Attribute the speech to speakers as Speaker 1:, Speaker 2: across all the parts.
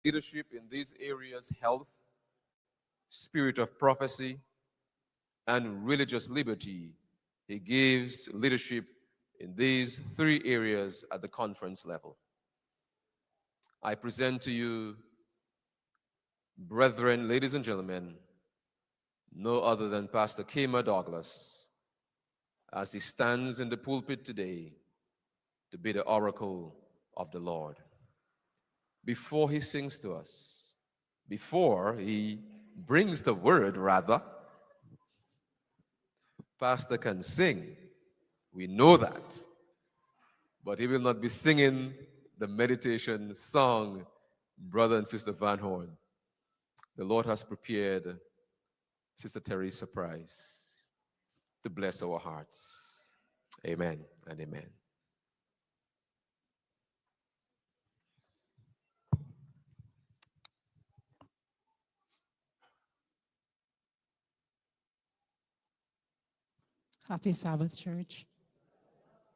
Speaker 1: Leadership in these areas: health, spirit of prophecy, and religious liberty. He gives leadership in these three areas at the conference level. I present to you, brethren, ladies and gentlemen, no other than Pastor Kema Douglas, as he stands in the pulpit today to be the oracle of the Lord. Before he sings to us, before he brings the word, rather, Pastor can sing. We know that. But he will not be singing the meditation song, Brother and Sister Van Horn. The Lord has prepared Sister Teresa Price to bless our hearts. Amen and amen.
Speaker 2: Happy Sabbath, church.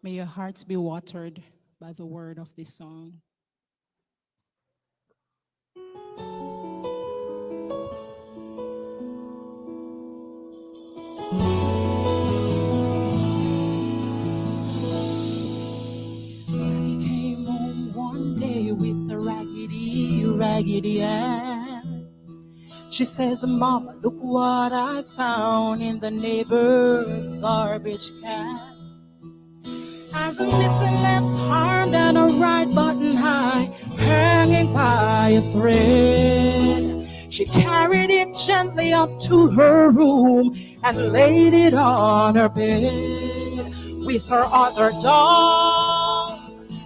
Speaker 2: May your hearts be watered by the word of this song. He came home one day with a raggedy Ann. She says, Mama, look what I found in the neighbor's garbage can. As a missing left arm and a right button high, hanging by a thread. She carried it gently up to her room and laid it on her bed. With her other doll,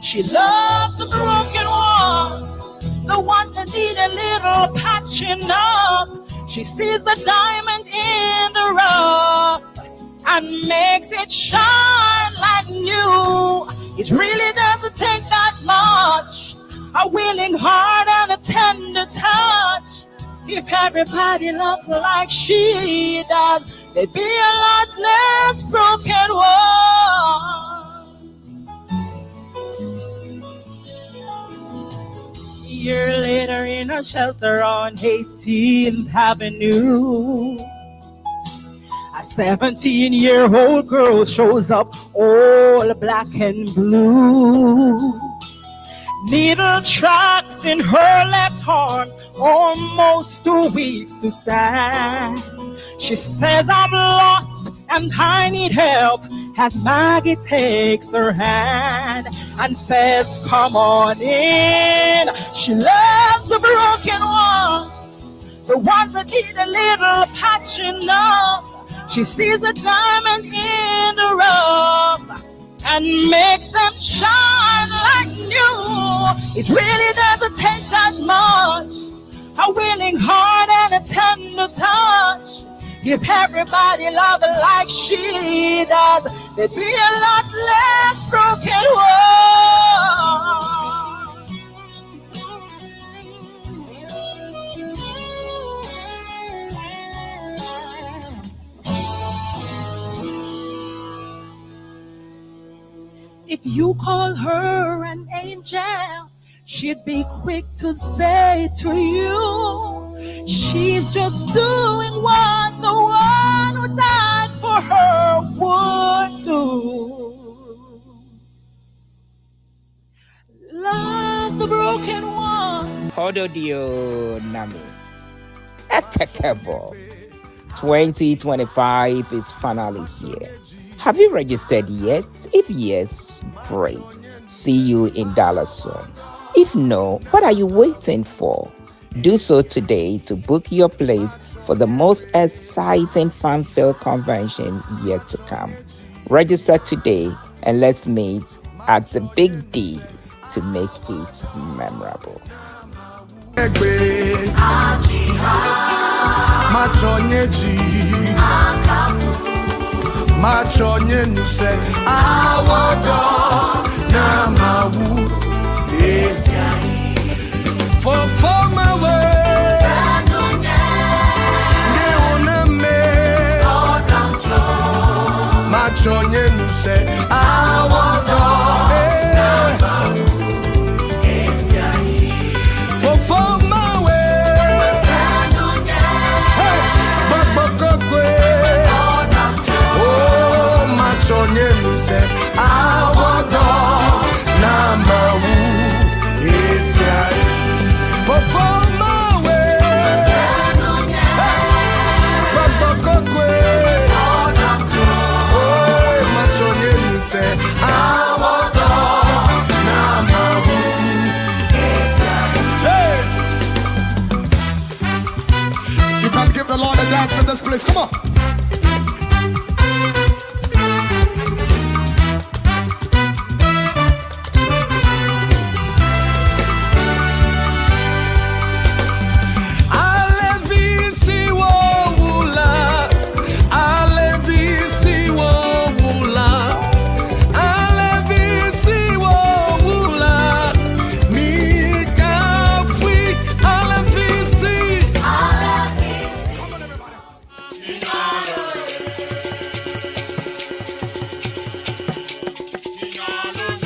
Speaker 2: she loves the broken ones, the ones that need a little patching up. She sees the diamond in the rough and makes it shine like new. It really doesn't take that much, a willing heart and a tender touch. If everybody loved like she does, there'd be a lot less broken ones. A year later in a shelter on 18th Avenue, a 17-year-old girl shows up all black and blue. Needle tracks in her left arm, almost 2 weeks to stand. She says, I'm lost and I need help, as Maggie takes her hand and says, come on in. She loves the broken ones, the ones that need a little patching up. She sees the diamond in the rough and makes them shine like new. It really doesn't take that much, a willing heart and a tender touch. If everybody loved her like she does, there'd be a lot less broken ones. If you call her an angel, she'd be quick to say to you, she's just doing what the one who died for her would do. Love the broken one.
Speaker 3: Hododio Namu. Ekekebo. 2025 is finally here. Have you registered yet? If yes, great. See you in Dallas soon. If no, what are you waiting for? Do so today to book your place for the most exciting fan-filled convention yet to come. Register today and let's meet at the Big D to make it memorable.
Speaker 4: Machonye nuse awodo na mawu esia for my way ne oname machonye nuse awodo esia for my way bakokwe Chonye nuse awodo na mawu esia for my way Rabokokwe Oh machonye nuse awodo na mawu esia Hey You can give the Lord a dance in this place, come on.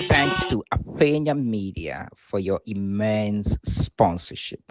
Speaker 3: Thanks to Apenia Media for your immense sponsorship.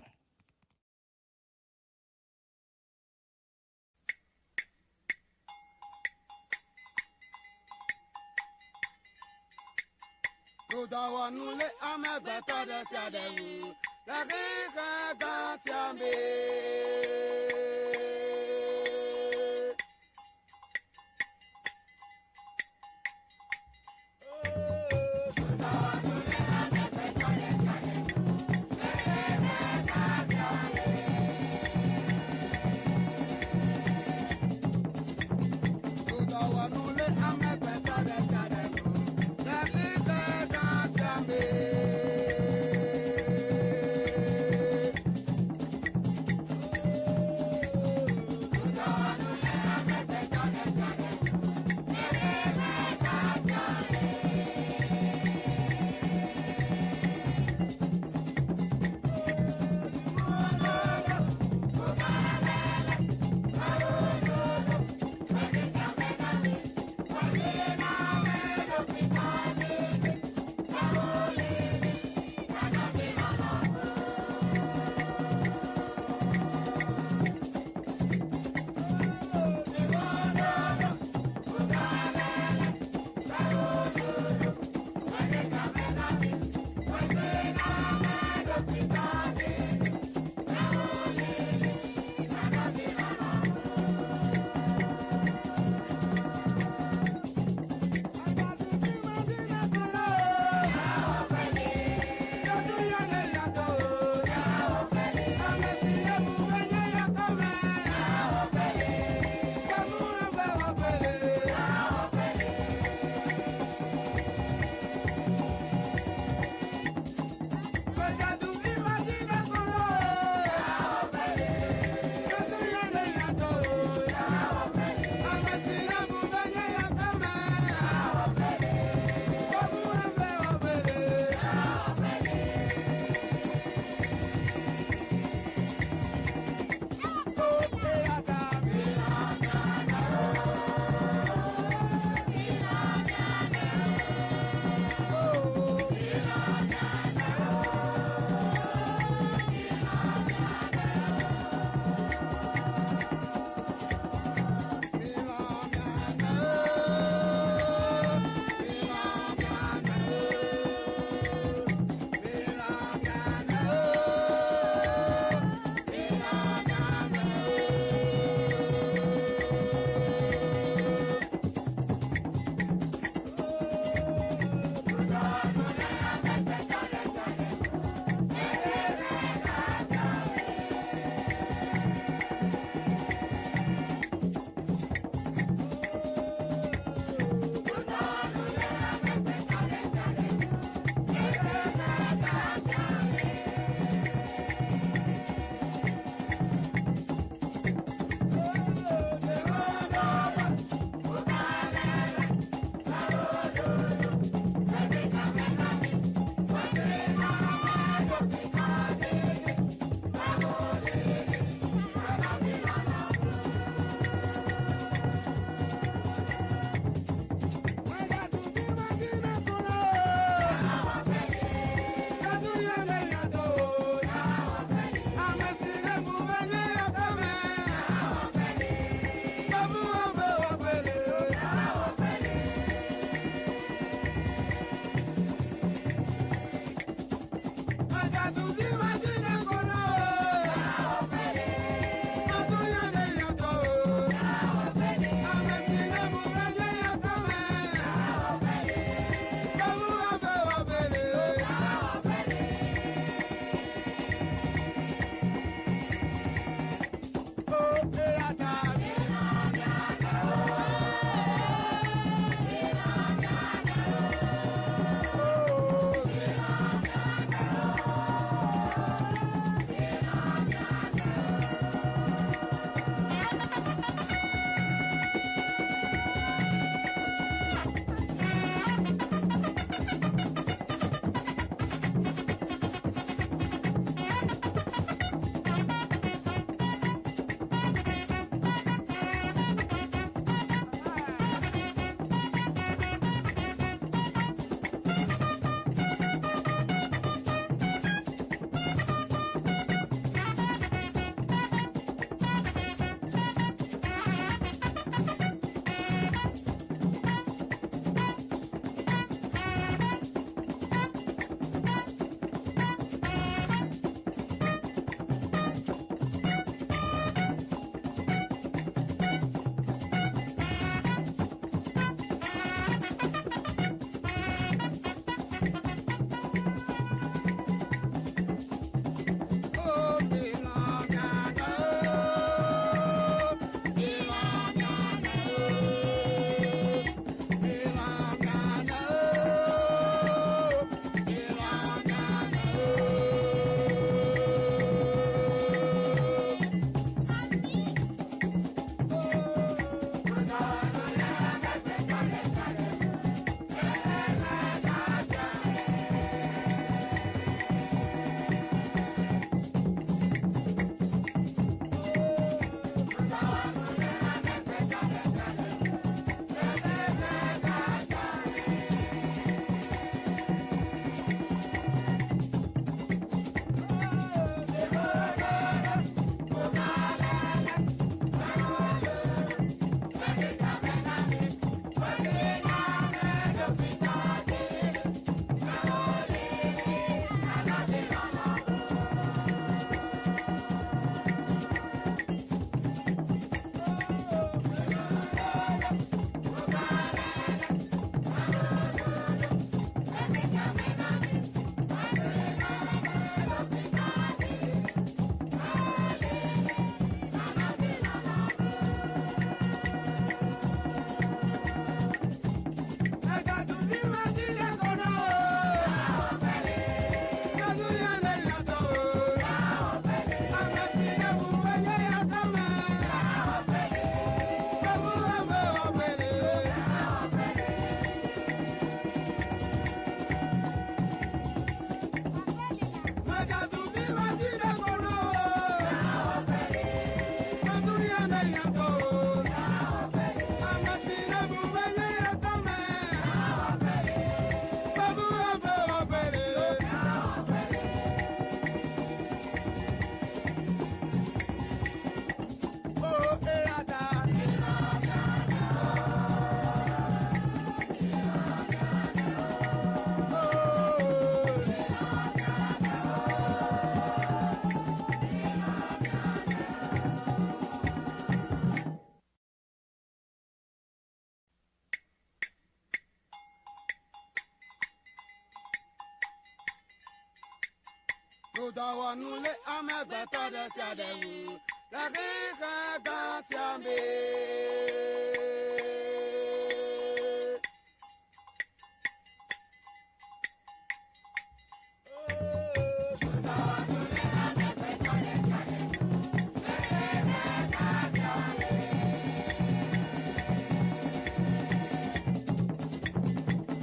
Speaker 4: Tudawanule amegbeta de siadewu. Lakika da siambe.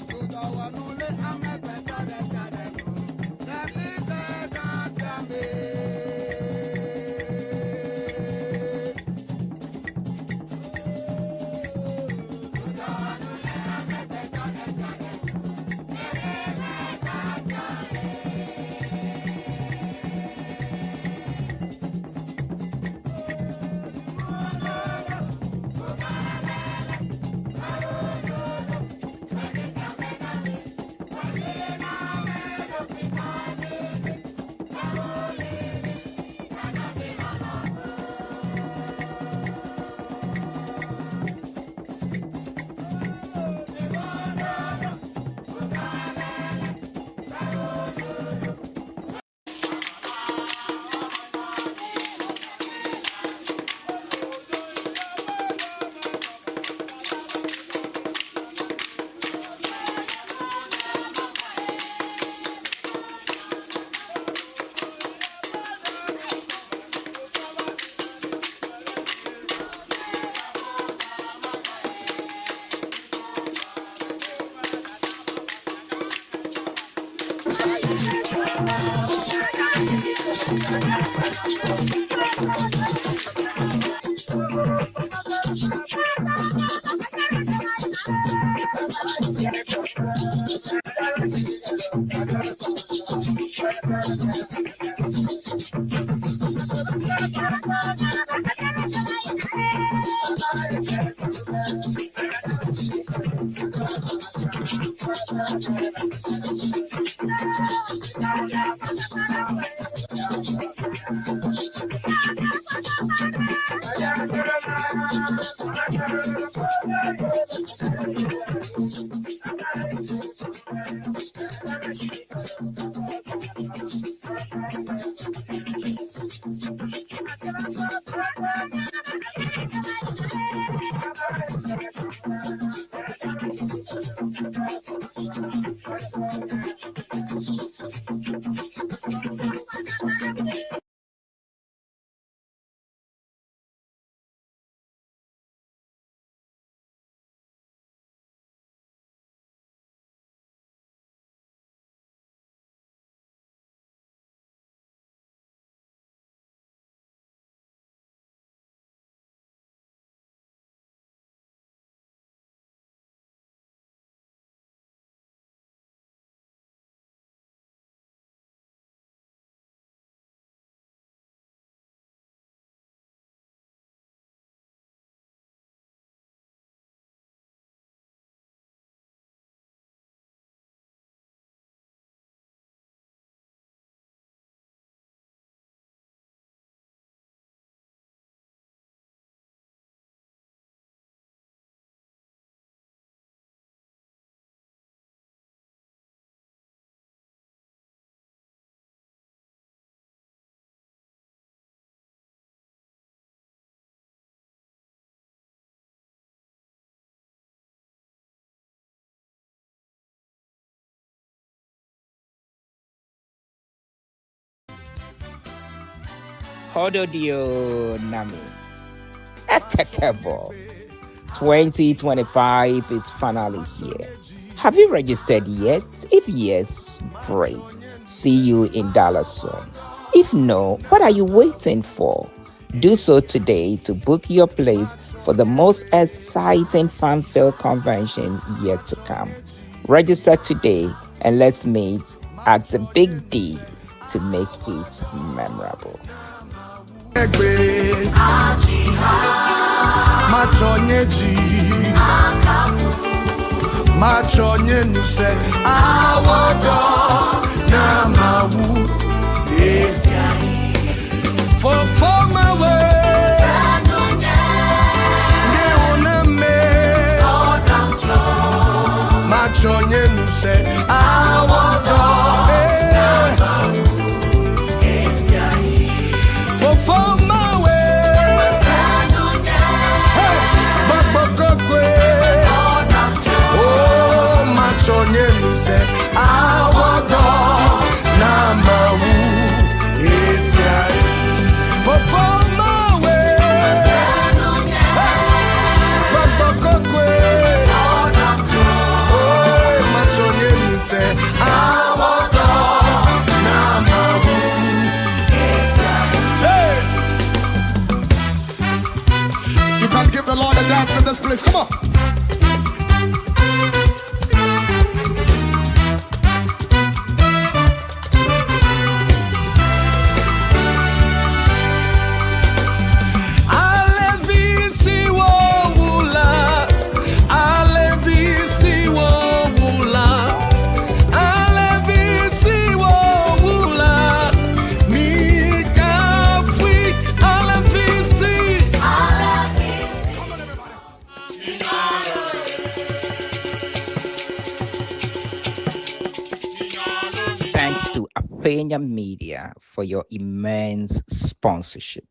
Speaker 4: Tudawanule amegbeta de siadewu. Lakika da siambe.
Speaker 3: Hododio Nami. Ekekebo. 2025 is finally here. Have you registered yet? If yes, great. See you in Dallas soon. If no, what are you waiting for? Do so today to book your place for the most exciting fanfare convention yet to come. Register today and let's meet at the Big D to make it memorable.
Speaker 4: dance in this place. Come on.
Speaker 3: Thanks to Apenia Media for your immense sponsorship.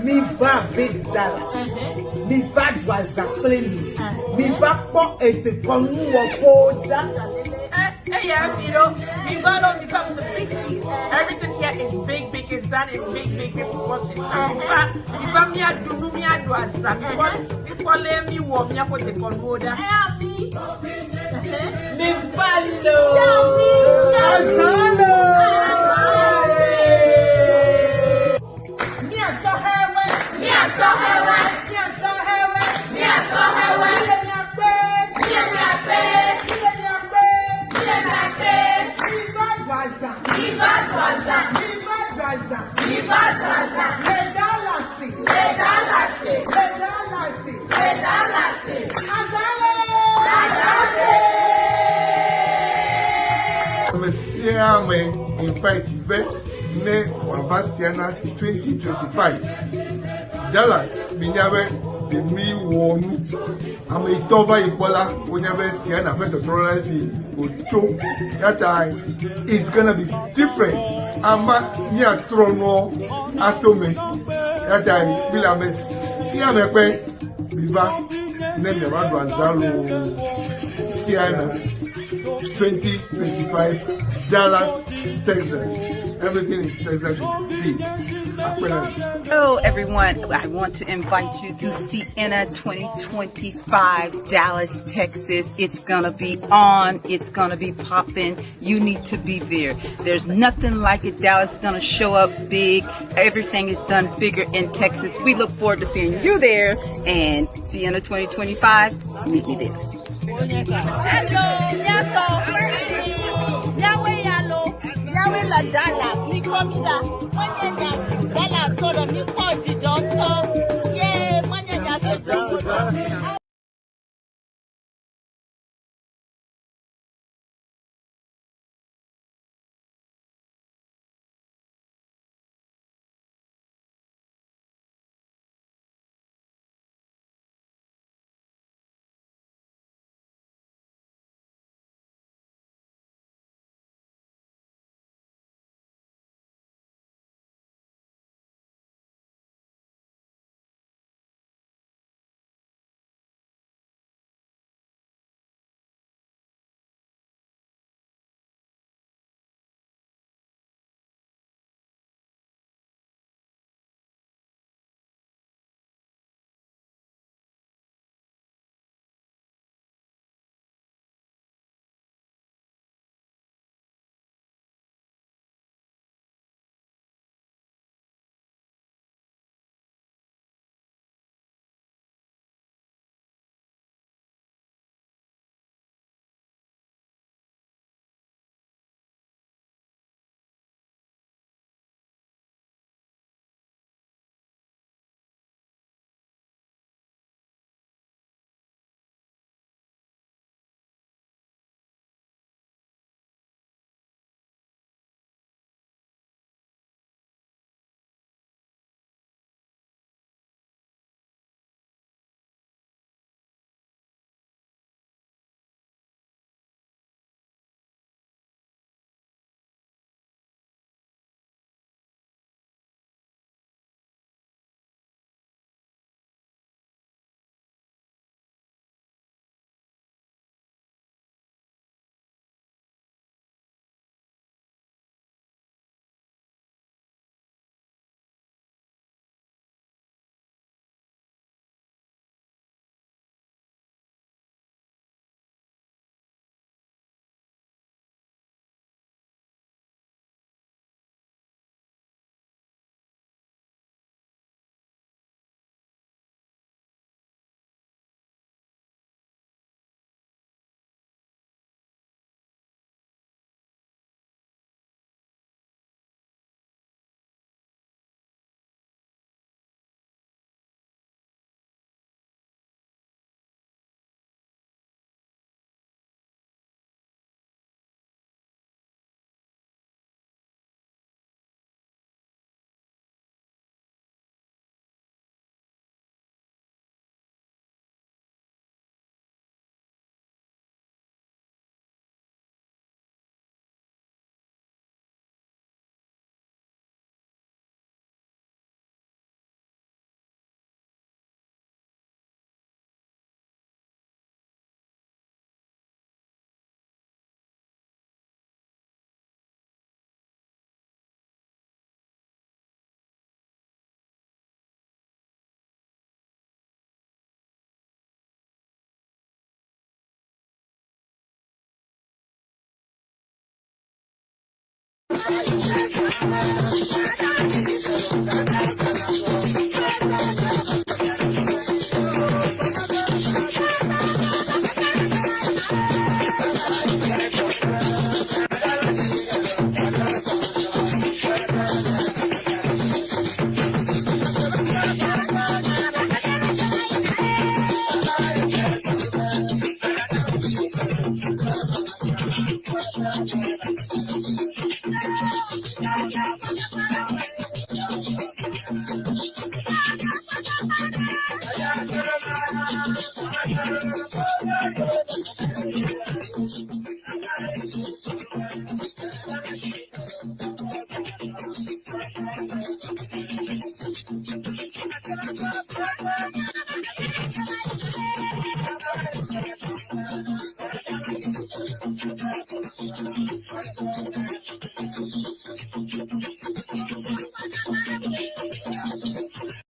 Speaker 5: Mi va avec Dallas. Mi va dois appeler lui. Mi va pas être comme nous au
Speaker 6: Hey, yeah, you know, we got on become the big thing. Everything here is big, it's done in big proportions. If I'm here, do me, I do as people let me walk me up with the conmoda.
Speaker 5: Mi fallo. Azalo.
Speaker 7: In fact, ne Wavasiana 2025. Dallas, Minyabe, the me won. I'm a Tova Ipola, whenever Siena Metropolitan would choke. That time it's gonna be different. I'm near Trono, Atome. That time, Vilame, Siamepe, Viva, Nemba Ranzalo, Siena 2025. Dallas, Texas. Everything in Texas is big.
Speaker 8: Hello, everyone. I want to invite you to Sienna 2025, Dallas, Texas. It's going to be on. It's going to be popping. You need to be there. There's nothing like it. Dallas is going to show up big. Everything is done bigger in Texas. We look forward to seeing you there. And Sienna 2025, meet me there.
Speaker 9: Yahweh la Dallas, mi comida, mañana Dallas, todo mi coche, doctor, yeah, mañana se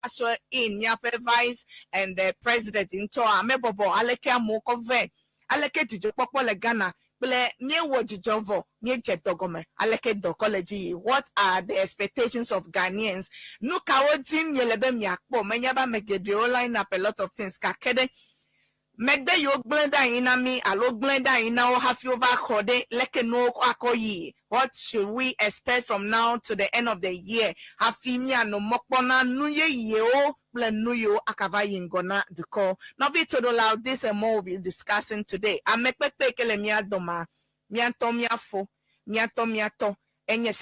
Speaker 6: So in Yape Vice and the president in Toa Mebobo Aleke Mokove Aleke Tijo Popole Ghana Ble Nye Wojijovo Nye Jetogome Aleke Do College. What are the expectations of Ghanaians? No kawotin yelebe miakpo menyaba megedio line up a lot of things kakede. Megde yo blenda ina mi alo blenda ina o hafi over kode leke no akoyi. What should we expect from now to the end of the year? Hafi mi ano mokpona nuye yeo blen nuyo akava yingona duko. Novi todola this and more we'll be discussing today. Amekpe kele miadoma mianto miafo mianto miato. He was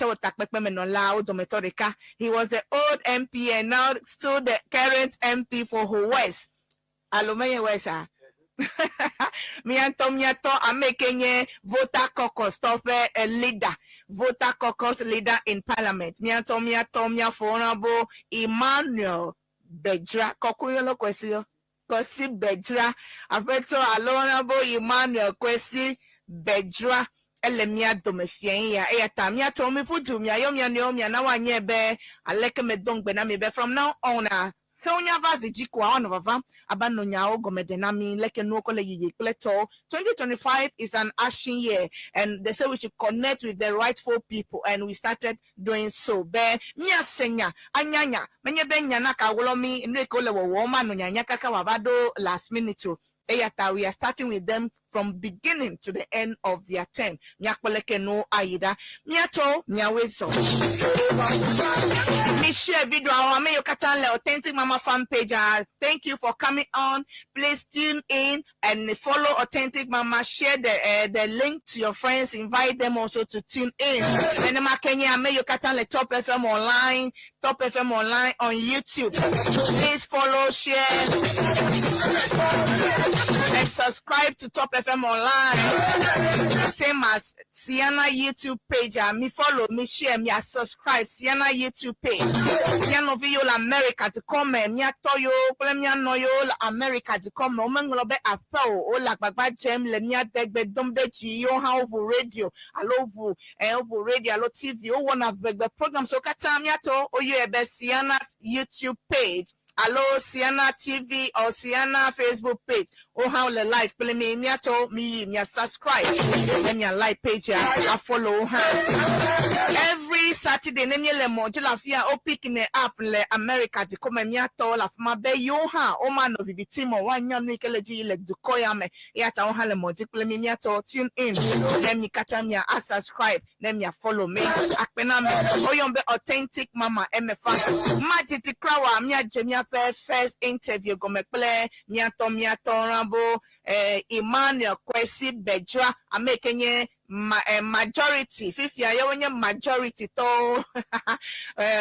Speaker 6: the old MP and now still the current MP for Ho West. Alumeye Wesa. Mianto Amekenye voter caucus tope a leader. Voter caucus leader in parliament. Mianto Honorable Emmanuel Bejra. Kokuyolo Kwesi. Kosi Bejra. Afeto Honorable Emmanuel Kwesi Bejra. Elemia domefien ya tamia tomi putu mia yomia neomia na wanye be aleke me dong be na me be from now on Honya vazi jikwa on vava abano nyao gomede na mi leke no kole yi pleto. 2025 is an action year and they say we should connect with the rightful people and we started doing so. Be mia senya anyanya menye be nyana ka wolomi nrekole wo woma no nyanya kaka wabado last minute. We are starting with them from beginning to the end of their term. Nyakpeleke no aida. Miato nyawezo. Me share video our me Yucatan Authentic Mama fan page. Thank you for coming on. Please tune in and follow Authentic Mama. Share the link to your friends. Invite them also to tune in. Venema Kenya me Yucatan Top FM online. Top FM online on YouTube. Please follow, share, and subscribe to Top FM online. Same as Sienna YouTube page. Me follow, me share, me subscribe. Sienna YouTube page. Sienna Viola America to comment. Me toyo, me no yo America to comment. Omengobe afo. O la bagba gem le me degbe dombe chi yo ha over radio. Alo over radio, alo TV. O one of the programs. So kata me to o you ebe Sienna YouTube page. Hello, Sienna TV or Sienna Facebook page. Oh, how the life play me to me subscribe. Then your like page I follow her. Every Saturday, then you le modula fia o picking the app le America to come and to la my be yo ha o man of the team or one young Nikeleji like the koyame yata o hale modula me to tune in. Then you catch me a subscribe. Then you follow me. Akpena me o yombe Authentic Mama MFA. Majiti krawa me jemia first interview go me play miato Emmanuel Kwesi Bejra Amekenye majority 50 when you majority to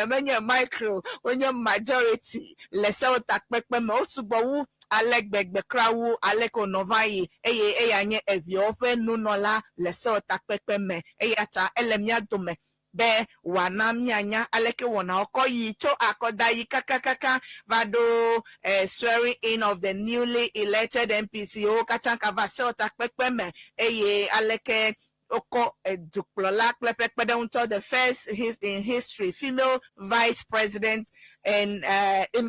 Speaker 6: when you micro when you majority let's say that most subawu Alek begbe krawu aleko novai anye eviofe nunola let's say that me eyata elemia dome be wanamianya aleke wana okoyi cho akodayi kakakaka vado swearing in of the newly elected MPCO katanka vasel takpekpeme eye aleke oko eduklola klepekpede unto the first in history female vice president in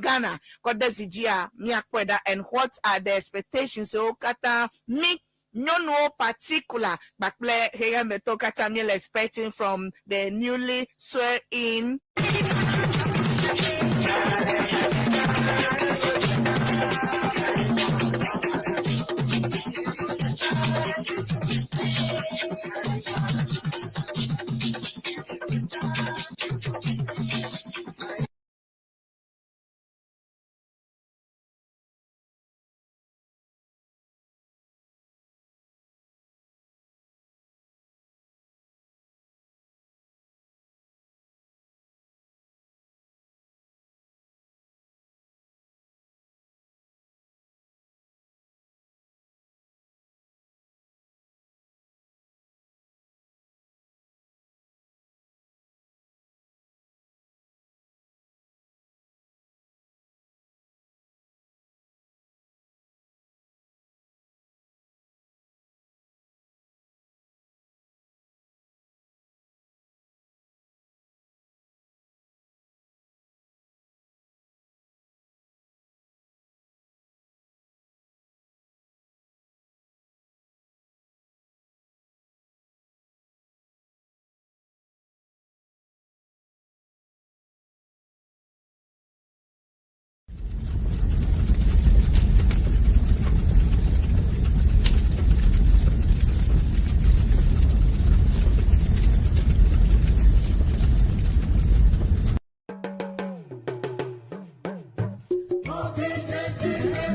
Speaker 6: Ghana kodezijia miakweda. And what are the expectations so kata mi
Speaker 10: no particular bakple here metoka Tamiel expecting from the newly swear in.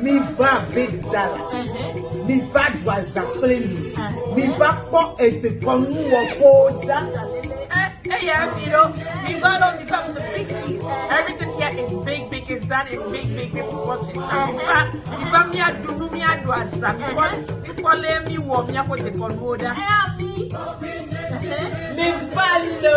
Speaker 5: Mi va avec Dallas. Mi va Douazapléni. Mi va pas être comme nous au
Speaker 6: Hey, yeah, you know, we gotta become the big piece. Everything here is big, is done in big proportions. In fact, if I'm here to do me, I do as people let me walk me up with the convoda.
Speaker 5: Mi fallo.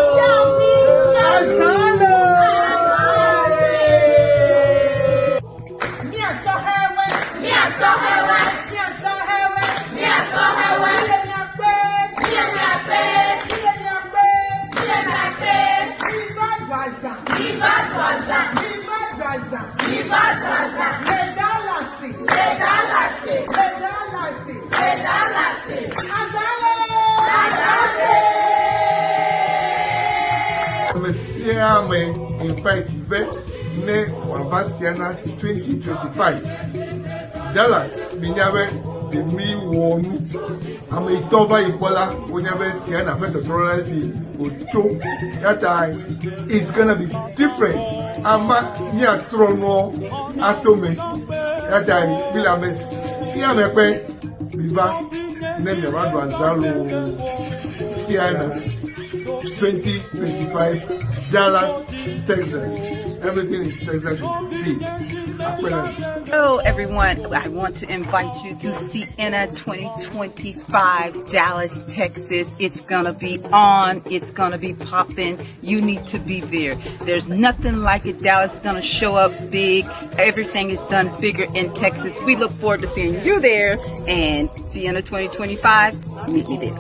Speaker 7: In fact, ne Wavasiana 2025. Dallas, Minyawe, the me warm. I'm a Tova Ibola, whenever Siena Metropolitan would choke. That time it's gonna be different. I'm near Trono, Atome. That time, Vilame, Siamepe, Viva, Nemia Ranzalo, Siena. 2025, Dallas, Texas. Everything in Texas is big.
Speaker 8: Hello, everyone. I want to invite you to Sienna 2025, Dallas, Texas. It's gonna be on. It's gonna be popping. You need to be there. There's nothing like it. Dallas is gonna show up big. Everything is done bigger in Texas. We look forward to seeing you there. And Sienna 2025, meet me there.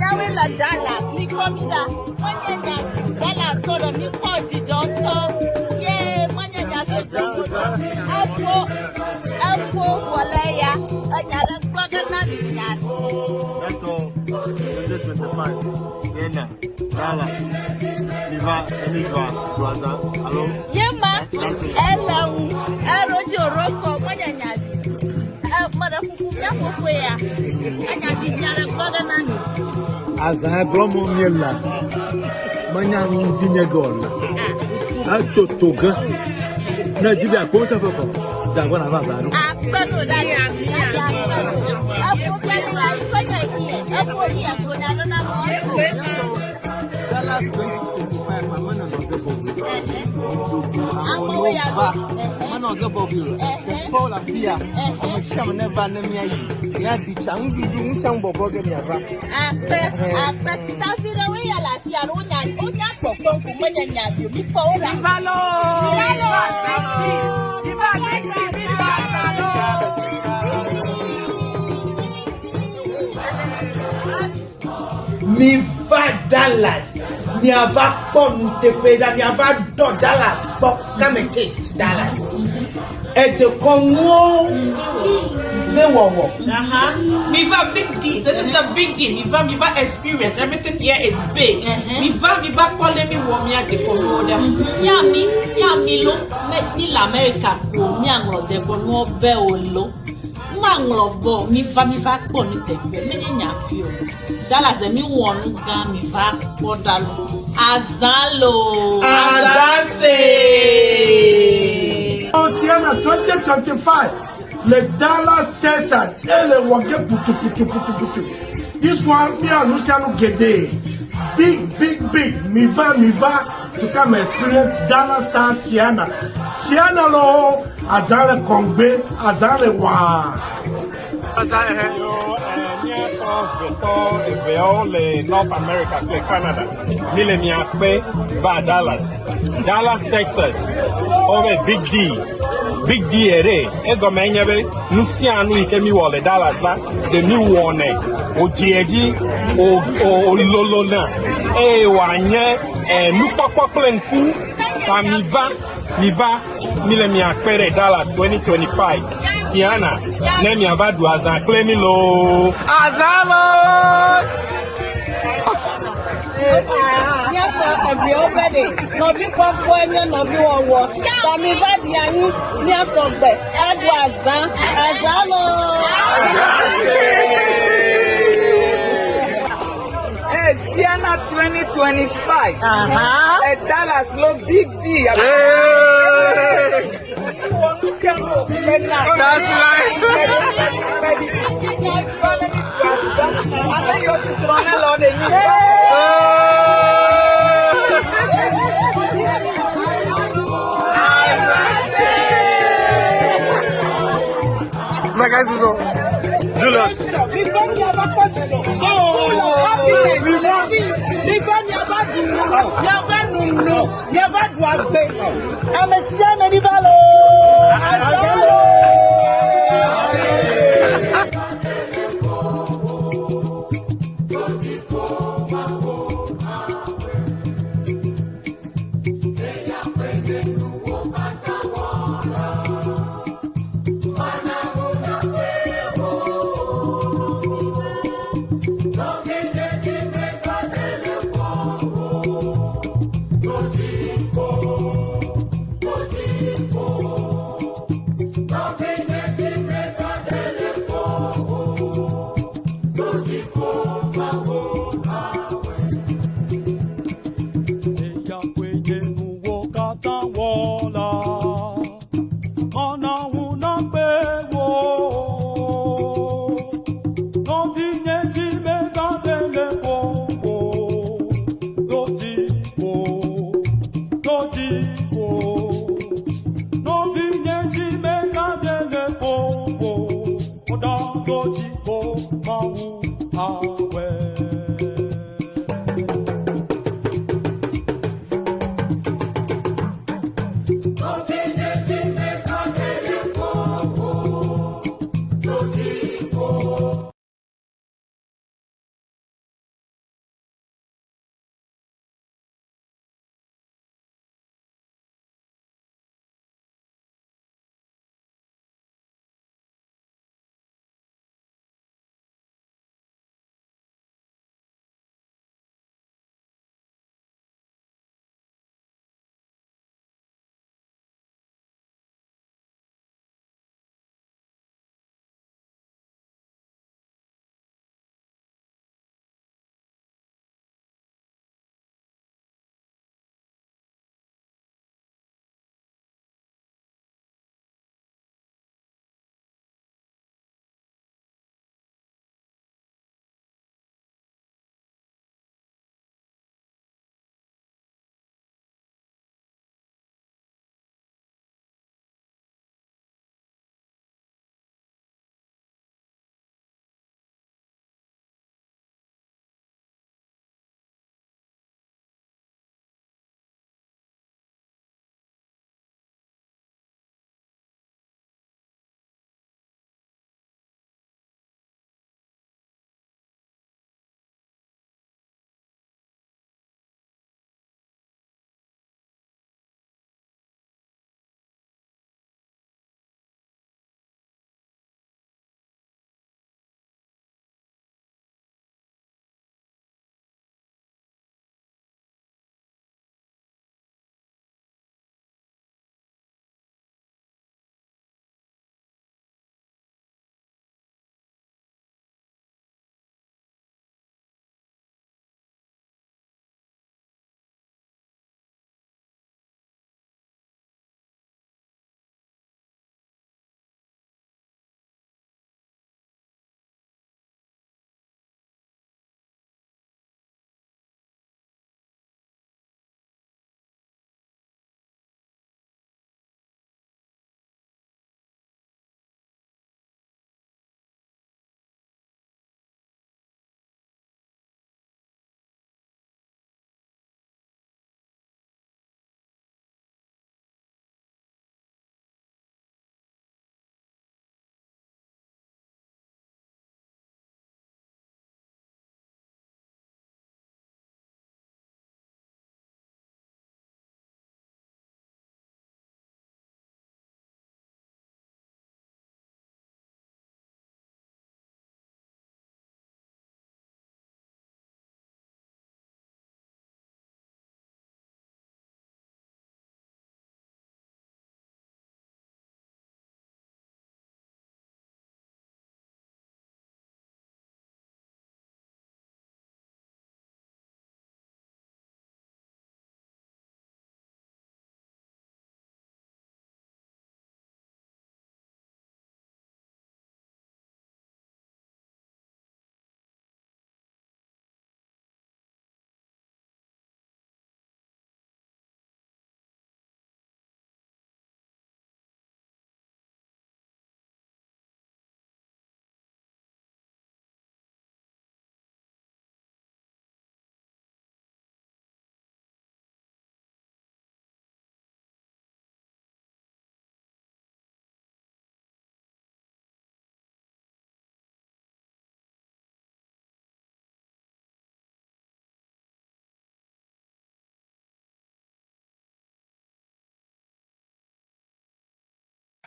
Speaker 9: Yahweh la Dallas, mi comida, manyanya Dallas todo mi party jonto, yeah, manyanya Alpo, Walaya, anyara kwagana binyas.
Speaker 11: That's all. 2025, Sienna, Dallas, Viva, Emiva, Guaza, hello.
Speaker 9: Yeah, ma, hello, Rojo Rocco, manyanya.
Speaker 12: Azan Bromo Miela, Manyan Vinegola, Alto Toga, Najibia Kota Papa, Dagona Vazano.
Speaker 11: Paula Pia, I'm sure never name you. Yeah, the Chang do some boboga.
Speaker 5: Mi va Dallas. Mi va pas nous te payer. Mi va dans Dallas. Bon, come and taste Dallas. et de Congo.
Speaker 6: Miva big D. This is the big D. Miva experience. Everything here is big. Miva calling me Womia de Komoda.
Speaker 9: Yami lo me America ko mi anglo de ko no be olo. Manglo bo miva ko ni tembe. Me ni nya fi o. Dallas de mi wonu ga miva ko dalo. Azalo.
Speaker 5: Azase. Siena 2025. Le Dallas Texas et le Wagé Putu. This one, me and Luciano Gede. Big. Mi va. To come experience Dallas Star Siena. Siena lo, Azale Kongbe, Azale Wa.
Speaker 13: Le North America, le Canada. L'île Miapé va à Dallas, Texas. Over Big D. Big D ere egome nyebe nusi anu ikemi wole Dallas la de mi wone ojieji o lolo na wanye nupokpo plenku pa miva mile mi akpere Dallas 2025 Siana ne mi abadu azan klemi lo azalo
Speaker 14: every obedi no bi popo enye no bi wowo ta mi ba di ayin ni asogbe adu azalo
Speaker 15: Siena 2025 Dallas lo big D
Speaker 13: That's
Speaker 7: My guys, Julius.
Speaker 14: I'm a son of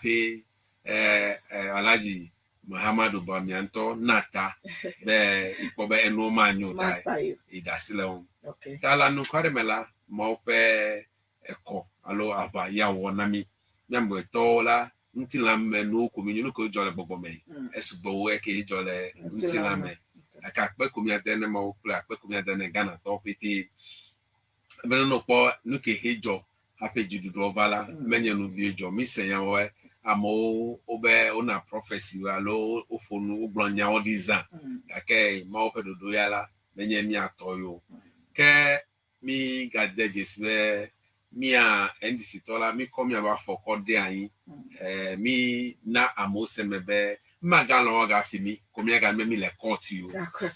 Speaker 16: pe Alaji Muhammadu Bamianto Nata be ipobe enu manyo tai idasile on tala no kware mela mo pe eko alo aba ya wonami nyambo tola ntila me no komi no ko jole bobo me esugbo we ke jole ntila me aka pe komi adene mo kula pe komi adene Ghana to piti be no po no ke hejo hape judu ovala menye no bi jo mi se yan we amo obe ona prophecy alo ofonu oglonya odiza ake ma ope dodo yala menye mi atoyo ke mi gade jesbe mi a ndc tola mi komi aba fokode ayin mi na amo semebe magalo ga fimi komi ga me mi le court yo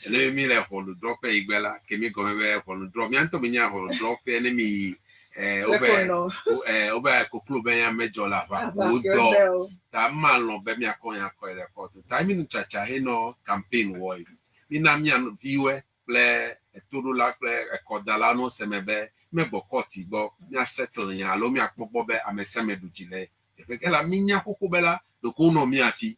Speaker 16: ele mi le holo drop e igbela ke mi go me holo drop mi anto mi nya holo drop e mi obe ko club ya mejo la va o do ta ma lo be mi akonya ko report ta mi nchacha he no campaign wo mi na mi an viwe ple todo la ple kodala no semebe me bokoti gbo mi settle yan alo mi apopo be ameseme dujile e pe ke la mi nya koko bela do ko no mi afi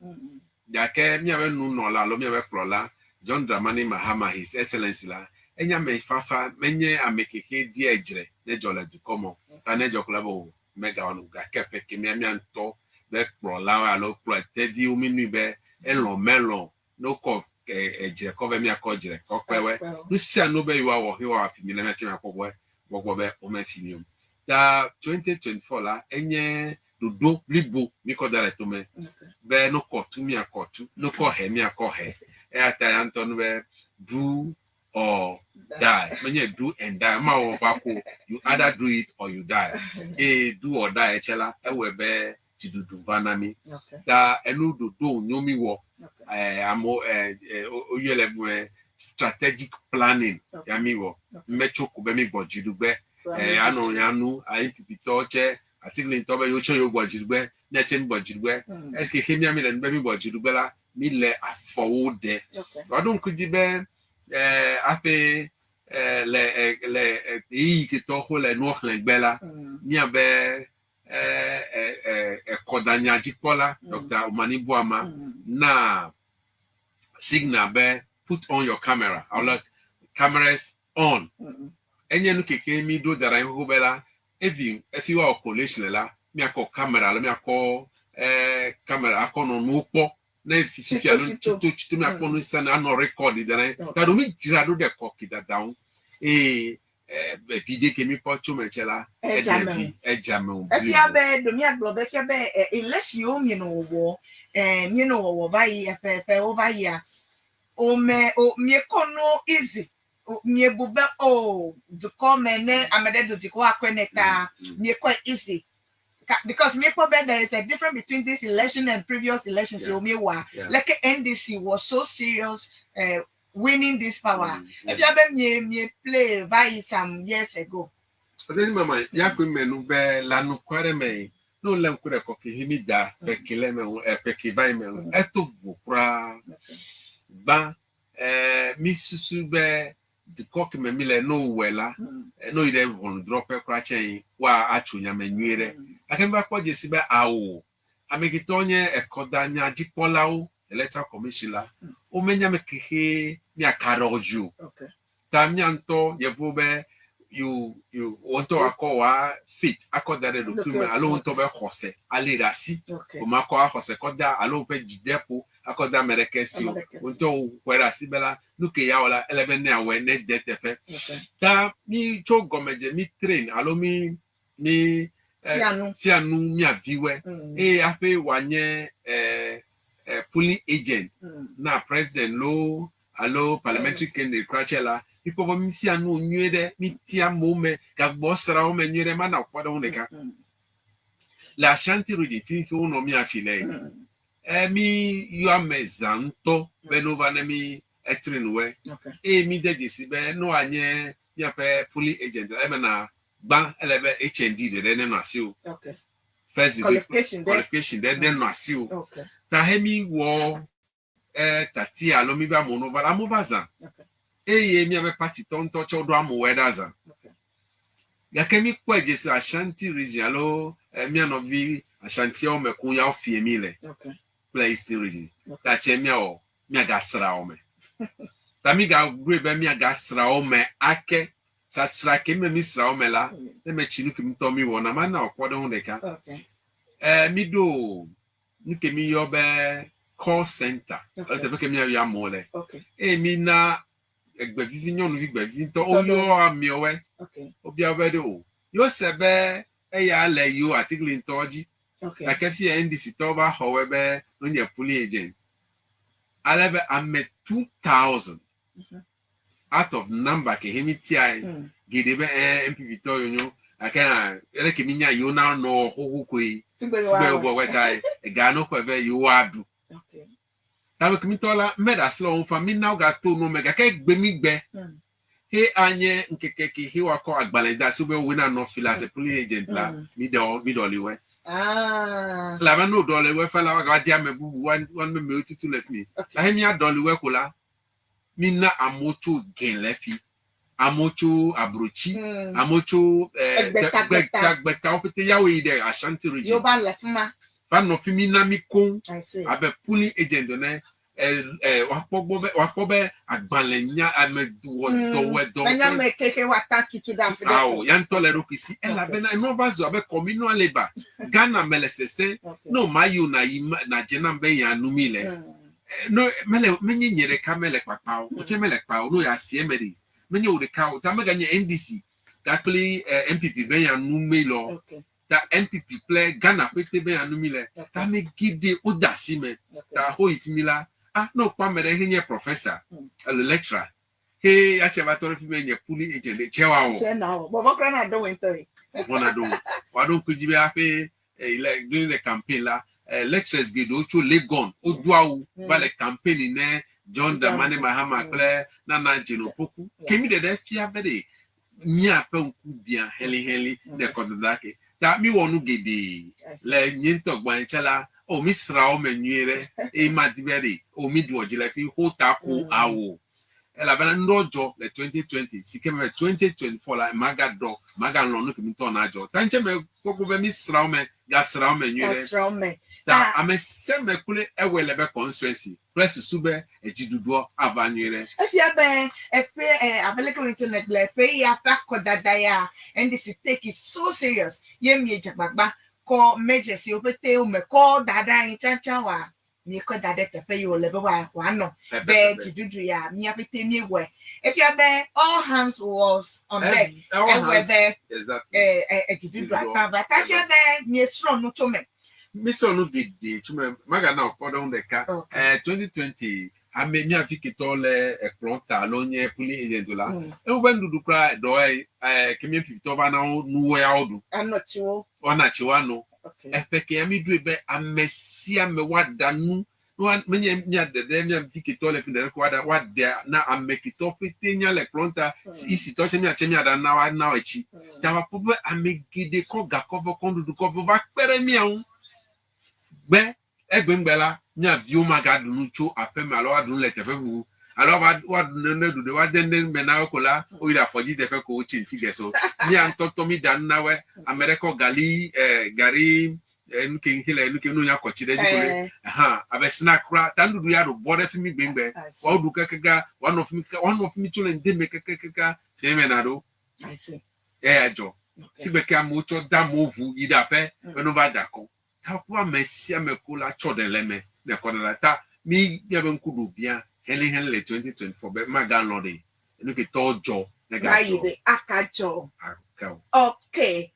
Speaker 16: ya ke mi ave nu no la lo mi ave prola John Dramani Mahama His Excellency la enya me fafa menye amekeke di ejre ne jole du komo ta ne jokla bo mega onu ga kepe ke mi anto be prola alo pro te di o mi be elo melo no ko ejre ko be mi akojre ko pewe nu si anu be yiwa wo hiwa afi mi le me chema ko bo be o me finium da 2024 la enye dodo libo mi ko dare to me be no ko tu mi akotu no ko he mi akohe e ata anto no be do or die. When you do and die, you either do it or you die. Do or die, chela. I will be to do vanami. That enu do nyomi wo. Amo strategic planning. Yami wo. Mecho kubemi bojidube. Ano yanu. I pipitoche. I think in tobe yocho yo bojidube. Nechen bojidube. Eske hemi ami len bemi bojidube la. Mi le forward there. I don't could be. Ape le qui toho le noir lengbela nia be kodanya jikola Dr. Omani Buama na signal be put on your camera or like cameras on enye nu keke mi do dara ho bela if you are college la mi akọ camera la mi akọ camera akọ no po na fifia no chito mi akọ no sana no record dara ta do mi jira do de copy that down video ke mi pocho mechela ejame
Speaker 10: efia be do mi aglo be efia be election mi no wo mi no wo vai efe over here o me o mi kono easy mi bube o do come ne amede do diko akweneka mi ko easy because there is a difference between this election and previous elections. Like NDC was so serious winning this power. If you have me play by some years ago.
Speaker 16: This mama, yakumenu be lanu kware me no lem kure ko ki himida be kileme peki bai me eto vukra ba mi susu be the cock me mile no wela no ide won drop e kra chen wa achunya menwere akemba kwa jesibe awo amegitonye ekodanya jipolao electoral commission la o menya mekehe mi akaroju tamyanto yevobe you want to akọwa fit akọdare document alo want to be hose alirasi o makọ hose koda alo pe jidepo akọda merekesio onto kwera sibela nuke ya ola 11 na we ne detepe ta mi cho gomeje mi train alo mi fianu mi aviwe ape wanye polling agent na president lo alo parliamentary candidate krachela ipo bo mi fianu nyede mi tia mome ka bosra o menyere mana kwado uneka la Ashanti region fi ko no mi afile mi yo amezanto benova na mi etrinwe mi dejisi be no anye ya pe polling agent e na ban elebe HND de na asio first qualification de na asio ta hemi wo tati alo mi ba monova la mobazan eye mi ave party tonto chodo amu wedaza yakemi kwa jesu Ashanti region alo mi anovi Ashanti o me ku ya ofie mi le.
Speaker 10: Okay.
Speaker 16: Play still reading. Ta che mi o mi aga sra o me. Ta mi ga gre be mi aga sra o me ake. Sa sra ke me sra o me la. E me chinu ki mto mi wona ma na okwodo hu de ka.
Speaker 10: Okay.
Speaker 16: Mi do nke mi yo be call center.
Speaker 10: Okay.
Speaker 16: Te be ke mi ya mole.
Speaker 10: Okay.
Speaker 16: Mi na egbe vivi nyonu vi gbe vivi to o yo ami owe.
Speaker 10: Okay.
Speaker 16: Obi ave do. Yo sebe ya le yo article in toji.
Speaker 10: Okay.
Speaker 16: Like if you NDC toba however when you police agent. Alebe I'm 2,000 out of number ke hemi ti gidebe MPP to yo aka ele ke minya yo na no ho koi sigbe go wetai e ga no ko be yo adu.
Speaker 10: Okay.
Speaker 16: Tawe ke mi tola meda slo on fa mi na ga to no mega ke gbe mi gbe. He anye nkeke ki he wako agbalenda sube wina no fila se police agent la mi do liwe. La va no dole we fala wa ga dia me bubu wan me otutu let me. La he mi adole we kola. Mi na amocho gen lefi. Amocho abrochi, amocho gbeta opete yawe ide Ashanti region.
Speaker 10: Yo ba lefuma.
Speaker 16: Fa no fi mi na mi kon.
Speaker 10: I see.
Speaker 16: Abe police agent ne wapobe agbalenya ameduo do
Speaker 10: Banya me keke wata tutu da fide.
Speaker 16: Awo yan tolero kisi ela bena no vazo abe communal labor Ghana melesese no mayu na jena mbe ya numile no mele menye nyere kamele papao o chemele pao no ya siemeri menye ureka o tamega nye NDC kakli MPP ben ya numelo ta MPP play Ghana pete ben ya numile ta me gide odasime ta ho ifimila no kwa mere henye professor le lecturer he achevatori fimenye puli ejele chewa o
Speaker 10: tena o bobo krana do wentoi
Speaker 16: bona do wa do kujibe ape during the campaign la lectures ge do cho legon oduawu ba le campaign ne John Dramani Mahama kle na jeno poku kemi de fia bede mi ape nku bia heli de kododake ta mi wonu gede le nyinto gbanchala o mi sra o menyere e madibere o mi do jile fi hota ko awo ela bana ndojo le 2020 sikeme 2024 la maga no no kemi to na ajo tanche me koko be mi sra o me ga sra o menyere
Speaker 10: sra o me
Speaker 16: ta ameseme kule ewele be constituency press sube ejidudo avanyere
Speaker 10: efia be epe aveleke internet le pe ya pa kodada ya and this take it so serious ye mi ejagbagba ko emergency opete o me ko dada yin chacha wa mi ko dada tepe yo le be wa no be jidudu ya mi apete mi ewe efia be all hands was on deck ewe be jidudu atava ta fia be mi esro no to me
Speaker 16: Miso no gidi chume maga na okodo ndeka 2020 ameni afikito le eklonta lonye puli ejendola e wo bandudu kra do kemi pipito ba na nuwe audu
Speaker 10: anochiwo
Speaker 16: ona chiwano epeke ami du ebe amesi amewada menye nya de nya afikito le findere ko wada na amekito petenya le klonta isi to chemi achemi ada na echi tawa pobe amegide ko gakovo kondudu ko va pere mi awun gbe egbengbela nya view magadu nucho afemi alo adun le tefe wu alo wa ne du de wa dende me na okola o ira foji tefe ko chin fige so ni antoto mi dan nawe america gari nke hile nke no nya ko chide jikole abe snack ra tandu du ya do bode fimi gbengbe wa du kekeka one of me chule ndeme kekeka feme na do
Speaker 10: I see
Speaker 16: ajo sibeke amucho da movu ida pe no va dako Kapwa mesia mekula chodeleme ne kodala ta mi yabe nkudu bia heli le 2024 be maga lodi enu ke tojo ne ga jo
Speaker 10: be akajo okay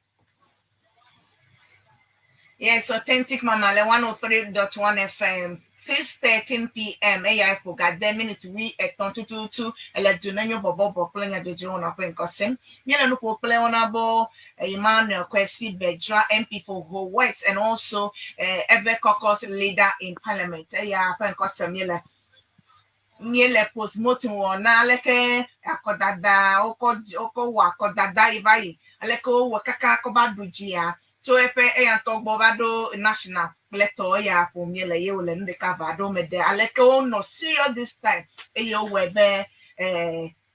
Speaker 10: yes authentic mama le 103.1 FM 6:13 p.m. AI for God 10 minutes we eton tutu ele dunenyo bobo plenga dejo na pen kosim yena no ko play on abo Emmanuel Kwesi Bedra MP for Ho West and also Ebe Caucus leader in parliament ya pen kosim yele post motin wona leke akodada oko wa akodada ivai aleko wo kaka ko badujia so epe togbo bado national leto ya for miele ye ole nde ka bado mede aleke no serious this time eyo webe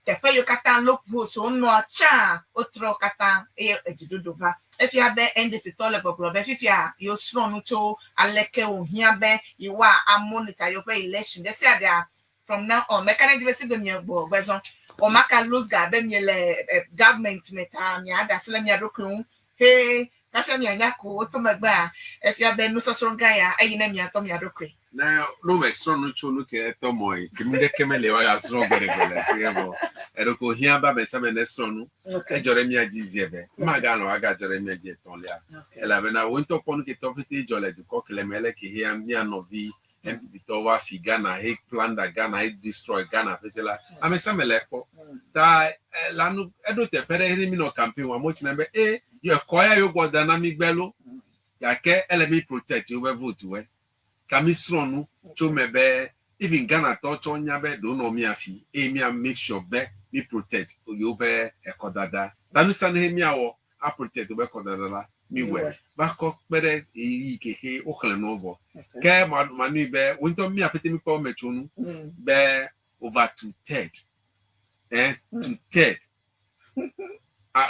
Speaker 10: tefe yo kata look so no cha otro kata ejidodoba if you be end this tole popular if you yo strong to aleke ohia be you are monitor your election they say they from now on mechanic be see be me gbo gbezo o maka lose ga be me le government meta me ada sele me adokun hey kase me anya ko to magba if you be no so strong guy ayi na me ato me adokun
Speaker 16: na no me strong no cho no ke to moy kimde kemele wa ya strong beregole ebo eroko hia ba be se me ne strong no e jore mi ajizie be ma ga no aga jore mi aje ton lia ela be na won to pon ke to fiti jole du ko klemele ke hia mi anovi en to wa fi Ghana he plan da Ghana he destroy Ghana fitela amesa mele ko ta la no edo te pere mi no campaign wa mo china be ye ko ya yo go dynamic belo ya ke elemi protect you we vote we kamisronu cho mebe even Ghana touch on yabe do no mi afi mi make sure be me protect you be ekodada tanu san he mi awo a protect be ekodada mi we ba ko pere ke o kle no bo ke manu be wonto mi apete mi ko mechunu be over to third to third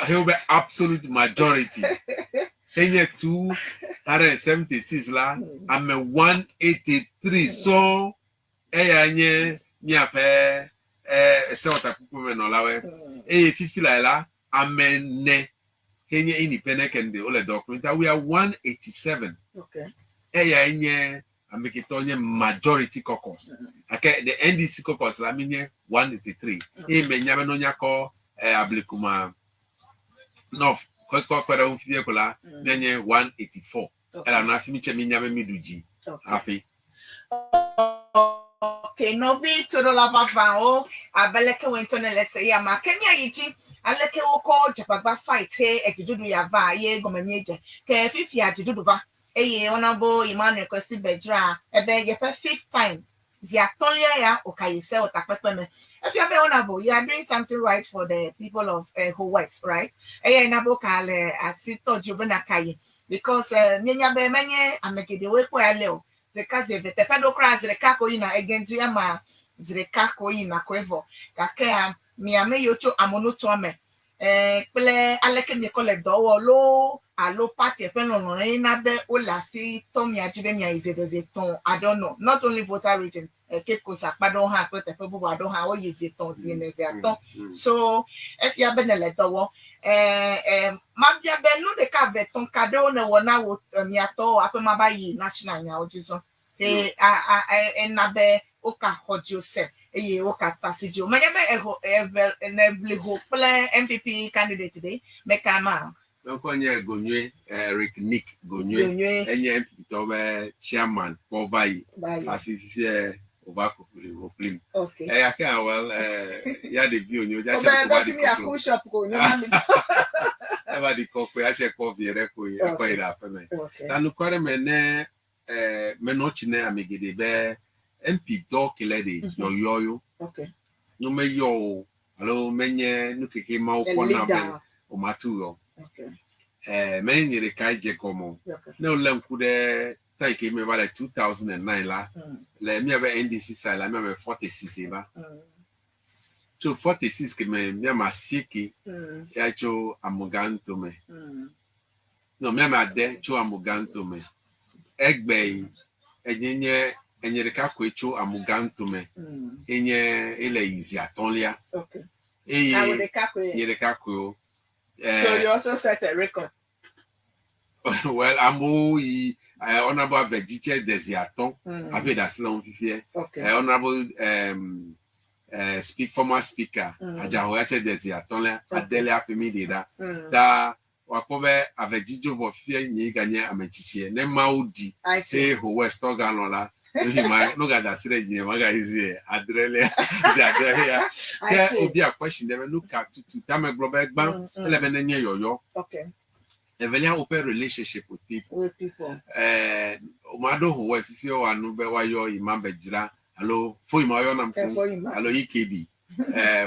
Speaker 16: he be absolute majority enye 276 la ame 183 so eyanye mi ape se otakupo me no lawe fifi la ame ne enye independent kende ole document we are 187
Speaker 10: okay
Speaker 16: eyanye amekitonye majority caucus okay the NDC caucus la minye 183 menyame no nyako ablikuma no ko kwara unfie kola menye 184 ela na fi mi che mi nyame miduji happy
Speaker 10: okay no vi to la bava o abeleke wento ne let's say ma kenya yichi aleke wo ko japagba fight he ejidudu ya va ye gomamieje ke fifi ajidudu ba eye onabo Emmanuel Kwesi Bejra ebe ye per fifth time zia tonya ya okayise otakpepeme if you are honorable, you are doing something right for the people of Ho West, right? Nabo kale asito jubena kaye because nyanya be menye amegede we kwa leo zekaze vete pedokra zrekako ina egendu ya ma zrekako ina kwevo kakea miame yocho amonoto ame ple aleke mi kole dowo lo alo party efeno na be olasi tomi ajibe mi izedeze ton I don't know not only voter region Cape Coast akpado ha pete people ado ha o yize ton zineze aton so if you been le dowo mabia be no de ka veton kado na wona wo mi ato apema ba yi national nya ojizo na be oka hojo se eye oka tasijo manya be enable plan MPP candidate today meka ma
Speaker 16: Konye Gonye Eric Nick Gonye enye MPP to be chairman for bayi afifie obako film
Speaker 10: okay
Speaker 16: aka well ya the view nyo ja
Speaker 10: check ko mi aku shop ko nyo na mi
Speaker 16: eba di ko ya check ko viere ko ya ko ira feme tanu kore mene meno chine amegede be MP do kelede yoyo
Speaker 10: okay
Speaker 16: no me yo alo menye nukeke ma ko na be o maturo
Speaker 10: okay
Speaker 16: menye re kai je komo no lenkude take me vale 2009 la le mi ave NDC sa la mi ave 46 ba so 46 que me ma siki ya cho amoganto me no mi ma de cho amoganto me egbe enye ka ko cho amoganto me enye ele izi atonlia
Speaker 10: okay
Speaker 16: enye ka ko
Speaker 10: so you also set a record
Speaker 16: well amo honorable Vediche Desiaton avec la salon fifie honorable former speaker Ajahoyache Desiaton la Adele Apemidida da wakobe avec Dijo Vofie ni gagner amechichie ne maudi say Ho West oganola no ga da sire jine maga izi adrele ya ke obi a question dem look at to tame global gban ele be nye yoyo
Speaker 10: okay
Speaker 16: Evelia open relationship with people. Omado Ho West if you anu be wa yo Imam Bejira alo fo ima yo nam ko alo EKB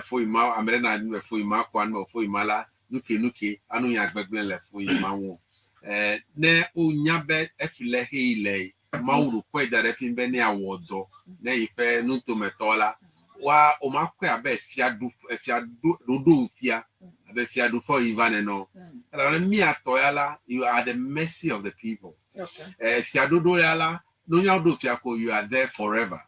Speaker 16: fo ima amrena anu fo ima ko anu fo ima la nuke anu ya gbegbe le fo ima wo ne onya be efile heile mawuru ko idare fi be ni awodo ne ife nuto metola wa o ma kwe abe fiadu do fia abe fiadu for even no la mi atoyala you are the mercy of the people fiadu do yala no nya do fia ko you are there forever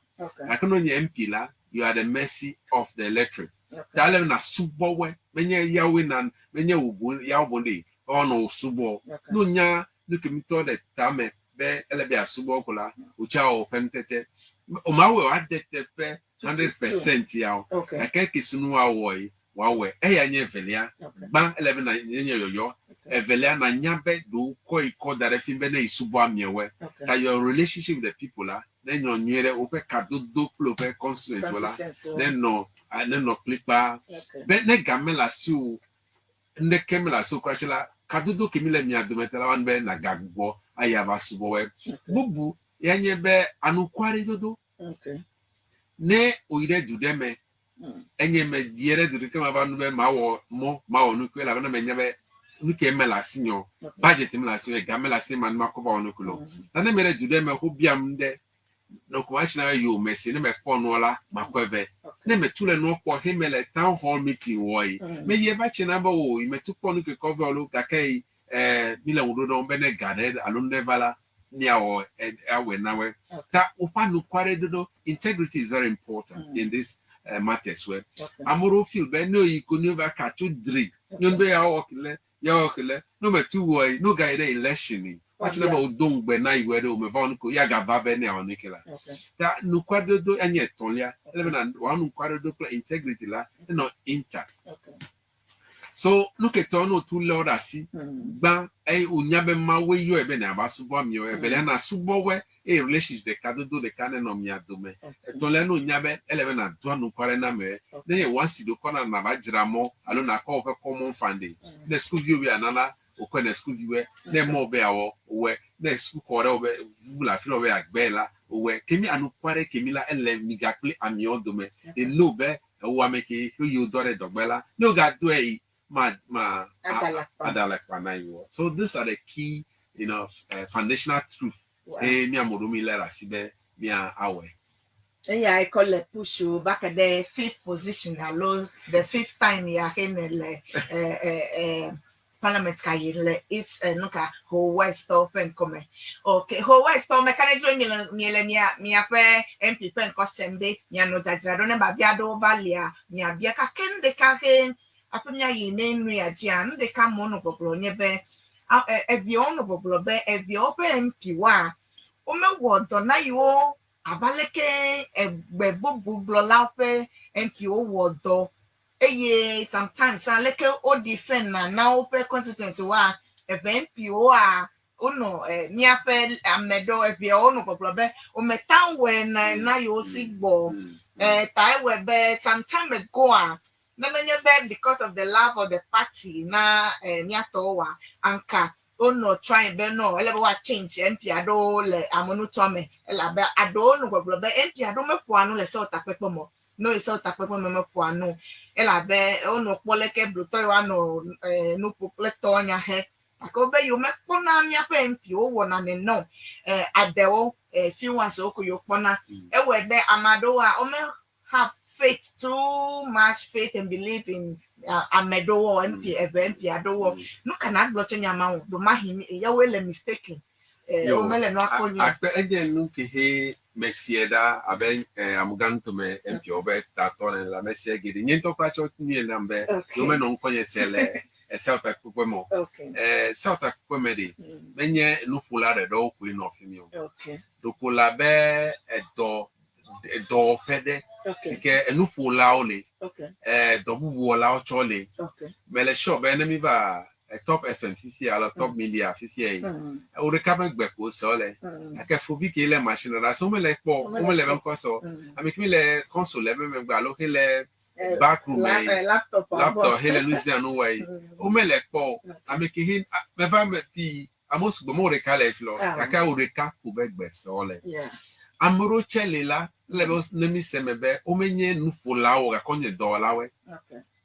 Speaker 16: akono nya MP la you are the mercy of the electric dale na subo we menye yawe na menye ubu ya obode ono subo no nya no kemito de tame be elebe asubo kola ucha o pentete o mawe wa detete 100% yao aka kisunu awoi wawe eya nye velia ba 11 na nye yoyo velia na nyabe do ko dare fimbe na isubo amiewe that your relationship with the people la na nyonwere ope kadodo flope consuelo la no klipa be ne gamela siu ne kemela so kwachila kadodo kimile mi adometela wan be na gagbo ayaba subo we bubu yanye be anukwari dodo ne oire dudeme enye me diere du kema ba nu be mawo nu kwela na me nyabe nu ke mela sinyo budget mela sinyo gamela sin man makoba onu kulo na ne mere dudeme ho biam de no ko achina yo mesi ne me kono la makweve ne me tule no ko hemele town hall meeting woi me ye ba china ba wo me tu kono ke cover olu kakai mila udodo mbe ne gade alunde vala ni awo awe nawe ta upanu kware dodo integrity is very important in this matters where amoro feel be no you could never catch you drink you be ya okile no me tu woi no guide election watch na ba don gbe na iwe de o me ba onko ya ga ba be ne onikela ta no kware dodo anye tonlia ele na wanu kware dodo integrity la no intact so look at no to Lord asi gba onyabe ma we yo ebe na abasubo mi o ebe na subo we relationship de kadodo de kane no mi adome to le no nyabe elebe na do anu kware na me na ye wansi do kona na ba jira mo alo na ko fe common funding na school view bi anana o ko na school view na mo be awo we na school ko re o be bula filo we agbela o we kemi anu kware kemi la ele mi ga play ami odome e no be o wa make you dore dogbela no ga do e so these are the key, foundational truth. Me amorumi lera sibe me awe.
Speaker 10: Yeah, I call it push you back at the 5th position. Alone, the 5th time you are in the parliament. It's nuka whole West of and come. Okay, whole West of mechanical me up MP pen cost same day. Ya no judge. I don't know about Biado Valia. Nya Biaka Ken de Kahin. Apanya yi nenu ya jian de ka mono boblo nyebe evio no boblo be evio pe mpiwa o me wodo na yo abaleke egbe boblo la pe mpio wodo eye sometimes aleke o defend na o pe constituency wa mpio a ono ni ape amedo evio no boblo be o metanwe na yo sigbo taiwe be sometime ago a because of the love of the party na niatowa anka no trying be no ele wa change MP ado le amonu tome ela be ado no gbogbo be MP ado me fuanu le so tapepo mo no e so tapepo me fuanu ela be no poleke bruto wa no no popleto nya he akobe yo me pona mi apa MP o wo na ne no adewo few ones o ko yo pona e we de amado a o me have faith, too much faith and belief in Amedo MP Adowo. No can I block any amount. Do my him Yawele mistaken. Omele no akoni.
Speaker 16: Again, look he Messieda aben amugan to me MP over Taton and la Messia getting into patch out me number. You may not call yourself a South Aquemo. South Aquemedi. Many lupula the dog queen of him.
Speaker 10: Okay.
Speaker 16: Lupula bear a door. Do pede sike enupu laole dobu lao chole mele show be enemy ba top FM 50 ala top media 50 o recover gbe ko so le akefo bi ke le machine na so mele po o mele ben ko so ami ki le console me gba lo ke le backroom laptop hele Louisiana way o mele po ami ki hin me va me ti amos gbo mo recale flo aka o recap ko be gbe so le amoro chelela levels nemi semebe omenye nufula o gakonye dolawe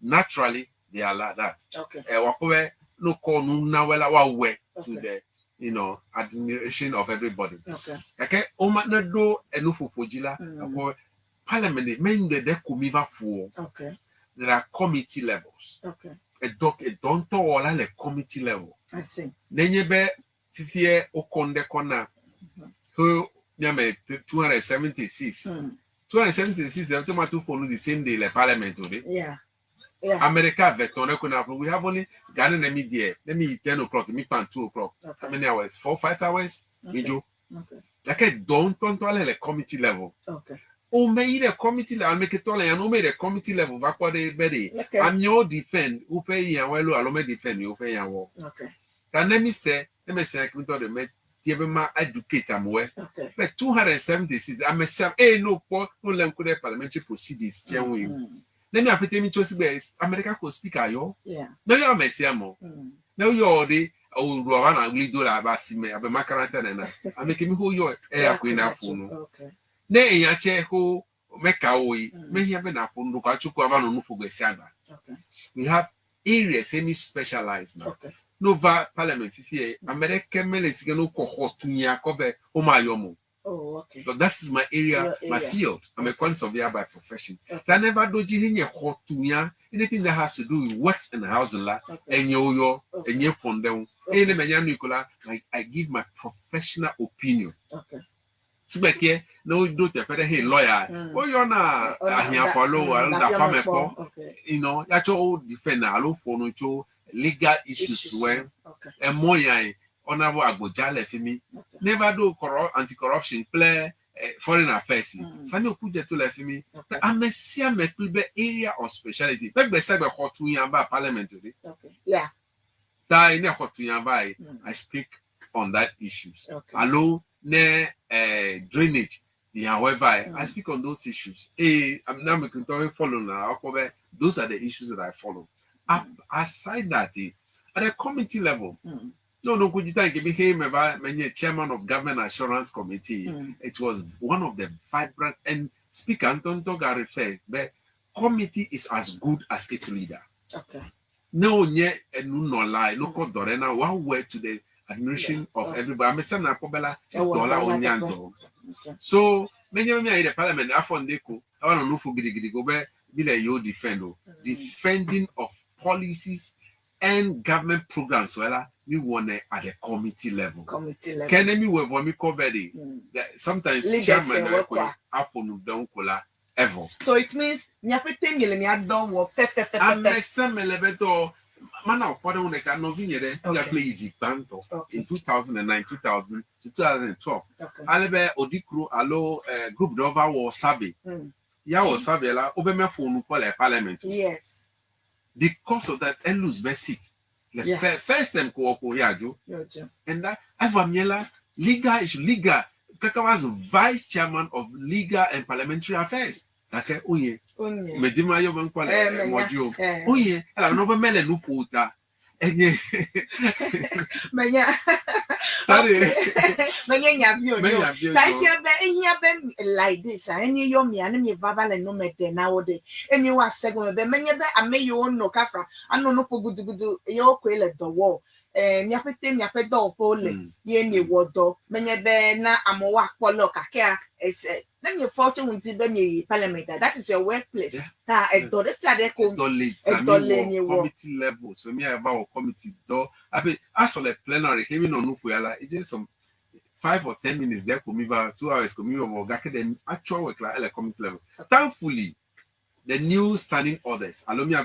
Speaker 16: naturally they are like that wakowe no ko nu nawela wa we to the admiration of everybody okay o ma na do enufofojila parliament, men the kumiva for.
Speaker 10: Okay.
Speaker 16: There are committee levels.
Speaker 10: Okay.
Speaker 16: A don't all a committee level.
Speaker 10: I see.
Speaker 16: Then you be fifie okonde kona. Who yame 276. 276 automatic for the same day the parliament today.
Speaker 10: Yeah. Yeah.
Speaker 16: America vector we have only Ghana and media. Let me 10 o'clock, me pan 2 o'clock.
Speaker 10: Okay.
Speaker 16: How many hours? 4-5 hours?
Speaker 10: Okay.
Speaker 16: Okay, don't a committee level.
Speaker 10: Okay.
Speaker 16: O may the committee level, make it all and the committee level backward ready.
Speaker 10: Okay.
Speaker 16: And your defend, who pay and well, I'll make defend you pay and walk.
Speaker 10: Okay.
Speaker 16: Can let me say I can tell the Tiabema educate am where.
Speaker 10: Okay.
Speaker 16: But 276, I may say, eh, no, no, could parliamentary proceedings. Then you have to me choose base. America could speak ayo.
Speaker 10: Yeah.
Speaker 16: Now you are messiamo. Now you're the old Rowan, we do that. Bassime, I've been macaranta. I'm making me who you're a queen of Puno.
Speaker 10: Okay.
Speaker 16: Nay, ya chair who make our way, may have been up on Lukachuku Besana.
Speaker 10: Okay.
Speaker 16: We have areas semi specialized now.
Speaker 10: Okay.
Speaker 16: Nova Parliament, American Melis can look hot to Yakobe, Omayomo.
Speaker 10: Oh, okay.
Speaker 16: So that is my area, my field. I'm a quantity surveyor by profession. That never do Jininya hot to ya, anything that has to do with works and housing, and yo, and your pondem, any man Nicola, like I give my professional opinion.
Speaker 10: Okay.
Speaker 16: Sibeke, no, do the better hey lawyer. Oh, you're not here follow that Pameko, you know, that's all defend allo for no legal issues when and more honorable Agbojale for me. Never do anti-corruption play foreign affairs. Sani Okuje to left me. I'm a see me area of speciality. Like the cyber hot to yamba parliamentary.
Speaker 10: Okay. Yeah.
Speaker 16: That in a hot to yamba, I speak on that issues.
Speaker 10: Okay.
Speaker 16: Allo ne drainage. However, I speak on those issues. I'm now making to follow now. Those are the issues that I follow. Aside that, at a committee level, no, could you think he became a chairman of Government Assurance Committee? It was one of the vibrant and Speaker Anton Toga referred, but committee is as good as its leader.
Speaker 10: Okay.
Speaker 16: No, no lie, no call Dorena, one word to the admiration of everybody. I'm a son of Pobela, $1 So, many of me in the parliament, I found Deco, I want to know for Gidi go back, be like you defending of policies and government programs. Well, we want it at the committee level. Can we when we cover it? Sometimes chairman happen don't cola ever.
Speaker 10: So it means you have to tell me don't work.
Speaker 16: I'm a some elevator. Man, I'm for the can no vineyard. We play easy banto in 2009, 2000 to 2012. Alebe Odikru allo group over war Sabi. Ya was Sabela Obama phone for the parliament.
Speaker 10: Yes.
Speaker 16: Because of that, and lose best seat. The first time Yajo. And that Avamiela Liga is Liga. Kaka was vice chairman of Legal and Parliamentary Affairs. Okay, Uye. Medima Yoban Mojo. Uye, and I never met a loophole. And
Speaker 10: like this, and you me and me babal and no mete nowadays. And you are second, the many I may you own no cafra. I know no good your quail at the wall. And Yapetin Yapedo Pole, Yenny Wodo, many na Amoa Poloka care. Then your fortune with the parliament. That is your workplace. A committee
Speaker 16: level. So me about committee door. I mean, as for the plenary, even on Nukuela, it's just some 5 or 10 minutes there could move 2 hours could move over the actual work like a committee level. Thankfully, the new standing orders, allow me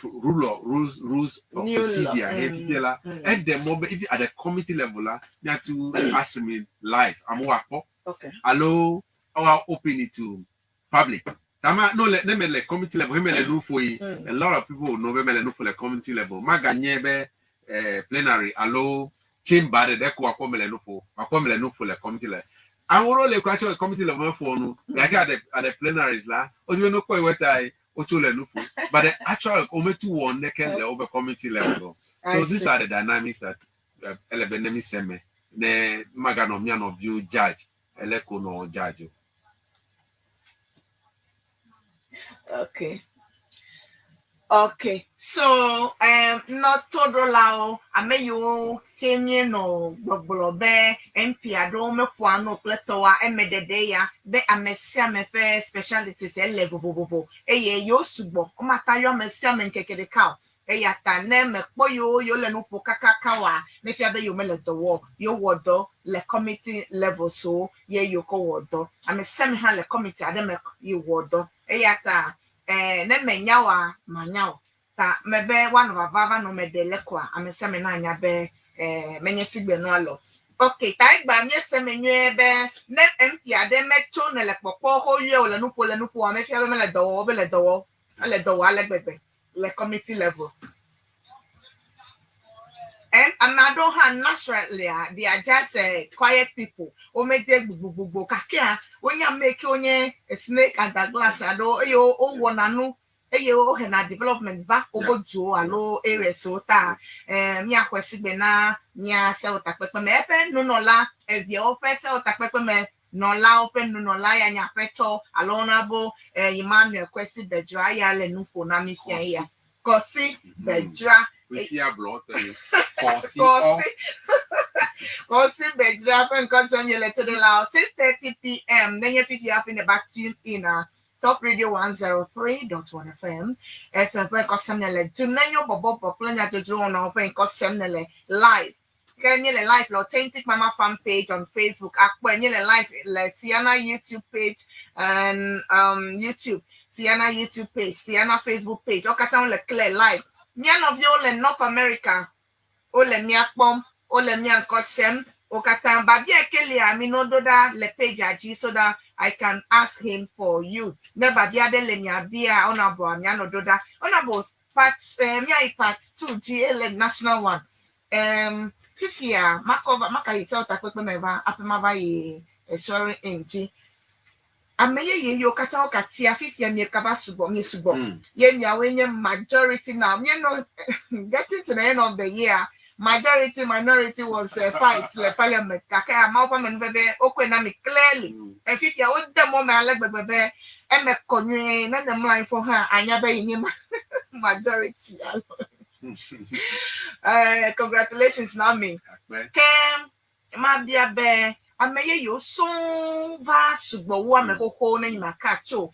Speaker 16: rules of procedure and the mobile if at the committee level, you have to ask me live. I'm working.
Speaker 10: Okay.
Speaker 16: Allow our open it to public. No, let them like committee level. A lot of people know them for the committee level. Maganyebe plenary allow chamber the deco for the committee level. I will only question a committee level for no. Like at the plenaries la. Or you know what I but the actual committee one they can over committee level. So these are the dynamics that Elebenemi Seme ne Maganomian of you judge. Eleko no judge.
Speaker 10: Okay. Okay. So not todo lao I may you kenye no gbogbobe MP ado me kwano pletoa emedede ya be amesia me fe specialties level bobo eye yo subo o mata yo amesia me nkekede ka eya ta ne me poyo yo le no pokaka wa me fia be yo me le dowo yo wodo le committee level so ye yo ko wodo amesia me ha le committee ade me yo wodo eya ta ne me nyawa manyawa ta mebe one of vava no me de lekwa amesia me na anya be menye sigbe no alo okay ta igba mi se menyu ebe ne MP ade mecho ne le popo ho ye o le nupo ame fia be me le dowo ale gbegbe le committee level and I don't have naturally they are just quiet people o meje gbugbo kakia onya make onye snake and the glass ado yo o wonanu eye o he na development ba obojo alo area so ta mi akwesigbe na mi ase otapepe me epe nunola evie o fe se otapepe me nola open nunola ya nya feto alo na bo Emmanuel kwesi bedra ya le nupo na mi fia ya kosi bedra
Speaker 16: we see a blood
Speaker 10: kosi bedra pen kosi mi le to the 6:30 p.m. then you fit you in the back tune in Top Radio 103.1 FM. FM kosemnele tunenyo bobo planya jojo na open kosemnele live. Kenyele live authentic mama fan page on Facebook. Akwenyele live le Siana YouTube page and YouTube. Siana YouTube page, Siana Facebook page. Okata on le clear live. Mian of you le North America. Ole miakpom, ole mian kosem. Okata babi ekele amino doda le page aji so that I can ask him for you. Never be ade le nya bia onabo amiano doda. Onabo part part 2 GL national one. Fifia maka yisa otakwepe meva apemava ye sorry NG. Ameye ye yo kata okatia fifia mi kaba subo ye nya wenye majority now. You know, getting to the end of the year, majority minority was fight the parliament. Kaka amapa menbebe okwe me clearly. And fifia o demo me alek bebe e me konye na dem line for her anya be yin majority. Congratulations na me. Kem ma bia be ameye yo so va subo wo amekoko na nyima kacho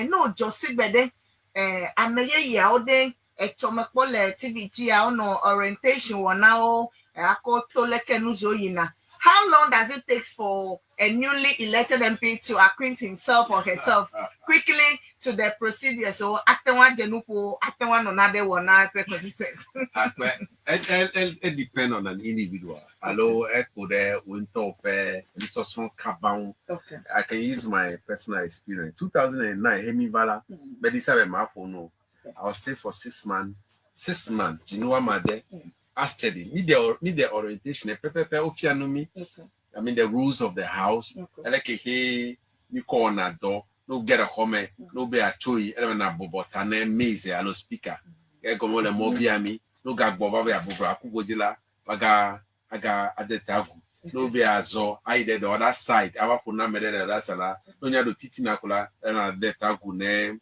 Speaker 10: no jo sigbede ameye ya ode echomekpole TVG a ono orientation wona o akoto leke nuzo yina. How long does it take for a newly elected MP to acquaint himself or herself quickly to the procedure? So, atenwa jenupo, atenwa nonade wana consistency.
Speaker 16: It depends on an individual. Hello, okay. I can use my personal experience. 2009, Hemi Vala, Bedisa Mapono. I was staying for 6 months. 6 months. You know what my day? I studied. Need the orientation. I mean the rules of the house. Like hey, you call on a door. No get a home. No be a choy. Elena bobotane maize. Alo speaker. Come on, mobiami. No gag boba be a boba. Akugojila. Aga adetagu. No be a zo. I did the other side. I was puna mede the other side. No nya do titi nakula. Elena adetagu ne.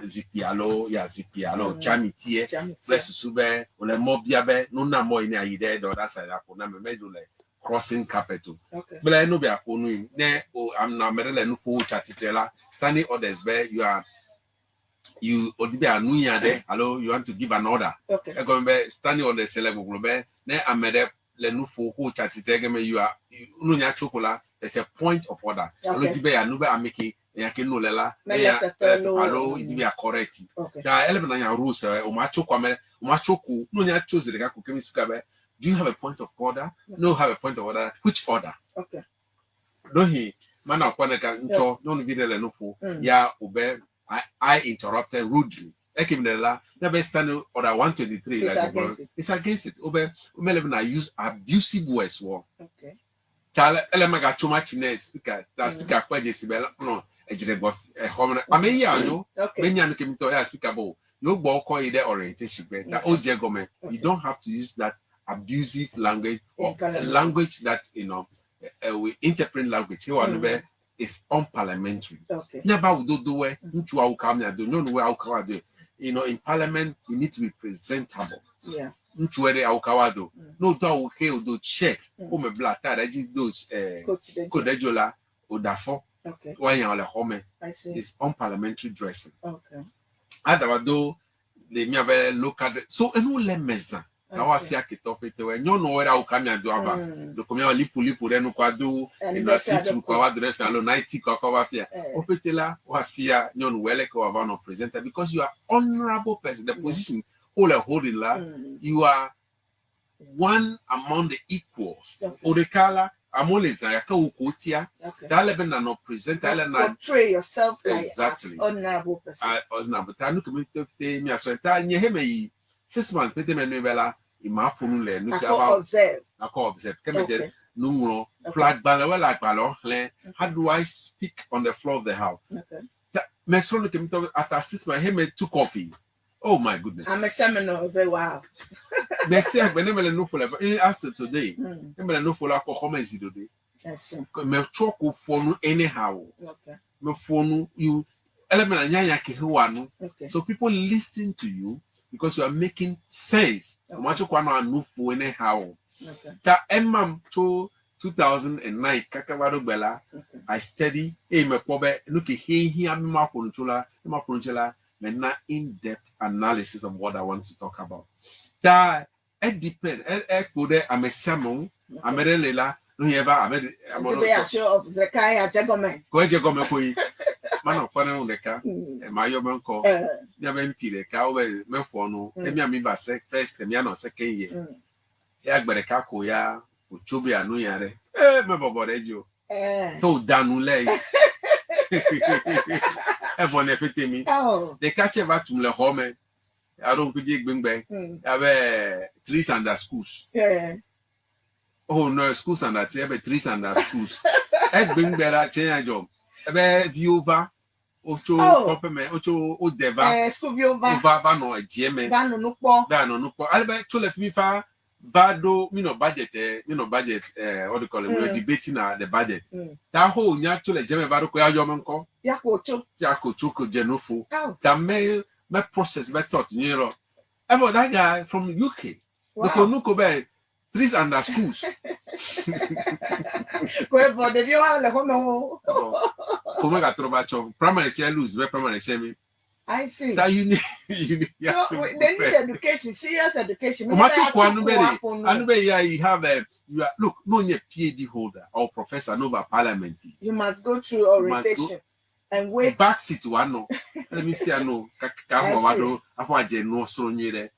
Speaker 16: Zipialo ya zipialo. Chamitie. Bless sube. Ole mobiabe. No na mo ini ayide the other side. Apuna me medule. Crossing capital. But I know be a phone. Ne I'm not medele no po chatitela. Sunny orders where you odibe anuya de. Hello, you want to give an order. Okay. I go be standing on the celeb globe. Ne amede le no po chatitega you are nunya chokola. There's a point of order. Hello, dibe anube ameki. Yakino lela. Hello, it be a correct. There are elements in rules. Umacho kwame. Umachoku. Nunya chose the gaku kemi sukabe. Do you have a point of order? No, have a point of order. Which order? Okay. Don't he? Man, I don't video le no ya ube. I interrupted rudely. Never stand order 123. It's against it. Ube I use abusive words. Okay. Tell elemaga too much in speaker. That speaker quite decibel. No, a home. I mean, yeah, no. When you came to speaker, no ball call the orientation. That old government. You don't have to use that abusive language or language that we interpret language here is unparliamentary. Okay. Never would do it. In parliament you need to be presentable. Yeah. ntuere awukawado no to awuke odo shirt o me black tie reji those kodejola odafo
Speaker 10: Okay.
Speaker 16: why you ole home
Speaker 10: I see.
Speaker 16: is unparliamentary dressing
Speaker 10: Okay.
Speaker 16: adawado le mi ave local so enu le meza na wa fi akitofete we nyo no wera ukami adu aba do komia lipu re no kwado na situ kwa wa direct alo 90 kwa wa fi ofetela wa fi nyo no wele ko wa no presenter because you are honorable person the position holding la you are one among the equals odekala amoleza yaka ukotia dale bena no presenter na
Speaker 10: portray yourself
Speaker 16: exactly
Speaker 10: like as honorable person
Speaker 16: honorable tanu kemite mi aswenta nye heme 6 months pete menu bela imafunu le nu observe kemede numro flag banner gbalo le how do I speak on the floor of the house mesro no kemite after 6 months heme took coffee. Oh my goodness.
Speaker 10: I'm a seminar very wow.
Speaker 16: They say when they no follow asked today. They no follow for come today.
Speaker 10: Yes.
Speaker 16: Me talk phone anyhow.
Speaker 10: Okay.
Speaker 16: Me phone you element nyanya ke hwanu.
Speaker 10: Okay.
Speaker 16: So people listen to you because you are making sense. Much kwa no phone anyhow.
Speaker 10: Okay.
Speaker 16: Ta emam to 2009 kakawado bela I study me pobe no ke hi amma phone chula and not in-depth analysis of what I want to talk about. That it depends. I'm a sermon. I'm a lela. No, ever. I'm
Speaker 10: a show of Zekiah Jagome.
Speaker 16: Go Jagome koi. Man of fun on the car. My young call. Never MP the car. Me fono. Emi ami ba first. Emi ano second year. Ya gbere ka ko ya. Uchobi anu yare. Me bobo rejo. To danu le. Everyone fit me. They catch ever to le home. I don't could dig bing bang. Have 3 under schools. Oh no, schools under 3, have 3 under schools. Ed bing better change job. Have viewer. Ocho compliment. Ocho odeva.
Speaker 10: School viewer.
Speaker 16: Vaba no a GM.
Speaker 10: Bano no po.
Speaker 16: Bano no po. Albe chole fi fa. Vado, budget, budget, what do you call it? We're debating the budget. That whole natural Jemmy Vado Yamanko, Yako Choko Genofo, that may process by thought, you know. About that guy from UK, the Konuko Bay, 3 under schools. Komega Trobacho, primary share lose, primary semi.
Speaker 10: I see.
Speaker 16: That you need
Speaker 10: so they need education, serious education.
Speaker 16: You have you are look, no PhD holder or professor over parliament.
Speaker 10: You must go through orientation and wait.
Speaker 16: Back seat one no. Let me see no. Afwaje no so nyere.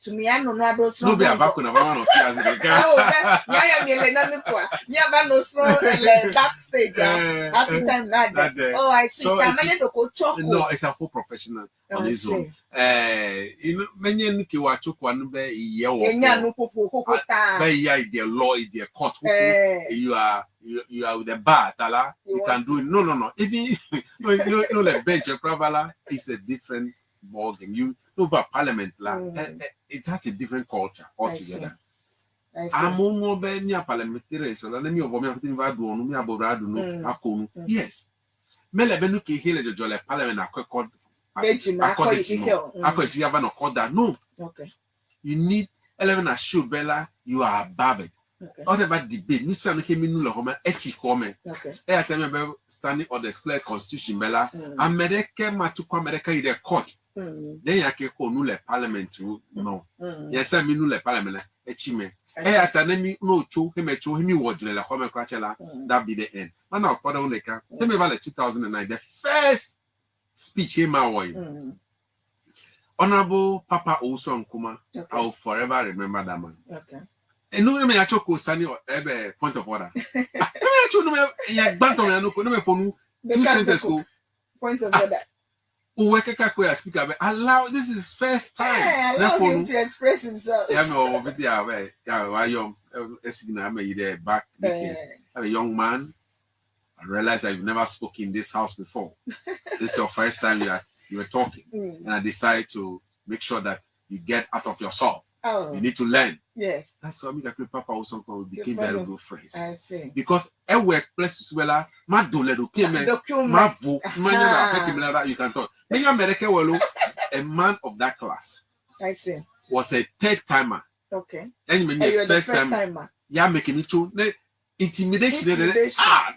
Speaker 10: To me I no no do so.
Speaker 16: No be abako na one of years ago.
Speaker 10: Backstage. After time that. Oh, I see.
Speaker 16: No, it's a full professional on his own. You know, many nuki wa chukwa be ye wo. The law, the court. You are with the bar, tala. You can do it. No. Even no like bench pravala is a different ball game. You over parliament la. It has a different culture altogether. I'm more than your parliamentary, so let me over me no. Yes. Mele benuki hele jole parliament akọ no.
Speaker 10: Okay.
Speaker 16: You need 11 assure Bella, you are above it. Whatever debate, Miss Keminu Homa, Echi Home. I tell standing on the clear constitution, Bella. America, Matuko America in the court. Then I can call Nule Parliament. No. Yes, I mean Nule Parliament. Echime. I tell me no cho him a cho him watch the Home Crachella. That be the end. Man of Father Oneka. Tell me about 2009, the first speech in my way. Honorable Papa Oso Nkuma, I will forever remember that man.
Speaker 10: Okay.
Speaker 16: And no me achoko sani point of order. Me acho no me ya gbanton ya no ko no me fonu 2 sentences ko
Speaker 10: point of order.
Speaker 16: Uwekeka ko ya speaker allow this is first time.
Speaker 10: Allow him to express himself.
Speaker 16: Yeah, me over there ya wa young esigna me there back weekend. I'm a young man. I realize I've never spoken in this house before. This is your first time you were talking, and I decided to make sure that you get out of yourself. You need to learn.
Speaker 10: Yes.
Speaker 16: That's why Papa also became very good friends.
Speaker 10: I see.
Speaker 16: Because a workplace well, ma dole do payment, ma vo, you can talk. Many American a man of that class.
Speaker 10: I see.
Speaker 16: was a third timer.
Speaker 10: Okay.
Speaker 16: And when
Speaker 10: you're
Speaker 16: you
Speaker 10: the
Speaker 16: first
Speaker 10: first
Speaker 16: timer.
Speaker 10: timer.
Speaker 16: Yeah, making it true. Intimidation.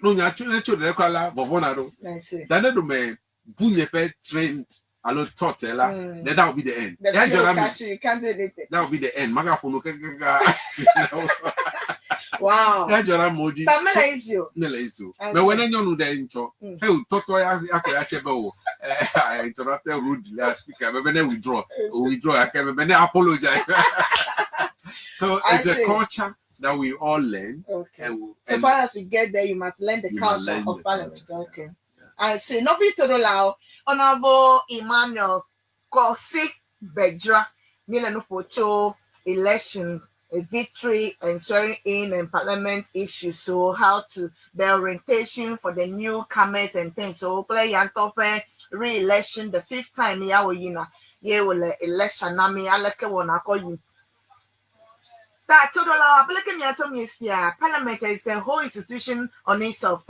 Speaker 16: No, you are trying to the color, but one I
Speaker 10: see.
Speaker 16: Then the man, Bunyefe trained a lot taught then that will be the end.
Speaker 10: You can't do anything.
Speaker 16: That will be the end. Magapono.
Speaker 10: Wow.
Speaker 16: But when I know the intro, hey, Toto, I interrupted rudely last speaker, but then withdraw. I can apologize. So it's a culture that we all learn.
Speaker 10: Okay. So far as you get there, you must learn the culture of parliament. Okay. I see. No be to allow Honorable Emmanuel Kosi Bedra, Milano Pocho election, a victory and swearing in and parliament issues. So how to the orientation for the newcomers and things. So play Yantope re-election the 5th time yina. Ye will election nami aleke wona call you. That total parliament is a whole institution on itself.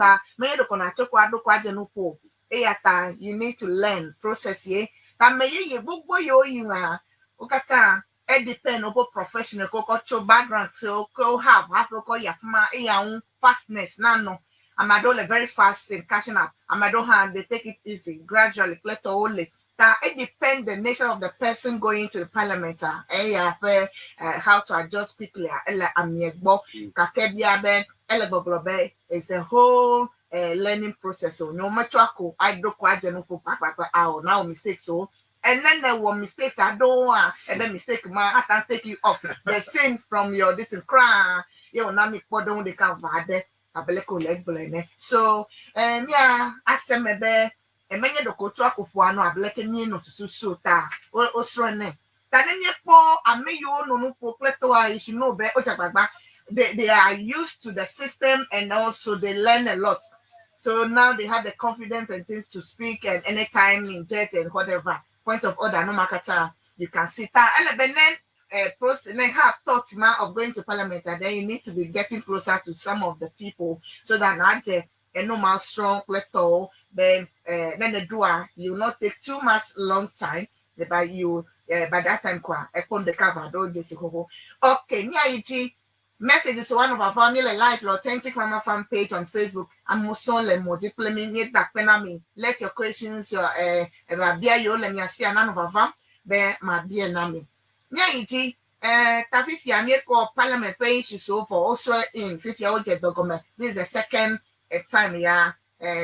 Speaker 10: You need to learn process ye. That may ye book boy you are. Ukata it depend on professional cultural background. So go have yafma fastness. Nano. Amadole very fast in catching up. Amadohan they take it easy, gradually, plateau only. That it depends the nature of the person going to the parliament. How to adjust quickly. It's a whole learning process. So no matter I do now mistakes. So and then there were mistakes I don't want. And then mistake I can't take you off. The same from your this cry. You know me put down the cover. So yeah, I said maybe. And many the culture of one or black and no to suta or Osrane. Tanepo, I may you no pleto, you should know better. They are used to the system and also they learn a lot. So now they have the confidence and things to speak and anytime in jet and whatever point of order, no matter you can sit down. And then process and have thought of going to parliament, and then you need to be getting closer to some of the people so that not a normal strong pleto. Then the door you will not take too much long time but you by that time upon the cover don't just okay Nyaiji message is one of our family life authentic mama fan page on Facebook and musole moji that penami let your questions your beer you let me see none of our be my beer nami Nyaiji tafifia me call parliament page so for also in 50 oje document this is the second time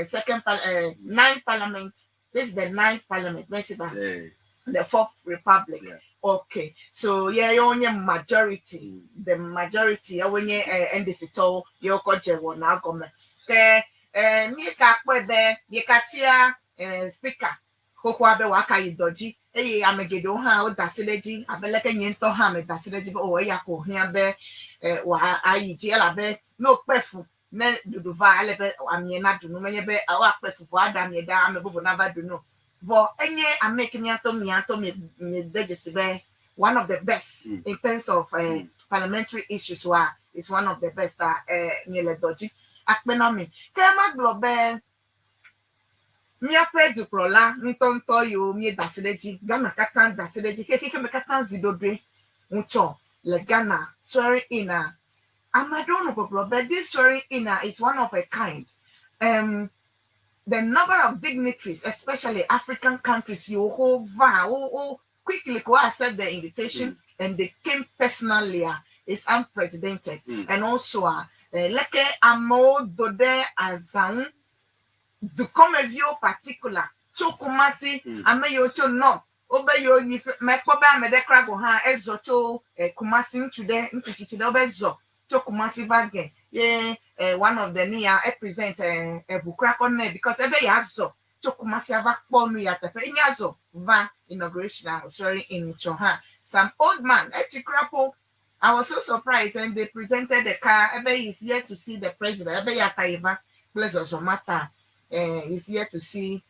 Speaker 10: second 9th parliament. This is the 9th parliament. The 4th republic. Okay, so yeah, you only majority. The majority. When you end this at all, you could go now. Okay, me kakwe be katia speaker. Kokwabe waka idoji. Amegedo ha o dasileji. Abeleke nyento ha me dasileji. O ya ko hia be wa ayiji elabe no pefu. Ne duduva alebe amiena dunu menyebe awa pefu ada me da amebo na va dunu. But any I'm making me one of the best in terms of parliamentary issues. It's one of the best nearly dodgy. Akpenami. Kema Globel Mia du Prola, Nitonto, you me dasileji, Gana Katan dasileji, Kekatan Zidodre, Mucho, Legana, swearing in a Amadon, but this swearing in is one of a kind. The number of dignitaries, especially African countries, you hold quickly go accept the invitation and they came personally. It's unprecedented. And also, like amo dode azan du comme view particular. Chokumasi ameyo cho no. Obe yo ni me koba me de krago ha ezocho kumasi ntude ntichide obezo chokumasi bagge. Yeah. One of the near represent a bukra on because every yazo chokumasi ava ponu yatepe inyazo va inauguration sorry in Choha. Some old man Echikrapo. I was so surprised and they presented the car. Every is here to see the president. Every yataiva pleasure zomata is here to see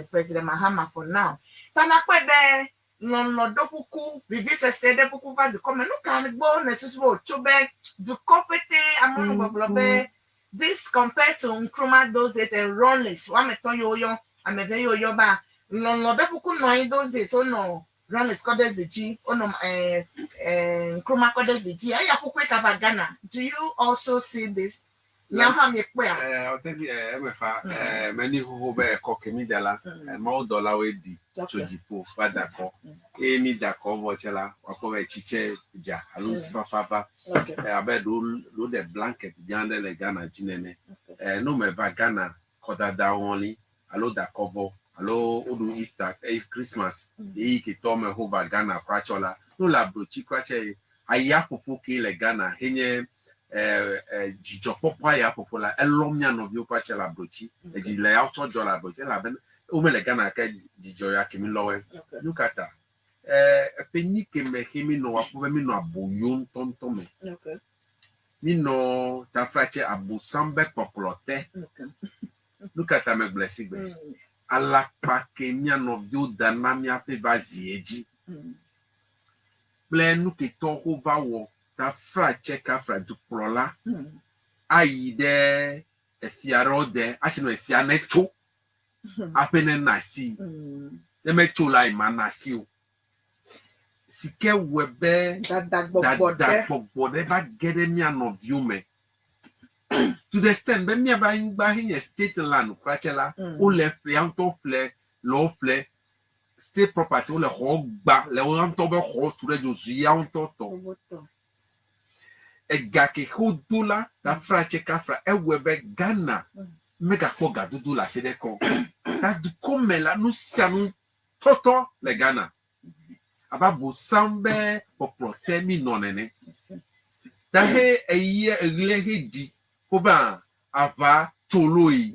Speaker 10: President Mahama for now. Tanakwebe no dopuku revise said dopuku va the comment no can go necessarily chobe du compete among globe. This compared to Nkrumah those days and Ronless, one meton yo, I'm a very yoba. No, those days, oh no, Ranis Kodeziji, Onom Nkrumah Kodeziji. I have quick about Ghana. Do you also see this?
Speaker 16: I think many who be cocky me dela more dollar we di chojipo father ko emi da ko vochela wako we chiche ja alun fafa abed do the blanket behind the Ghana jinene no me ba Ghana kodada only alo da cover alo odu Easter Christmas e ki to me ho ba Ghana kwachola no la brochi kwache aya popo ke le Ghana henye jijo popo ya popola elomnya no bi kwa chela brochi e le auto dollar brochi la ben o me le Ghana ka jijo ya kimi lowe look at that penny ke me kimi no wapo mi no aboyon tonto me mi no ta frache abu sambe popolote look at me blessing be ala pa ke mi no bi dana mi ape bazieji plenu ke to ko va wo ta frache ka fra du prola ayi de efiaro de achino efianeto apene nasi de me chola imanasi o sike webe dagbogbo ba gede mi anovio me to the extent be mi ba ngba hin state land kwachela o le fianto fle lo fle state property o le ho gba le o to be ho to le jozu ya on to ega ke ho dola ta frache ka fra e webe Ghana mega ko ga dola fede ko ta du komela no sianu toto le Ghana aba bo sambe poplote mi nonene ta he eye egle he di ko ba ava toloi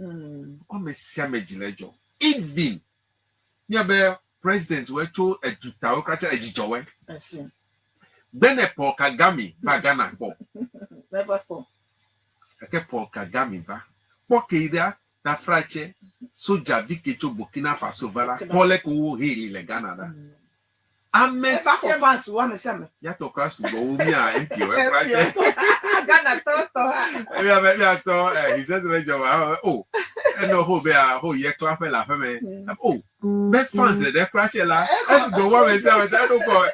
Speaker 16: ko me sia mejilejo even mi abe president we to eduta o ka cha ejijowe bene Paul Kagame ba Ghana po
Speaker 10: never for
Speaker 16: ke Paul Kagame ba po keira ta frache soja bikecho Burkina Faso vala pole ko hili le Ghana da amesia
Speaker 10: fans wa mesame
Speaker 16: ya to kasu go umi a MP we frache
Speaker 10: Ghana toto
Speaker 16: ya to he says le jowa oh no ho be a ho ye clap la fe me oh me fans de frache la let's go wa me say ta no ko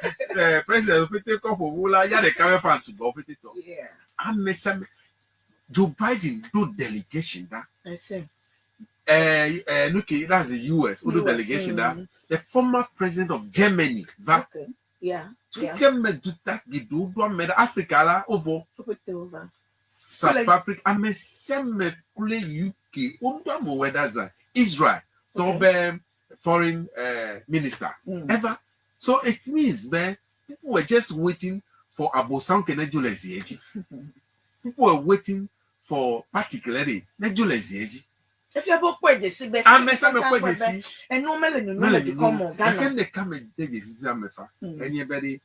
Speaker 16: president pete ko fo wula ya de ka fans go pete to
Speaker 10: yeah
Speaker 16: amesame Joe Biden do delegation that
Speaker 10: I see
Speaker 16: look, that's the US who do delegation that the former president of Germany that
Speaker 10: okay yeah
Speaker 16: me do that do Africa la over South Africa I me same play UK under mo weather Israel to be foreign minister ever so it means man people were just waiting for Abosan Kenejulezieji people were waiting for particularly Nejulezieji.
Speaker 10: If you have a point, you see,
Speaker 16: I'm a son of what you see,
Speaker 10: and no melody come on
Speaker 16: Ghana. Can they come and take this? Anybody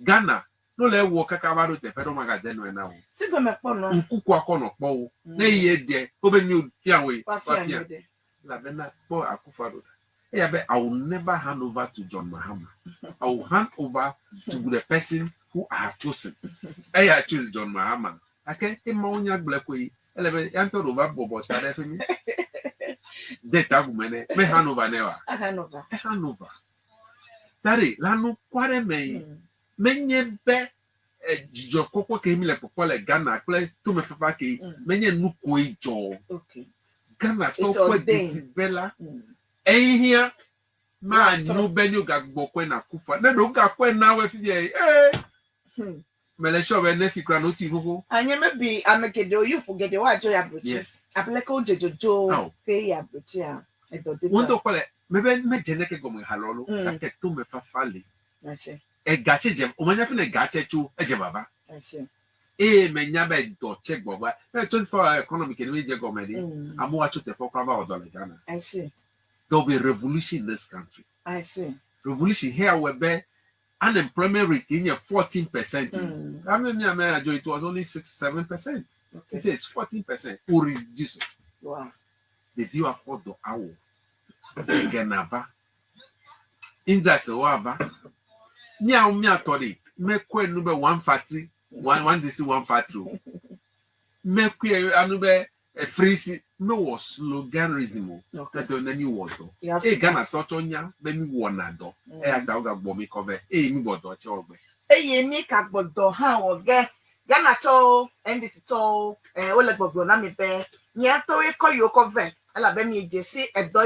Speaker 16: Ghana, no let walk a cavaro de Pedomaga then when now.
Speaker 10: Simple Macon,
Speaker 16: Kukwakon bow, nay, ye dear, open you, Fiaway, La Bena, poor Akufado. I will never hand over to John Mahama. I will hand over to the person who I have chosen. I choose John Mahama. I can't him on your black way. Anto over Bobo Tare for me. Deta woman, me Hanover never. Hanover. Tari, Lano Quare me. Menye be a Joko came like Popola Ghana, play to me Fafaki, many Nukui Joe. Okay. Ghana, so this Bella. Eh, here, man, no Benyo Gagboquena Kufa. No, don't go now if ye, eh. Melesho we nefi kranoti hugo.
Speaker 10: Anya maybe amekedo you forget the what joy abrochi.
Speaker 16: Yes.
Speaker 10: Apeleko jojo pay abrochi a.
Speaker 16: Won't call it. Maybe me jeneke go me halolo. Ake to me fafali.
Speaker 10: I see.
Speaker 16: E gache jem. Umanya fine gache chu eje baba.
Speaker 10: I see.
Speaker 16: Me nyabe do check baba. 24 economic we je go medi. Amu achu te pokrava odole Ghana.
Speaker 10: I see.
Speaker 16: There'll be revolution in this country.
Speaker 10: I see.
Speaker 16: Revolution here will be unemployment rate in 14%. I mean, it was only 6-7%. Okay. If it's 14%, we'll reduce it.
Speaker 10: Wow.
Speaker 16: The view of what the hour. Genava. Industry wava. Mia tori. Me kwe nube 1 factory. One DC 1 factory. Me kwe anube freeze. Me was sloganism. Okay. That on any water. Hey, Ghana Sotonya, then you wanna do. ata oga gbo mi cover mi gbodo che ogbe
Speaker 10: eye mi ka gbodo ha oge Ghana to ndc to ole gbogbo na mi be nya to e ko yo cover ala be mi je si edo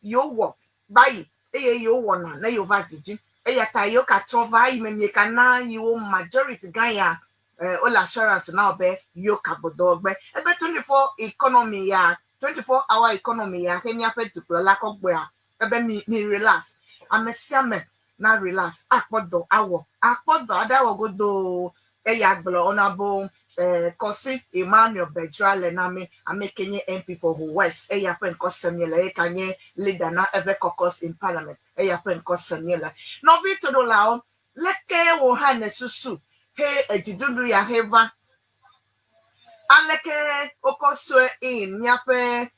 Speaker 10: yo wo bayi eye yo wo na yo vasiji eye ta yo ka trova ime mi ka na yo majority Ghana all assurance na obe yo ka gbodo ogbe ebe 24 economy ya 24-hour economy ya Kenya pe tukuro la ko gbe a ebe mi relax amesiame na relax akpodo awo adawo godo eya gblo onabo kosi Emmanuel Bejuale na me amekenye MP for West eya pen kosemiele ekanye leader na eve caucus in parliament eya pen kosemiele no bi to do lao leke wo ha ne susu he ejidudu ya heva aleke okoswe in nyape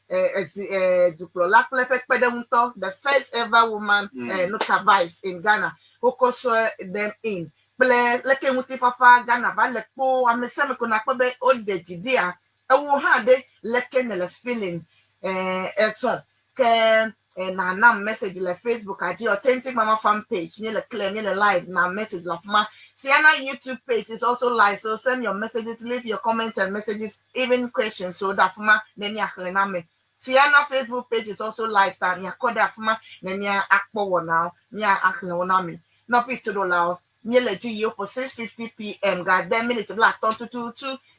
Speaker 10: duplo la plepe demto the first ever woman Nuka Vice in Ghana okoswe them in ple leke muti fafa Ghana ba lepo ameseme ko na pebe odejidia ewo ha de leke ne le feeling eso ke na message le Facebook aji Authentic Mama fan page ni le clear ni le live na message la fuma Sienna YouTube page is also live, so send your messages, leave your comments and messages, even questions, so that fuma nenya klename. Sienna Facebook page is also live, that nya koda fuma nenya akpo wana nya aklename. No fit to do lao. Nyele ji yo for 6:50 p.m. God 10 minutes black ton to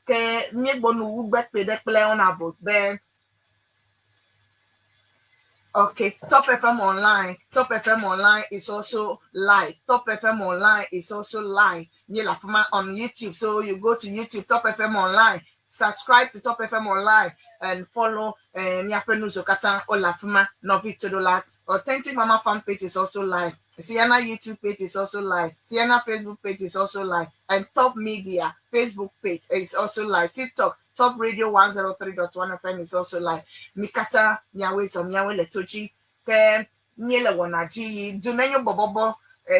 Speaker 10: ke nye bonu ugbe pede play on about ben. Okay, Top FM Online. Top FM Online is also live. Top FM Online is also live. Nila Fuma on YouTube. So you go to YouTube, Top FM Online. Subscribe to Top FM Online and follow Nyapenuzo Katan Olafuma Novi Todola. Authentic Mama fan page is also live. Sienna YouTube page is also live. Sienna Facebook page is also live. And Top Media Facebook page is also live. TikTok. Top Radio 103.1 FM is also live. Mikata Nyawe so Nyawe Letoji ke Nyele Wanaji Dumenyo Bobobo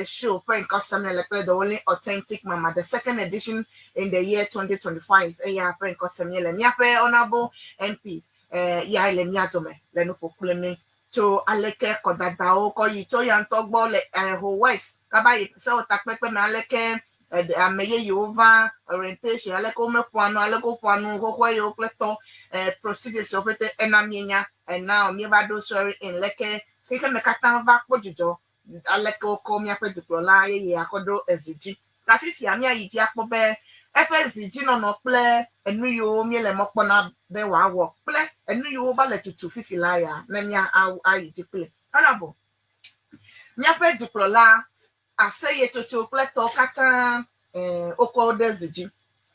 Speaker 10: show for custom the only Authentic Mama, the second edition in the year 2025. Yeah, for custom Nyele Nyape Honorable MP Yaile Nyatome Leno Pokuleme to Aleke Kodadao ko Yito Yantogbo le ho West Kabayi so takpepe me Aleke ameye Yova orientation aleko mekwano aleko kwano kokwa yo pleto procedures ofete enamienya and now me ba do sorry in leke keke mekata va pojujo aleko ko mi ape diplola ye akodo eziji ka fifi ami ayiji apobe epe eziji no ple enu yo mi le mopo na be wa wo ple enu yo ba le tutu fifi la ya na mi ayiji ple honorable mi ape diplola aseye toto pleto kata oko deziji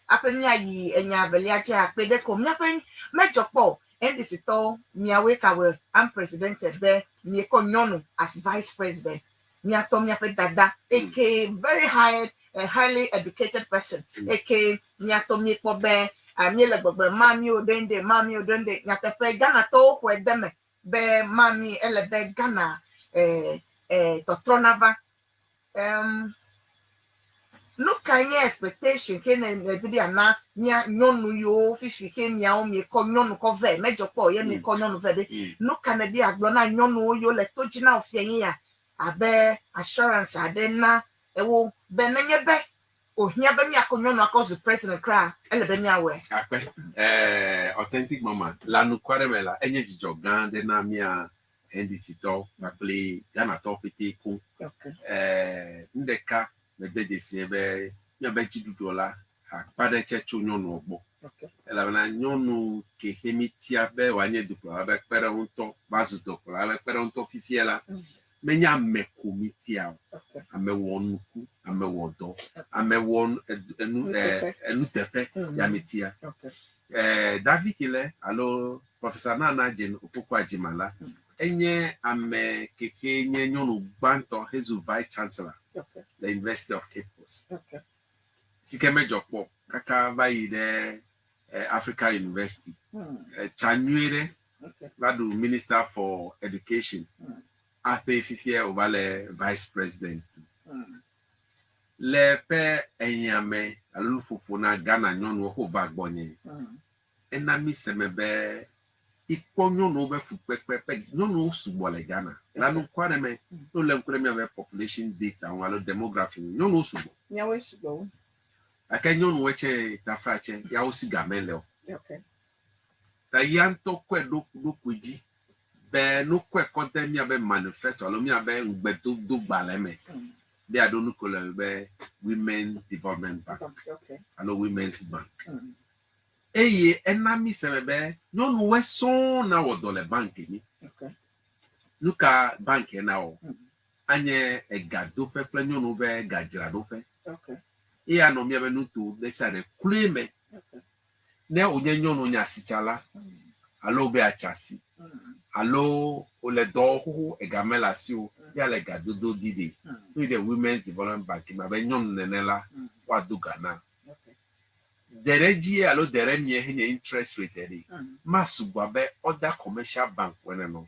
Speaker 10: apenya yi enya beliaje apede ko mi apen mejopo ndc to miawe kawe am president be mi ko nyonu as vice president mi ato mi ape dada aka very highly educated person aka mi ato mi ko be ami le gbogbo mami odende nyatepe Ghana to ko edeme be mami elebe Ghana to tronava look at your expectation can be na nya nyonu yo fifi ke nya o mi ko nyonu ko ve mejo po ye mi ko nyonu ve de look at the aglo na nyonu yo le toji na ofie ya abe assurance ade na ewo be na nye be ohia be mi akonyonu akọzu president kra ele be mi awe
Speaker 16: akpe Authentic Mama lanu kwaremela enye jijo gan de na mi a ndc to na play Ghana to pete ku ndeka me deje si ebe mi abe jidudola akpade chechu nyonu ogbo ela na nyonu ke hemitia be wanye duplo abe pere unto bazuto abe pere unto fifiela menya mekomitia ame wonuku ame wodo ame won enu tepe ya metia David Kile alo Professor Nana Jen Opoku Ajimala enye ame keke nye nyonu gbanto hezu vice chancellor the University of Cape Coast sikeme jokpo kaka bayi de Africa University Chanywere ladu Minister for Education ape fifie ovale vice president le pe enyame alufufu na Ghana nyonu ho bagbonye enami semebe Iponyo no be fu pepe no subo le Ghana. La no kware me no le kware me be population data wala demography no subo.
Speaker 10: Nyawe subo.
Speaker 16: Akanyo no weche ta frache ya osi gamele.
Speaker 10: Okay.
Speaker 16: Ta yanto kwe do kweji be no kwe konten mi abe manifesto lo mi abe ngbe do gbaleme. They are don't call it Women Development Bank.
Speaker 10: Okay.
Speaker 16: Hello, Women's Bank. Eye enami sebebe no no we son na wo dole bank ni.
Speaker 10: Okay.
Speaker 16: Nuka bank na o. Anye egado peple no no be gajira do pe.
Speaker 10: Okay.
Speaker 16: E ano mi abe nutu de sare kuleme.
Speaker 10: Okay.
Speaker 16: Ne onye nyo no nya sichala. Alo be achasi. Alo ole do ho egamela si o. Ya le gado do dide. With the Women's Development Bank ma be nyo nenela wa do Ghana. Dereji alo deremie he interest rate eri masugwa be other commercial bank wene no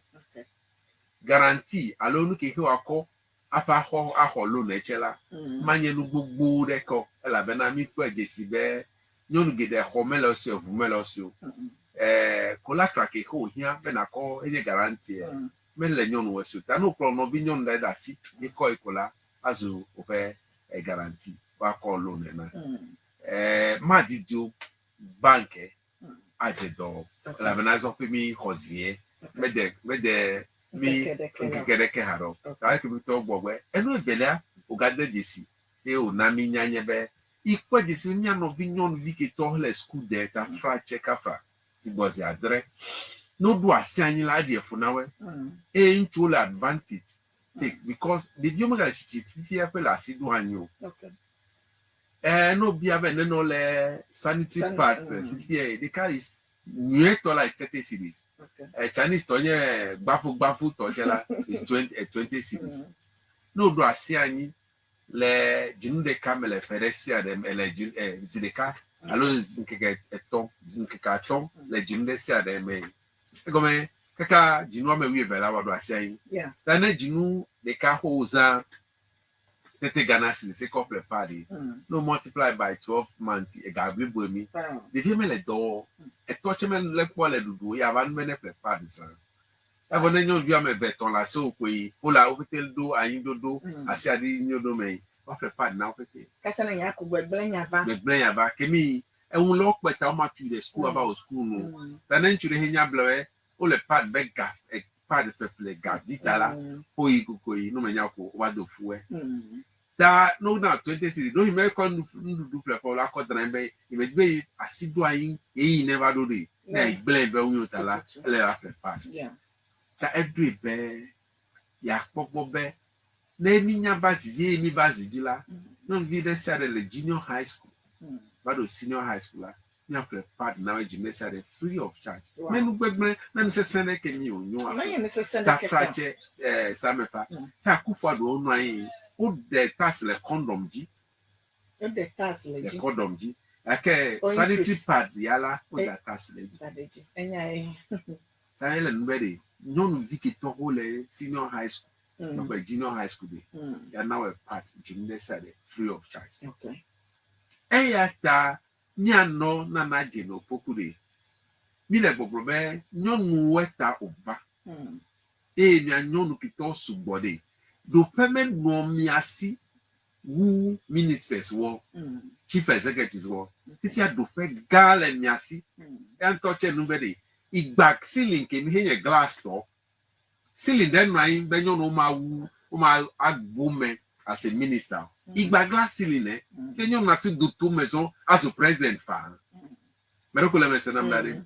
Speaker 16: guarantee alo nu ke wako apa ho loan echela manye nu gbogbo reko ela be na mi to ejesi be nyonu gede ho meloso collateral ke ho hia be na ko enye guarantee mele nyonu wesu ta no pro no bi nyonu da si ni ko ikola azu ope guarantee wa ko loan na Madidio bank ajedo la menazo pe mi hozie mede mi kekereke haro ta ke mi to gbogbe enu ebele ogade disi e o na mi nyanye be ikwa disi nya no bi nyon vi ke to le school de ta fra check afa ti bozi adre no do asi anyi la de funawe e nchu la advantage take because the biomaga chichi fi ape la si do anyo okay. No be able no le sanitary pad here. The car is new dollar is 30 cedis. Chinese tonye bafu tojela is 20 cedis. No do asiani le jinu de camele peresia dem ele zideka alo zinkeka eton zinkeka ton le jinu de sia dem egome kaka jinu ame wi bela wa do asiani. Yeah. Tane jinu de ka hoza Tete Ghana c'est couple party. No multiply by 12 months. E gabri bomi. The vie me le do. E touch me le kwa le dudu. Ya van me ne prepare ça. E vone nyon via me beton la so kwe. Ola opetel do ayin dodo. Asi adi nyodo me. O prepare na opete.
Speaker 10: Kasa na ya ku gbegble yava.
Speaker 16: Gbegble yava. Kemi e un lo peta o ma tu de school aba o school no. Tanen chure henya blowe. O le pad bega. E pad peple ga ditala. Poi kukoi no menya ko wado fuwe. Da no na 20 cities no me kon do for la ko dranbe imejbe asido ayin e never do dey na igble be wi otala ele la prepare yeah ta every be ya popo be na eminya bazi ye mi bazi dila no vi de say le junior high school bado senior high school la na prepare na we junior say free of charge menu gbegbe na ni se sende ke mi onyo ta frache samefa ta kufa do onu ayin ou de tas le condom ji
Speaker 10: ou de tas le ji
Speaker 16: condom ji ake sanitary pad yala ou de tas le ji
Speaker 10: enya
Speaker 16: ta ele nbere nyonu vi ke to le senior high school no be junior high school de ya now a pad junior side free of charge
Speaker 10: okay
Speaker 16: eya ta nya no na na je no pokure mi le gbogbo be nyonu weta oba e nya nyonu pito sugbode do payment no miasi wu ministers wo chief executives wo if ya do pe gale miasi en touch no be igba ceiling ke mi he glass to ceiling den rai be nyo no ma wu o ma agbome as a minister igba glass ceiling ke nyo na to do to maison as a president fa me ko le mese na mdare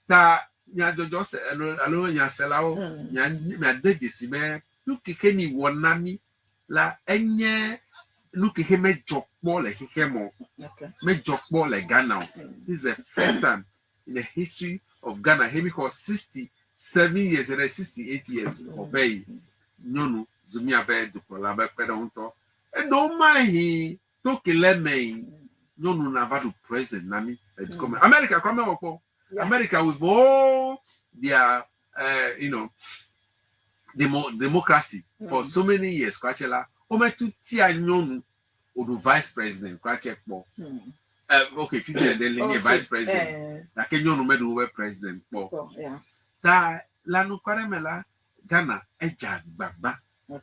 Speaker 16: ta nya jojo se alo nya selao nya me adegi si be lukike ni wonami la enye lukike me jokpo le hikemo me jokpo le Ghana. This is the first time in the history of Ghana he because 67 years and 68 years obey nyonu zumi abe dukola be pedo nto e do mahi to kele me nyonu na vadu president nami America come opo America with all their democracy for so many years kwachela o metu ti anyonu odu vice president kwachekpo okay 50 then vice president na kenyonu medu we president po ta lanu kwaremela Ghana eja gbagba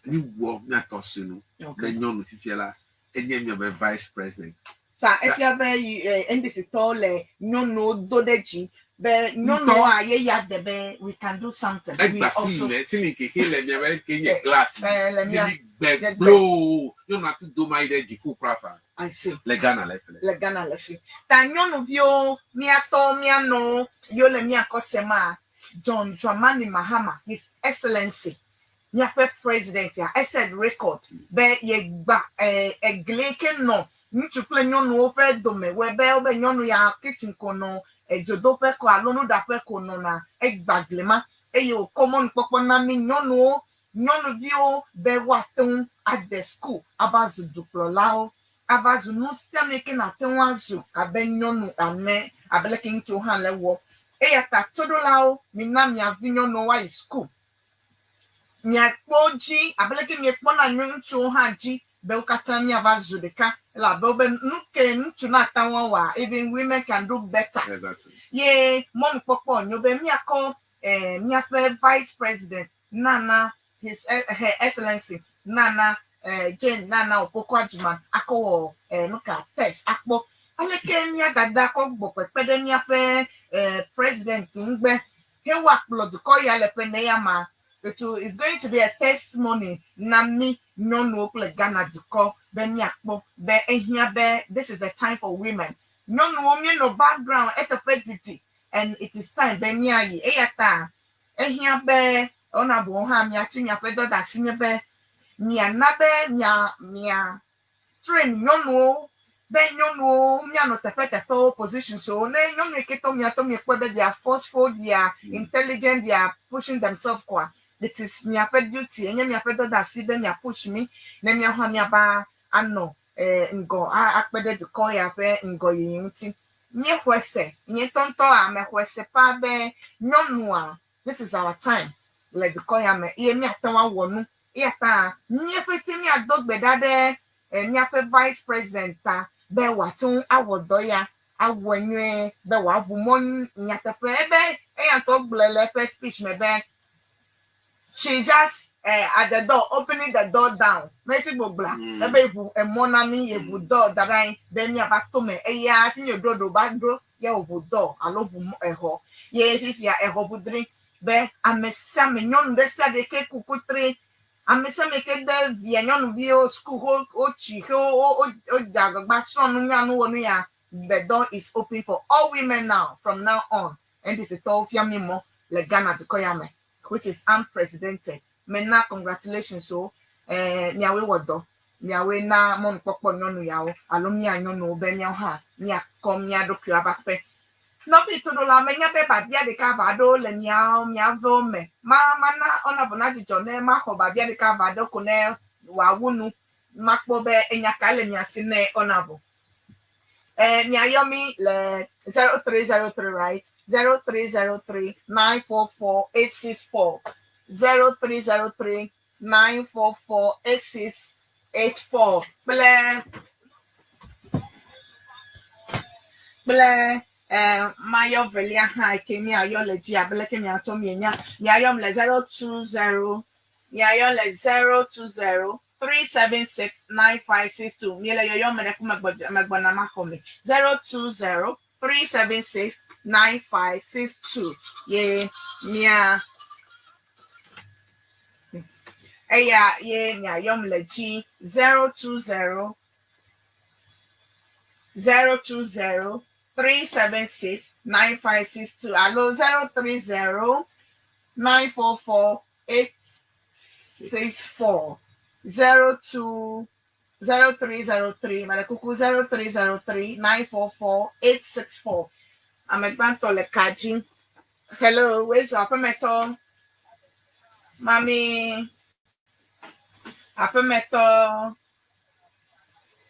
Speaker 16: ni wo mi atosinu be nyonu fifiela enye mi be vice president
Speaker 10: ta efia be NDC tole nyono dodeji be nyono aye ya debe we can do something we also
Speaker 16: sini keke le mi be kenye class ni be blow you na to do my de jiku krafa
Speaker 10: I see
Speaker 16: le Ghana le
Speaker 10: ta nyono vio mi ato mi ano yo le mi akosema John Dramani Mahama, His Excellency, Nyafe President, I said record, be ye ba a glake no, to play no over dome, where be over yon ya kitchen kono, a jodope ko alono da pe kono na, egg baglema, a yo common popona mi nyono view be watung at the school, abazu duplolao, abazu no semaking at one abe nyonu ame, abeleking to handle work. Eyata todolao mina mia vinyo no wa school mia poji abeleke mi pona nyuntu haji be ukata mi abazu deka la be nuke ntu na tanwa wa even women can do better ye mom popo nyobe mi akọ mi afa vice president Nana her excellency Nana Jane Nana Okoko Ajiman akọ nuka test akpo aleke mi agada ko gbo pepede mi afa President Ngbe he work blood ko ya le pene ma it is going to be a testimony na mi no play Ghana diko be mi akpo be ehia be this is a time for women no mi no background etopedity and it is time be mi ayi eyata ehia be ona bo ha mi ati mi apedo da sinye be mi anabe mi train no benyono miano tefe position so ne nyono eketo miato mi kwebe they are forceful they are intelligent they are pushing themselves kwa it is mi ape duty enye mi ape da si be mi push me na mi ahwa mi aba ano ngo akpede de ko ya pe ngo yinti mi hwese nye tonto a me hwese pa be nyono a this is our time let the ko ya me ye mi atanwa wonu ye ta nye peti mi adogbe dade mi ape vice president ta be watun awodo ya awonye be wa bumon nyatepe ebe to glele first speech me be she just at the door opening the door down mesi gbogla ebe bu emonami ye bu door darai be mi abato me ya finyo dodo bagro ye obu door alobu eho ye fifia eho budri be amesa me nyon de sa de ke kukutre amesa me ke de via nyon bio school o chi o jagba son nyanu wonu ya the door is open for all women now from now on and this is all family mo le Ghana to koyame which is unprecedented mena congratulations so nyawe wodo nyawe na mon popo nyonu yawo alomi anyonu be nya ha nya kom nya do krabape no be to do la menya be badia de cavado le nya vome mana ona bona jijo ne ma ko badia de cavado ko ne wa wunu makpo be enya kale nya sine onabo nya yomi le 0303 right 0303 944 864 0303 944 8684 ble mayo velia ha kemi ayo le ji abele kemi ato mi enya ya yom le 020 ya yo le 020 376 9562 mi le yo yom me ku magbona makome 020 376 9562 ye mia eya ye nya yom le ji 020 376 9562 allo 030 944 864 0303 Marakuku 0303 944 864 Amegbanto le kaji. Hello, where's Apemeto? Mami Apemeto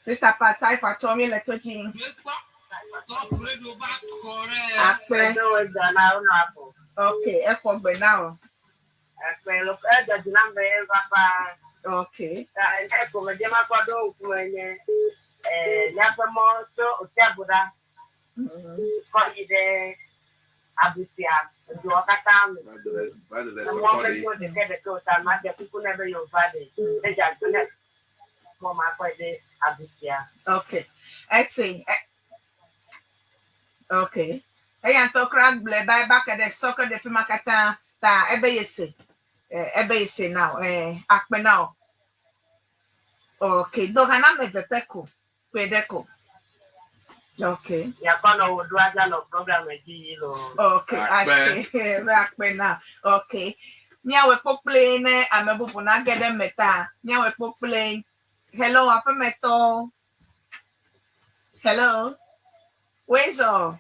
Speaker 10: Sister Patai Fatomi Letoji. Okay, Echo Benao. Okay. Okay. I see. Okay. Hey, and to crack ble by back at the soccer the Fimakata ta ebe yese now akpe now. Okay. Do hana me pepeko pedeko. Okay. Okay, I see. Akpe now. Okay. Nya we po play ne amebubu na gede meta. Nya we po play. Hello, apemeto. Hello. Where's all?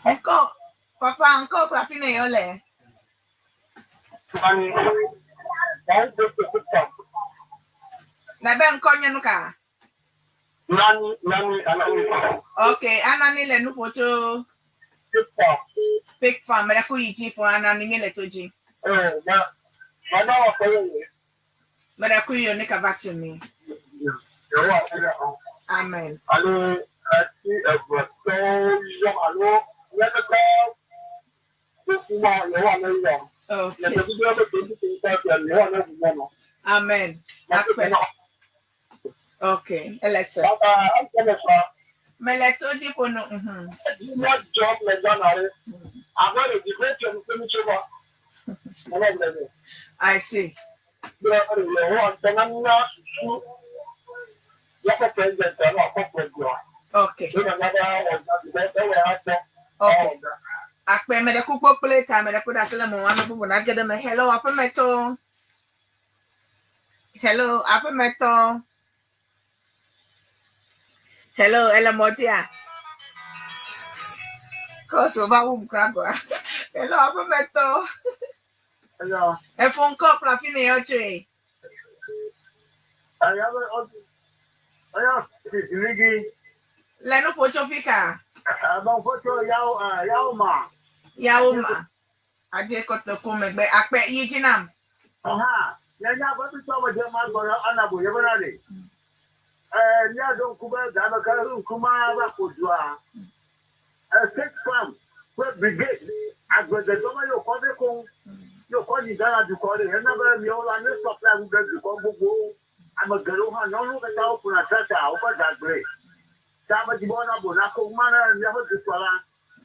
Speaker 10: Eko, papa, uncle, Clafine Yole. Nabe Nkonya Nuka. Okay, Anani le nupoto. Pick farm, Meraku Iji for Anani Miletoji. Meraku Yonika back to me. Amen. Amen. Okay. Let's Meletoji pono. I see. Okay. Okay. Akpe me de kupo play time me de kuda sele mo wan bubu na gede me hello apemeto. Hello apemeto. Hello Elamotia. Koso ba kragwa. Hello apemeto. Hello. E phone call Clafine Yoche. Leno pocho fika. Yauma. Aje koto kumegbe akpe yijinam.
Speaker 17: Yanya babu choma je magora anabu yebanale. Nya don kuba da makaru kuma ba kujwa. Six farm, we brigade agode doma yo kode ko yo kodi dara du kode na ba mi ola ne supply u de ko gbogbo amagaro ha no no ka tawo kuna tata o ba da gre. Tama jibona bona ko mana ya ho tswala.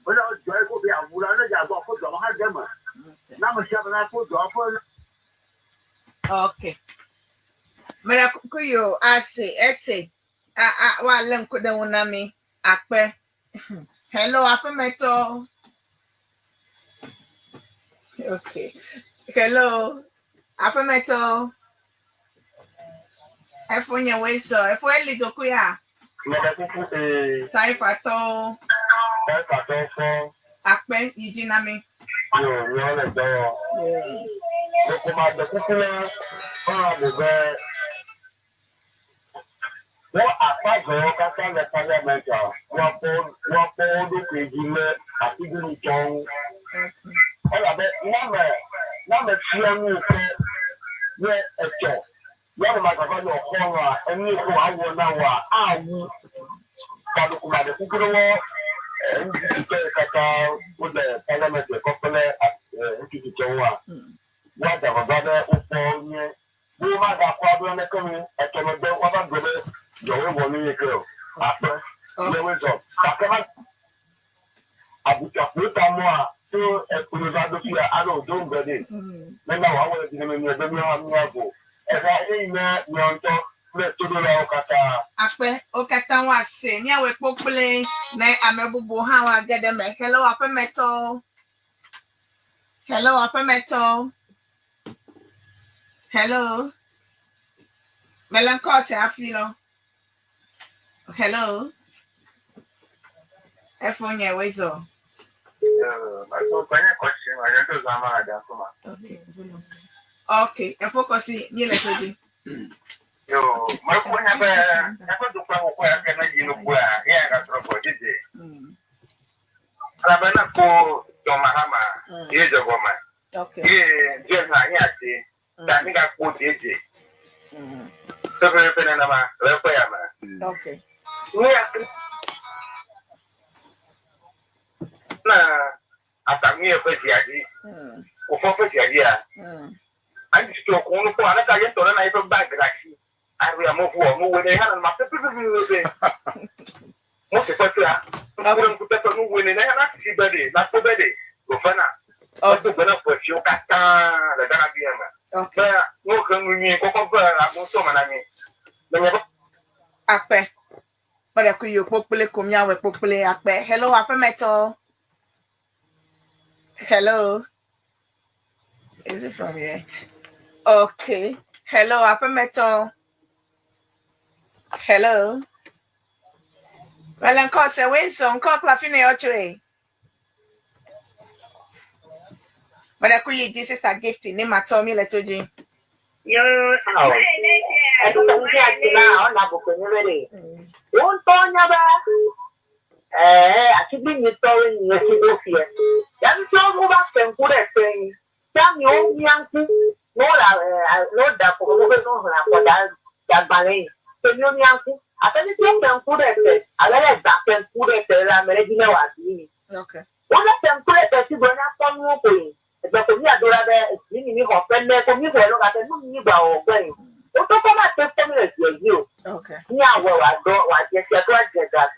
Speaker 17: Ona joy ko bi awura na ja gbo ko do ha dema. Na mo sha na ko do afo.
Speaker 10: Okay. Mera kuyo ase wa len ko de wonami akpe. Hello apemeto. Okay. Hello apemeto. Efonye weso, efo eli dokuya. Taifato fo. Akpe yijinami.
Speaker 17: Yo le do. Yo kuma de kukula mo be. Wọ́n àpájọ kátà lẹ pàlẹ́mẹ̀ntà wọ́n pọ̀ ọdún kejì lẹ àtìgbìrì jọun. Ọ̀làbẹ̀ námẹ̀ tí ẹ ní ìfẹ́ yẹ ẹ̀tọ́ yẹ́nì máa kàkọ́ ní ọ̀kọ́ ọ̀rọ̀ à ẹni ìfọ̀ àwọ̀ náà wà áwù kàdùkùnàdì kúkúrú wọ́n ndíjìkẹ́ kàkà ó lẹ pàlẹ́mẹ̀ntà kọ́pẹ́lẹ́ ndíjì jọun à wọ́n àdàbọ̀dọ́ bẹ́ ó pọ̀ yẹn bí wọ́n máa dà kó abúlé mẹ́kẹ́mi ẹ̀tọ́ mẹ́gbẹ́ wọ́n bá gbọ́dọ̀. You're one in your girl. After, after Abuja, put on more. So, if we have to see, I don't do it. Then I want to give me a go. If I ain't there, you want to let to the Okata.
Speaker 10: Akpe, Okata was saying, yeah, we're popular. Nay, I'm a boo, how I get them. Hello, upper metal. Hello, upper metal. Hello. Melancholy, I feel. Hello. Efonya wezo.
Speaker 17: I don't find a question. I don't know.
Speaker 10: Okay. Efokosi nyile toji.
Speaker 17: Yo, my phone have a to come where can I know where? Yeah, I got to did it. Rabana ko Tomahama, here's a woman.
Speaker 10: Okay.
Speaker 17: Yeah, just like I think I put it. So very penama,
Speaker 10: okay.
Speaker 17: Na atamie kwesiaji. Ufo kwesiaji ya. Andi sto kono ko ana ka yento na ife bagrashi. Ari amofu mo wene hana ma pepe be. Mo se kwesia. Ngura mkutepe mo wene na hana si bede, na ko bede. Gofana. Otu gona kwesio kata da dana biema. Okay. No kan nyi ko ko ba amoso mananye.
Speaker 10: Akpe. But ku yo popule kumya we popule akpe. Hello Afemeto. Hello. Is it from here? Okay. Hello Afemeto. Hello. Well, uncle say we so uncle Clafine Ochre. But ku yi Jesus a gift ni matomi letoji.
Speaker 17: Yo, oh. I don't know what now on Abu Kunere. Won't Tonya back? I should be story in your here. Then so move up and put a thing. Tell me, old young no, that for that ballet. So, you young I tell you, can put a thing. I let it back and put a thing. I'm ready to know.
Speaker 10: Okay.
Speaker 17: One of them put a thing when I come moving. But for me, I don't have a hot friend for me. I look at the new going. What about testimony with you?
Speaker 10: Okay.
Speaker 17: Yeah, well, I don't want to get that.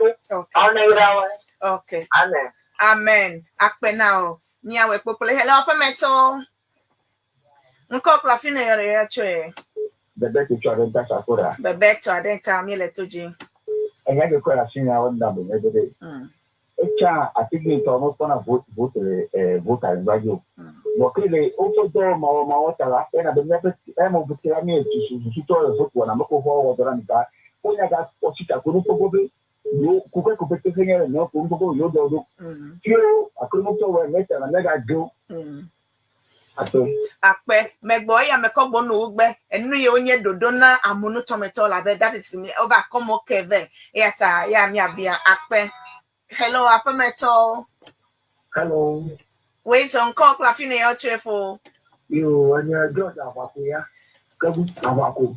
Speaker 10: Okay.
Speaker 17: Amen.
Speaker 10: Amen. Akpe now. Nia we popule. Hello, Afemeto. Unko Clafine yore chwe.
Speaker 18: Bebe to adenta sakura.
Speaker 10: Bebe to adenta mi letoji.
Speaker 18: Enya ke kwa sinya wanda bo every day. Echa atigi to almost gonna vote in radio. Wakile also do ma wata la ena be never emo bukira mi to so kwa na mako ho wodora nika. Onya ga osita ko no pogobe. Yo kuke ko pete senye no ko ngo yo do. Kio akuru to we meta na mega do. Ato.
Speaker 10: Akpe megbo ya mekogbo no ugbe enu ye onye dodo na amunu tomato la be that is me over come keve yata ya mi abia akpe. Hello Afemeto.
Speaker 18: Hello.
Speaker 10: Wait on call Clafine your cheerful.
Speaker 18: You and your daughter Awakuya. Kabu Awaku.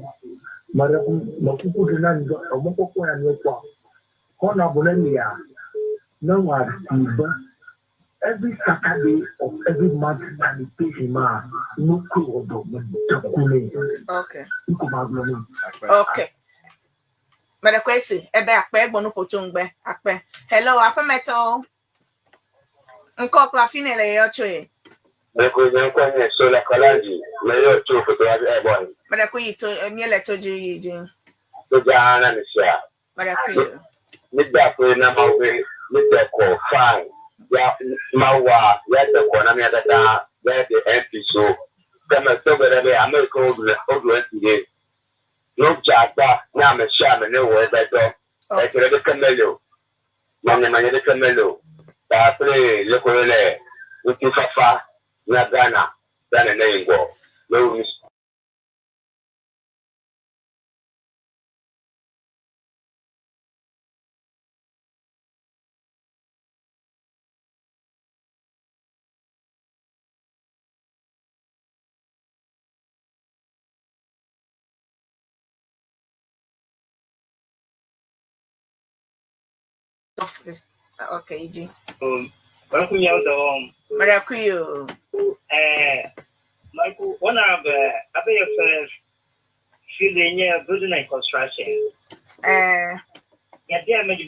Speaker 18: Maraku Makuku Dinan Omoko and Wekwa. Kona Bolemia. No one every Saturday of every month and it pays ma no cool.
Speaker 10: Okay. Okay. But kwesi ebe akpe gbonu pochungbe akpe. Hello Afemeto. Nko Clafine le yo chwe.
Speaker 17: Eko je so la kalaji me yo chu foto ya boy.
Speaker 10: But ku yito miele toji yiji.
Speaker 17: To jana ni sia.
Speaker 10: But ku
Speaker 17: Midda ko na mawe midda ko fine. Ya mawa ya da ko na me da ya de MP so. Kama so bere be America odu ntide. No jagba na me sha me ne wo da do. E kire de kamelo. Manya de kamelo. Ta pre le ko le. Uti fafa na Ghana. Ghana na ingo. No
Speaker 10: Okay, Iji.
Speaker 19: Maracuyo. Michael, one of your first building and construction. Yeah, dear, maybe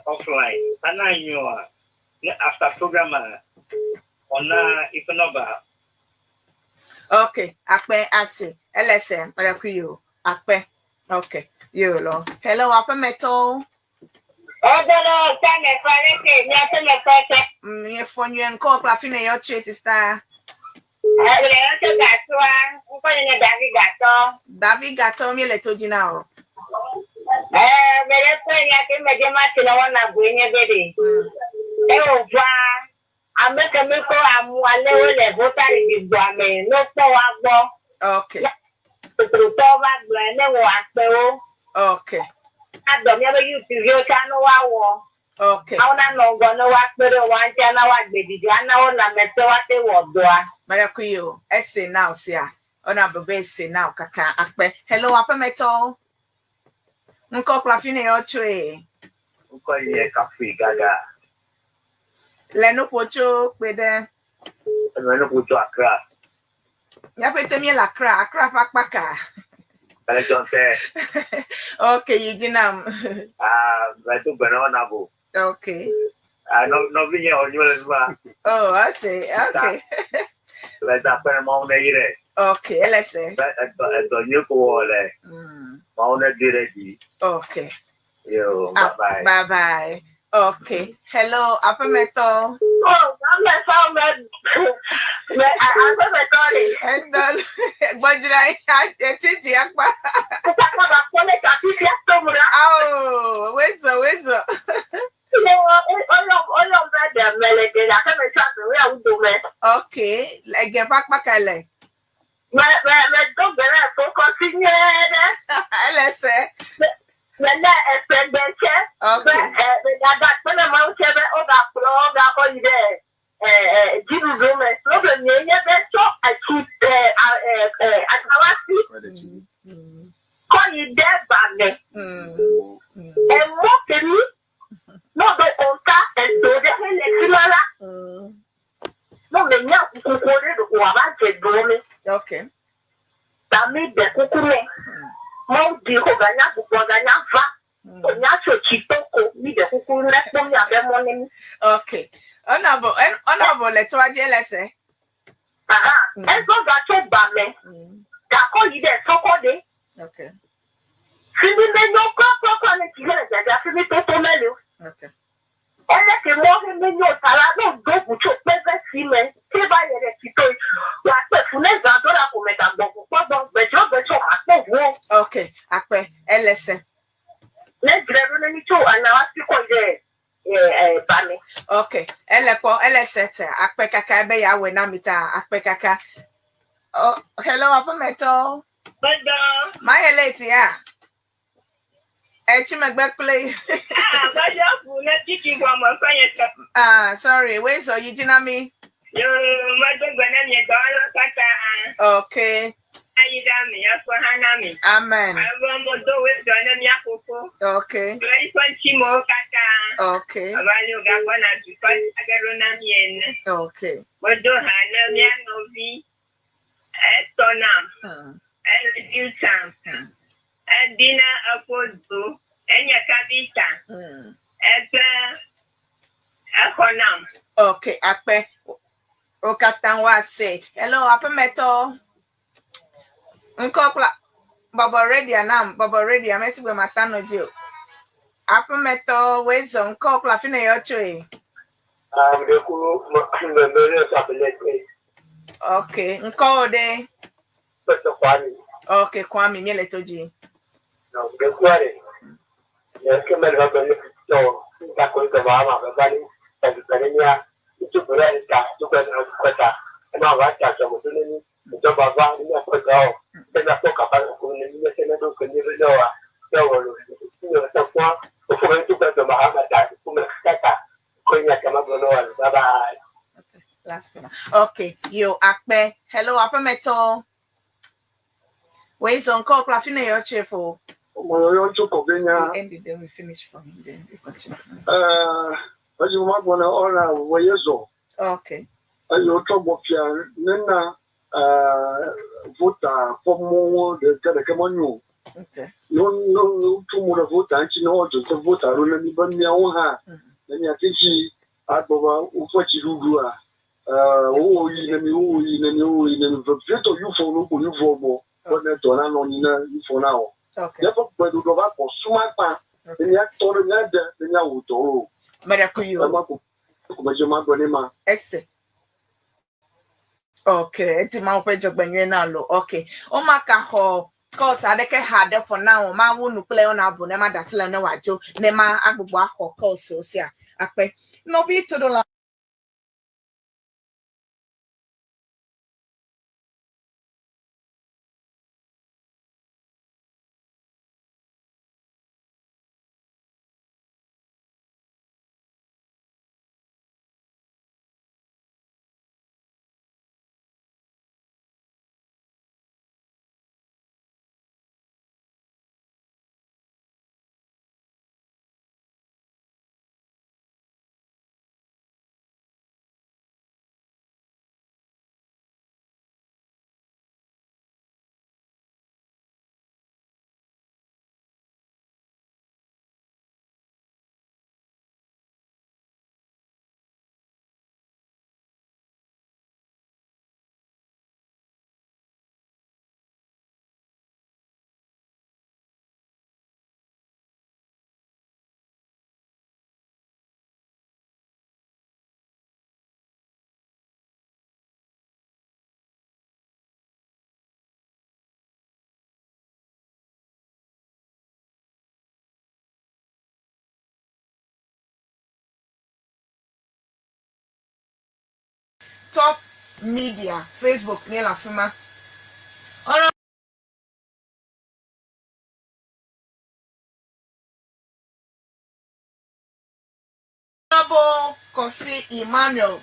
Speaker 19: offline. And I knew after programmer on if number.
Speaker 10: Okay, Akpe Asi, LSM, Maracuyo, Akpe. Okay, you know. Hello, Afemeto. Your phone you and call Clafine your chase sister. David Gato me let you now. Okay. Okay. Okay. Maracuyo, essay now, sia. Honorable base now, kaka akpe. Hello, Afemeto. Nko Clafine your tree.
Speaker 17: Uko ye kafi gaga.
Speaker 10: Leno pocho kwede.
Speaker 17: Leno pocho Accra.
Speaker 10: Ya pete mi la Accra pakpaka.
Speaker 17: Ale John say.
Speaker 10: Okay, yijinam.
Speaker 17: Beto banana bo.
Speaker 10: Okay.
Speaker 17: No vinya onyo ma.
Speaker 10: Oh, I see. Okay.
Speaker 17: Let's apena mo na ire.
Speaker 10: Okay, let's say.
Speaker 17: Eto nyuko ole. Mo na diregi.
Speaker 10: Okay.
Speaker 17: Yo, bye-bye.
Speaker 10: Bye-bye. Okay. Hello, Apameto.
Speaker 20: Oh, I'm
Speaker 10: And then, what did I change the akba? Oh, where's the? Okay, like get back like. Let's say. Okay.
Speaker 20: Tami de kukume. Mau di hoganya buganya va. Onyacho chitoko mi de kukuru na ponya be money.
Speaker 10: Okay. Honorable let's watch LSA.
Speaker 20: Enzo gacho bame. Da ko yi de soko de.
Speaker 10: Okay.
Speaker 20: Sini me no ko ne kile ja sini to melu.
Speaker 10: Okay.
Speaker 20: Ele ke mo me no tara no do bucho pese sime. Ke ba yere kito. Wa pe funeza dora ko me ka gbo po bejo apo wo.
Speaker 10: Okay. Akpe LSA.
Speaker 20: Let's grab on any two and now ask you Bani.
Speaker 10: Okay. LSA. Akpe kaka be ya we na mita akpe kaka. Oh, hello, Apameto.
Speaker 20: Bada.
Speaker 10: My late, yeah. Chimegbekley. Sorry, where's so you didn't me? Okay. Amen. Okay. Okay. Okay.
Speaker 20: Dina apodu enya kabita akonam.
Speaker 10: Okay, akpe okatanwa say hello Apameto nkokla baba ready anam baba ready amesi gbe matano jo Apameto wezo nkokla fine yocho e
Speaker 17: Dekuru mbele sapeleke.
Speaker 10: Okay, nkode
Speaker 17: Peto kwani.
Speaker 10: Okay, Kwame miele toji.
Speaker 17: No, Dekware. Yes, que me lo ven yo. Ta ko ko ba ma ba ni. Ta ni ya. Tu ko ra ta, tu ko na ko ta. Na ba ta so mo ni. Jo ba ba ni ko ta o. Te na to ka pa ko ni ni se na do ko ni ro wa. Yo wo lo. Ni ta ko. Ko ko tu ko to ba ma ta. Ku me ta. Ko nya ka ma go no wa. Bye bye.
Speaker 10: Last one. Okay, yo akpe. Hello Apameto. Where's Uncle Clafina your cheerful? Ended then we finish from then we continue.
Speaker 5: But you might want to honor where you so.
Speaker 10: Okay.
Speaker 5: You talk about your Nena voter for more the Telecamono.
Speaker 10: Okay.
Speaker 5: No, two more voter, and you know, just a voter, only burn your own hand. Then you think she had over what you do. Oh, you for more. But don't know you for now.
Speaker 10: Okay.
Speaker 5: Therefore, but you go back for smart man. Then you have told me then you will do.
Speaker 10: Maracuyo. Esse. Okay, it's my page of Benuenalo. Okay. Oh, my car. Cause I deke harder for now. Ma won't play on our bonema that's Lena Wajo. Nema Abuba or cause so. No, be to the top media Facebook ni la fima Honorable Kosi Emmanuel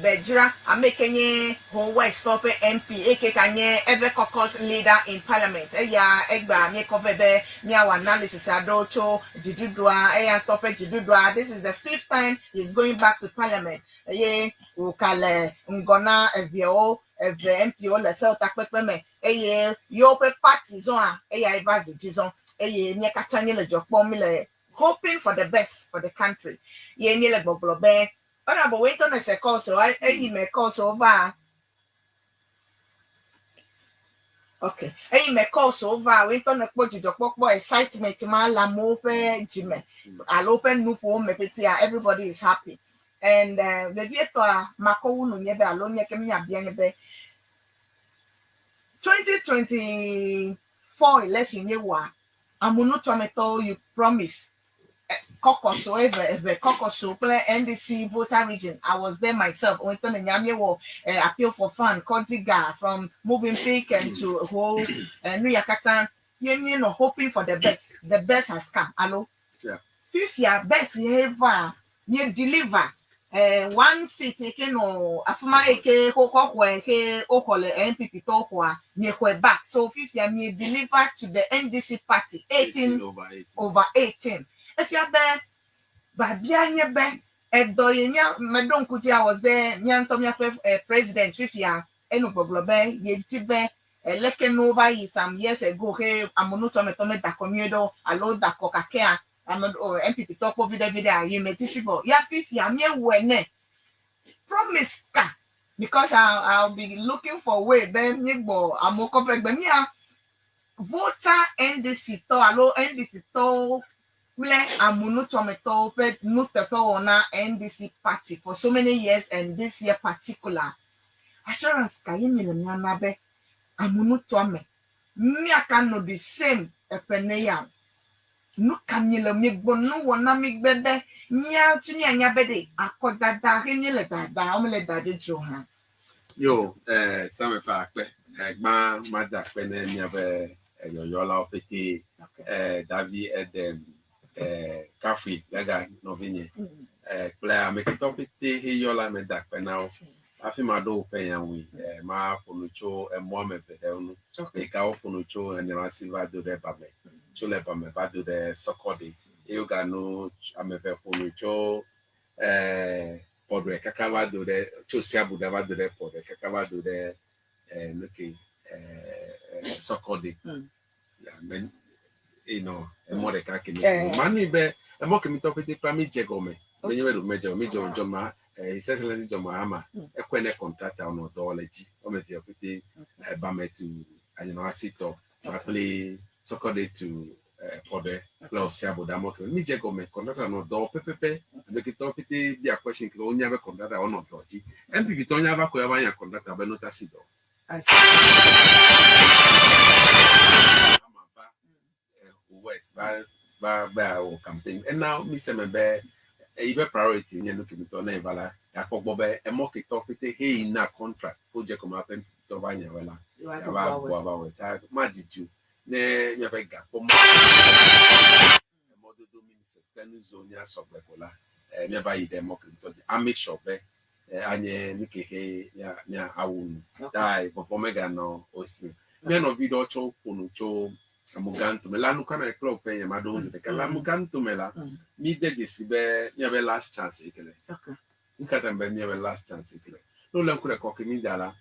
Speaker 10: Bejra amekenye ho West Top MP ekekanye ever caucus leader in parliament eya egba nye kovebe nya analysis adocho jidudwa eya top jidudwa. This is the 5th time he's going back to parliament. Ye ukale ngona evio eve MPO le se otakpekpeme eye yope parties on eya evazi jizon eye nye katanye le jokpo mi le hoping for the best for the country. Ye nye le boblobe. But wait on a second, so I may call so over. Okay, I may call so over. Wait on a project of boy excitement. La mope Jimmy. I'll open new home. Everybody is happy. And the theater Mako Nebe alone. 2024 election. You are. I'm not you promise. Caucus or ever caucus play NDC voter region. I was there myself. Went on a appeal for fun, Contiga from moving peak and to whole New Yakatan. You know, hoping for the best. The best has come. Hello?
Speaker 16: Yeah.
Speaker 10: If you are best ever, you deliver. One seat taken or afuma eke hokwe okole NPP tokwa nyekwe back. So if you are deliver to the NDC party 18 over 18. If you are there, Babianya Ben, Edoyenia, Madon Kutia was there, Nyantomia president, Trifia, Enuboglobe, Yetibe, Lekenova some years ago, Amonotometome da Commudo, Alo da Coca-Cola, MPP talk over the video, you may tisibo. Yafifia, me wene. Promise ka. Because I'll be looking for way, then Nibo, Amoko Begmia. Voter NDC to, Alo NDC to. NDC party for so many years, and this year particular assurance kayimilanabe amunutome miaka no the same epeneya no kamile migbonu wona migbede nya tuni anya bede akodada hinile dada omle dade johan
Speaker 16: yo same fa pe egba mada pe na miabe yoyola opeti David Eden Cafe Gaga Novigne Claire make it up it yola me dak now. Afimado penyawi ma ponucho e mo me pedenu e ka oponucho and na silva do de bame chole bame ba do de sokodi you ga no amepe ponucho podre kakava do de chosia buda ba do de podre kakava do de looking sokodi men you know e mo de kakini manu be e mo kemi to pete pa mi jegome menye we do mejo joma His Excellency John Mahama, a quene contractor on authority, or maybe a pretty bame to Anasito, play soccer day to Pode, Klaus Sabo Damok, Mijako make contractor no door, Pepe, make it up be a question, can never contractor or not dodgy, and Victoria Vacoya contractor, but not a sido. West by campaign, and now Mr. Mebe. Even priority in looking to Nevala, Yakobobe, a mock topic, he in a contract, project come up and to Vanyavella. Magic, ne Yavega, Modo Minister, Zonia Sobrecola, never eat a mocking to the Amish shop, Anye Niki, Nya Awun, die, Pomegano, Osi. Men of Vidocho, Punucho. Muganto Melanu can I club pay my dose the Calamuganto Mela, me de Gisibe, never last chance. Okay. You can't be never last chance. No longer could a cocky midala,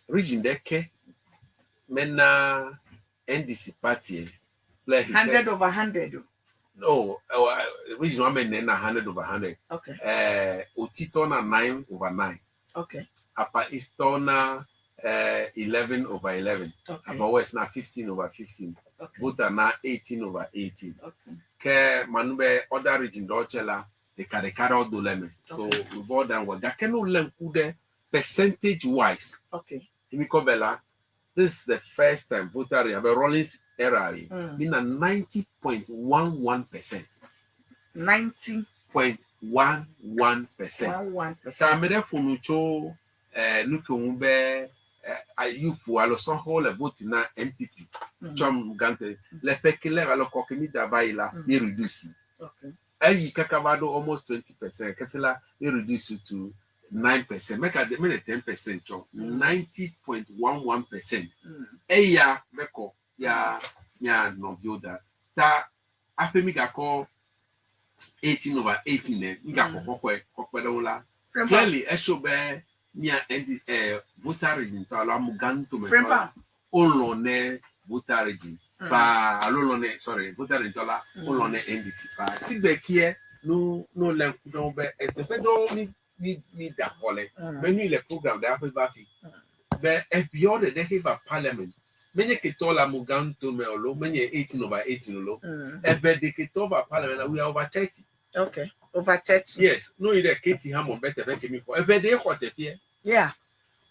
Speaker 16: region decke, Mena NDC party, play
Speaker 10: 100 over 100.
Speaker 16: No, region 100 over 100. Okay. Utitona 9 over 9. Okay. Upper Eastona 11 over 11. Okay. About West now 15 over 15. Okay. Buta now 18 over 18. Okay. Ke manube other region dochela the caricaro do lemon. So we bought down what that can only percentage wise. Okay. Imikobela, this is the first time voter have a Rollins error. Mean a 90.11%.
Speaker 10: 90.11%.
Speaker 16: Ça me fait pour nous cho nous que on be you for alors sans le vote na MPP. Chom gante le péculaire alors que mi dabai là il réduit.
Speaker 10: Okay.
Speaker 16: Ayi kakabado almost 20%. Kafila il réduit to 9%. Make a de 10% chom 90.11%. Eya meko ya no bioda. Ta ape mi kako 18/18 nga kokwe dola clearly eshobe nia voter regime to ala muganto me olone voter regime pa alolone sorry voter regime to ala olone NDC pa tibekie no le don be efedo mi da pole many le program da fa fi be beyond the decade parliament menye ketola muganto me olo menye 18/18 olo ebe de ketova parliament we are over 30.
Speaker 10: Okay, over 30.
Speaker 16: Yes, no ide keti ha mo better be kemi ko ebe de hote pie.
Speaker 10: Yeah.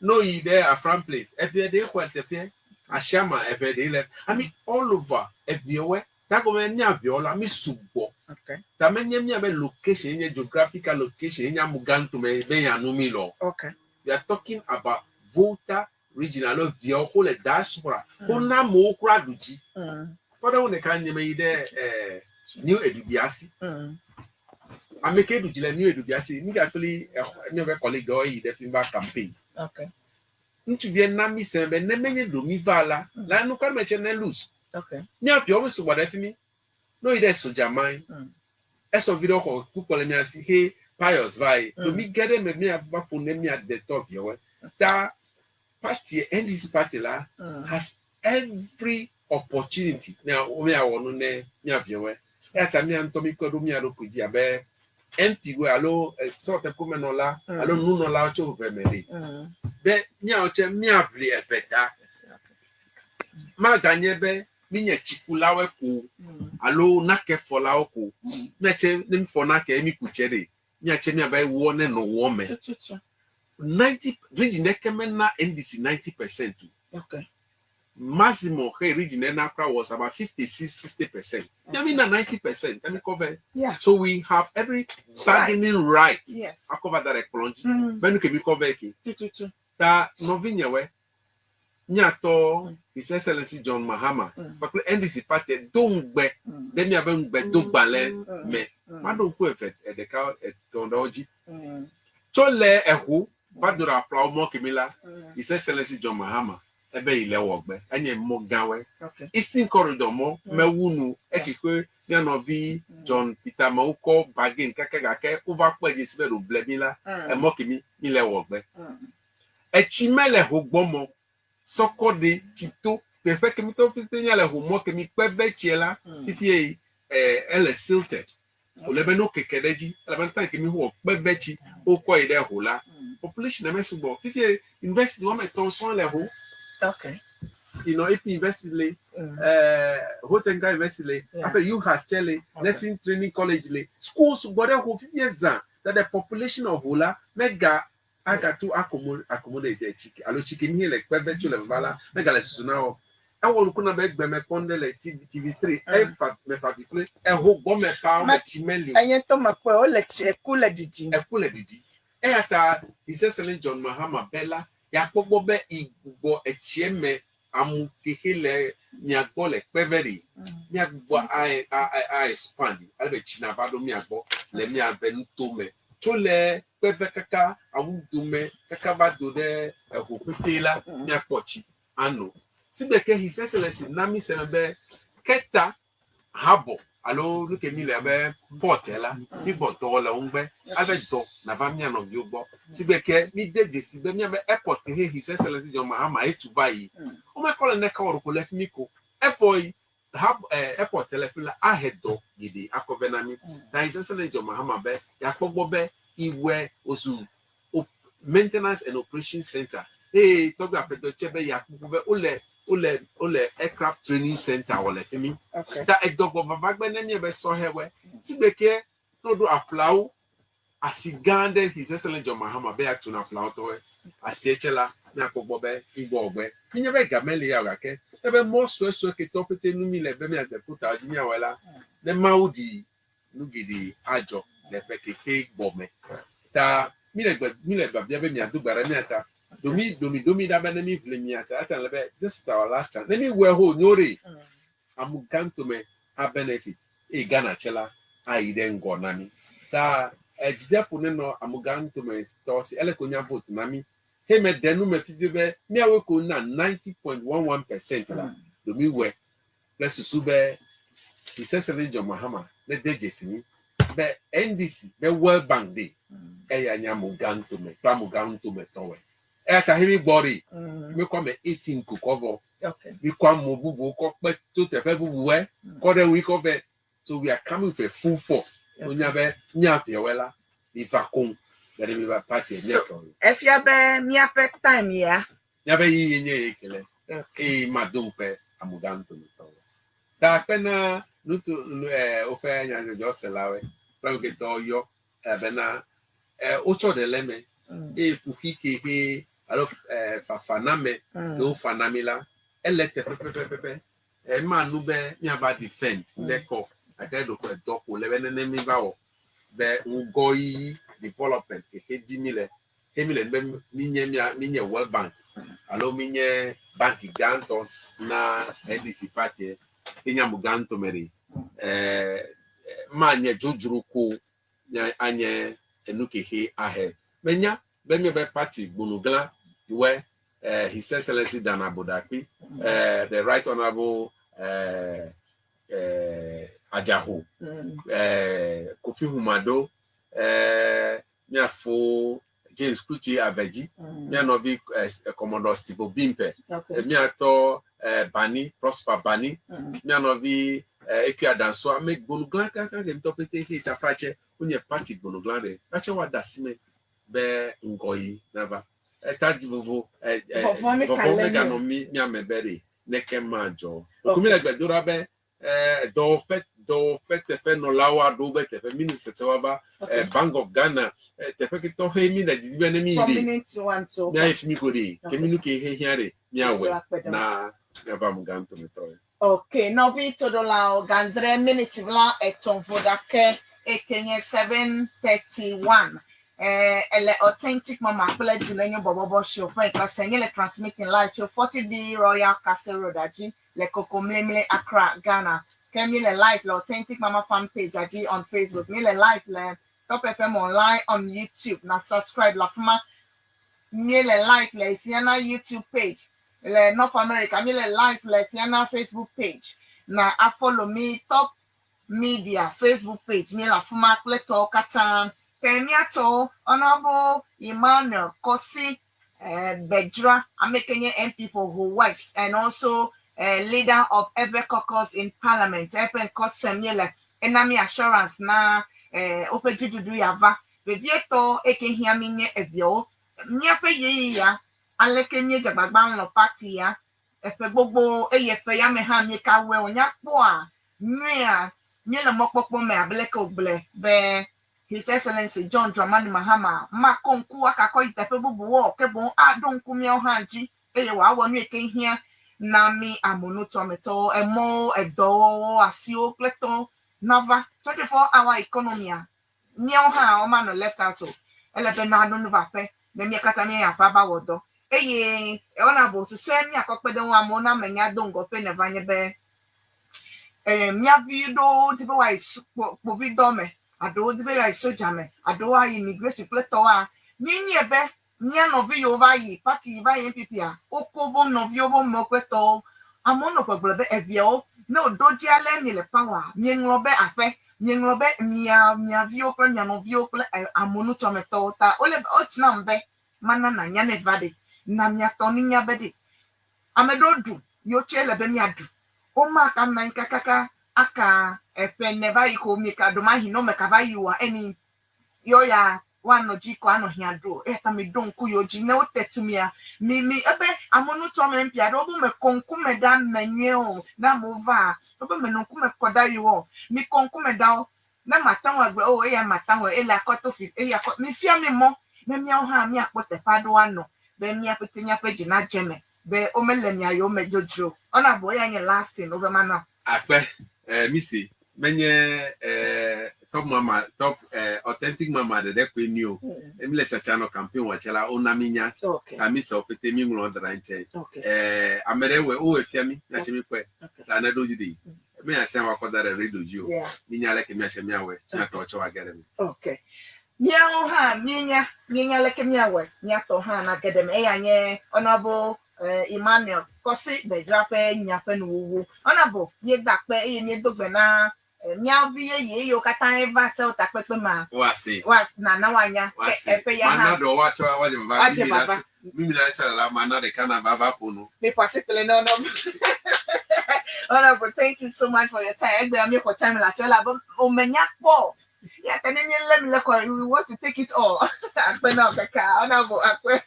Speaker 16: No ide a from place ebe de hote pie ashama ebe de le I mean all over ebiewe ta go me nya viola mi subo.
Speaker 10: Okay.
Speaker 16: Ta menye mi be location nye geographical location nya muganto me be ya no mi lo.
Speaker 10: Okay.
Speaker 16: We are talking about voter regional via whole diaspora kuna mo kura duji pada one kan nyeme ide new edubiasi ameke duji le new edubiasi mi actually nyebe colleague o ide fimba campaign
Speaker 10: okay
Speaker 16: ntu bi na mi sembe ne menye do mi vala la no kan meche ne lose
Speaker 10: okay
Speaker 16: ni apio mi so gbada fimi no ide so jamai eso video ko ku kole mi asi he pious vai do mi gede me mi aba po ne mi at the top yewe ta party NDC party la has every opportunity now we are one ne nyabiwe eta mi antomi ko do mi aro kuji abe MP we alo sort of come no la alo nu no la ocho be mele be nya oche mi avri ebeta ma ganye be mi nye chikulawe ko alo na ke fola oko meche nim fona ke mi kuchere nya che mi abe wo ne no wo me 90 region ekemena NDC 90%.
Speaker 10: Okay.
Speaker 16: Maximum hey region Enakra was about 56-60%. I mean 90%. Can you cover?
Speaker 10: Yeah.
Speaker 16: So we have every bargaining right.
Speaker 10: Yes.
Speaker 16: I cover that plunge. When you can cover it. That novinya we nyato His Excellency John Mahama. But NDC party don't be then you have be do ballet me. I don't go effect at the cow at Tondoji. So le ehu badura applaud mo Kimila. His Excellency John Mahama. Ebe ile wogbe enye mo ganwe. Eastern corridor mo mewunu ekikwe ya no vi John Peter Mauko bargain kakagake over page sibe do blebila e mo kimi ile wogbe. Echimele hogbomo sokode tito te fe kimi to fitenya le ho mo kimi pebe chiela fifie ele silted. Olebe no kekedeji ele ban kimi ho pebe chi okọ ide hola. Population na mesubo fifie university wo meton son le ho.
Speaker 10: Okay.
Speaker 16: You know, if you invest in Hotenga invest in after you has tele nursing training college schools but who years that the population of Ola mega aga to accommodate the chicken. Allo chicken here like perpetual vala mega le sunao. I will kuna beg be me ponde le TV3 me fabriquer e ho bo me pa me chimeli.
Speaker 10: Ayeto makwe o le ekule didi.
Speaker 16: Ekule didi. E ata His Excellency John Mahama Bella ya kpogbo be igbo echieme amukihile miagbo peveri miagbo I expand albe chinabado miagbo le miabe ntome chole peve kaka awudume kaka bado de hopetela miakochi ano sibeke His Excellency nami sembe keta habo alo look at me le portela mi boto la ungbe ave do na va mi no bi ogbo sibeke mi de sibe mi be airport he His Excellency John Mahama etubai o me call na ka oroko le fimiko airport have airport telefila ahedo gidi akobena mi na His Excellency John Mahama be ya pogbo be iwe ozu maintenance and operation center to ga pedo chebe ya pogbo be ole aircraft training center wala femi that a dog of bagbe na me be so hewe tibeke no do applaud asigande His Excellency John Mahama be act na applaud to asiechela na akogbo be igbo ogbe kinye be gamele ya gake ebe mo so ke topete nu mi le be me ade puta ajinya wala ne maudi nugidi ajo le pekeke bome ta mile babia be mi adu bara mi ata domi da be na mi vle mi ata ata le be this is our last chance let me we ho nyori amuganto me a benefit e Ghana chela ai den go nami ta ejide pune no amuganto me tosi ele konya vote nami he me denu me fibe mi awe ko na 90.11% la domi we plus sube His John Mahama le dejesini be NDC be World Bank day eya nyamuganto me pramuganto me towe e ka heavy body me ko me 18 ko cover okay we kwa mobubu ko pe to te fe bubu we ko de we ko be so we are coming with a full force onya be nya pewela we vacuum that we ba party
Speaker 10: so if you be mi affect time ya
Speaker 16: be yi nye ekele e madumpe amuganto me towe da pena nutu ofe nya jo selawe pra ke to yo bena ocho de leme e puhike he alo fafaname do fanamila elete pepe manu be nya ba defend leko akedo ko doko le bene mi ba o be ngoi development ke dimile emile be minye World Bank alo minye bank ganto na NDC party Kenya muganto meri manye jojuru ko anye enuke he ahe menya be party bunugla we His Excellency Dana Bodakpi the Right Honorable Ajahu Kofi Humado miafo James Kuchi Aveji mianovi Commodore Steve Bimpe miato Bani Prosper Bani mianovi Ekia Danso make bonugla kaka dem topete he tafache onye party bonugla de acha wa dasime be ngoi naba etajivovo gano mi amebere neke majo kumile gbedura be do fet tefe no lawa do be tefe minister tewaba Bank of Ghana tefe ki to he mi na didibe na mi ide
Speaker 10: community one so
Speaker 16: mi afi mi kodi keminu ke he hiare mi awe na neba muganto metoye.
Speaker 10: Okay, no vi todo la gandre minute vla eton vodake ekenye 7:31. Ele authentic mama pledge lenyo bobo show for class le transmitting live show 40B Royal Castle Road aji le kokomlemle Accra Ghana. Kemi le live le authentic mama fan page aji on Facebook. Mi le live le Top FM online on YouTube. Na subscribe la fuma. Mi le live le siana YouTube page. Le North America, mi le live le siana Facebook page. Na a follow me Top Media Facebook page. Mi la fuma kleto katan. Kenyato Honorable Emmanuel Kosi Bedra, Amekenye MP for Ho West, and also leader of Ebe Caucus in Parliament. Ebe Kosemiele Enami Assurance na Opejudu Yava. Vedieto Ekehiaminye Evio. Nyape ye ya Alekenye Jabagban no party ya. Efe gbogbo eyefe ya meha mieka we onyakpo a nwa nyele mokpokpo me ableke oble be His Excellency John Dramani Mahama makonku akako itefe bubu wo kebon adonku mi ohanji eye wa wonu ekenhia na mi amonuto meto emo edo asio pleton nava 24-hour economy mi oha o man left out elebe na anu va fe me mi kata mi afa ba wodo eye ona bo so mi akopede wa mo na menya dongo pe ne vanye be mi avido tibe wa po vidome ado dibe ya soja me ado wa immigration pleto a nini ebe nya no vi over yi party va NPP a okobo no vi obo mo pleto amono pebele be evio no doji ale mi le power mi nrobe afe mi nrobe mi vi okra nya no vi okra amonu to meto ta ole ochina mbe mana na nya ne vade na mi atoni nya bede amedodu yo chele be mi adu o ma ka na nkakaka aka epe never iko mi ka do ma hino me ka va you any yo ya wano jiko ano hiado eta mi don ku yo ji na otetumia mi ebe amonu to me mpia do bu me konku me da menye o na mova obo me nonku me koda yo mi konku me da na mata wa gbe o ya mata wa ele akoto fi e ya mi fia mi mo na mi ha mi apote fado ano be mi apetinya peji na jeme be o mele mi ayo me jojo ona bo ya nye lasting obe mana
Speaker 16: akpe misi menye top mama, top authentic mama de dekwe new. Emile chachano campaign wachela onaminya. Amisa opete mi nglo ndranche. Amerewe o efiami na chemi kwe. La na doju di. Me ase wakoda re redoju. Minya leke mi ase miawe. Na to cho agere mi.
Speaker 10: Okay. Miao ha minya leke miawe. Nya to ha na gedem anye honorable Emmanuel kosi be drape nyafe no wo. Honorable ye dakpe ye dogbe na Miavie ye yo kata eva se otakpepe ma was na wanya epe ya ha
Speaker 16: manado wacho waje baba mimi na sala manade kana baba kono
Speaker 10: me possibly no Honorable, thank you so much for your time. Egbe am your time la so la o menya po ya tene let me look we want to take it all akpe na beka Honorable akpe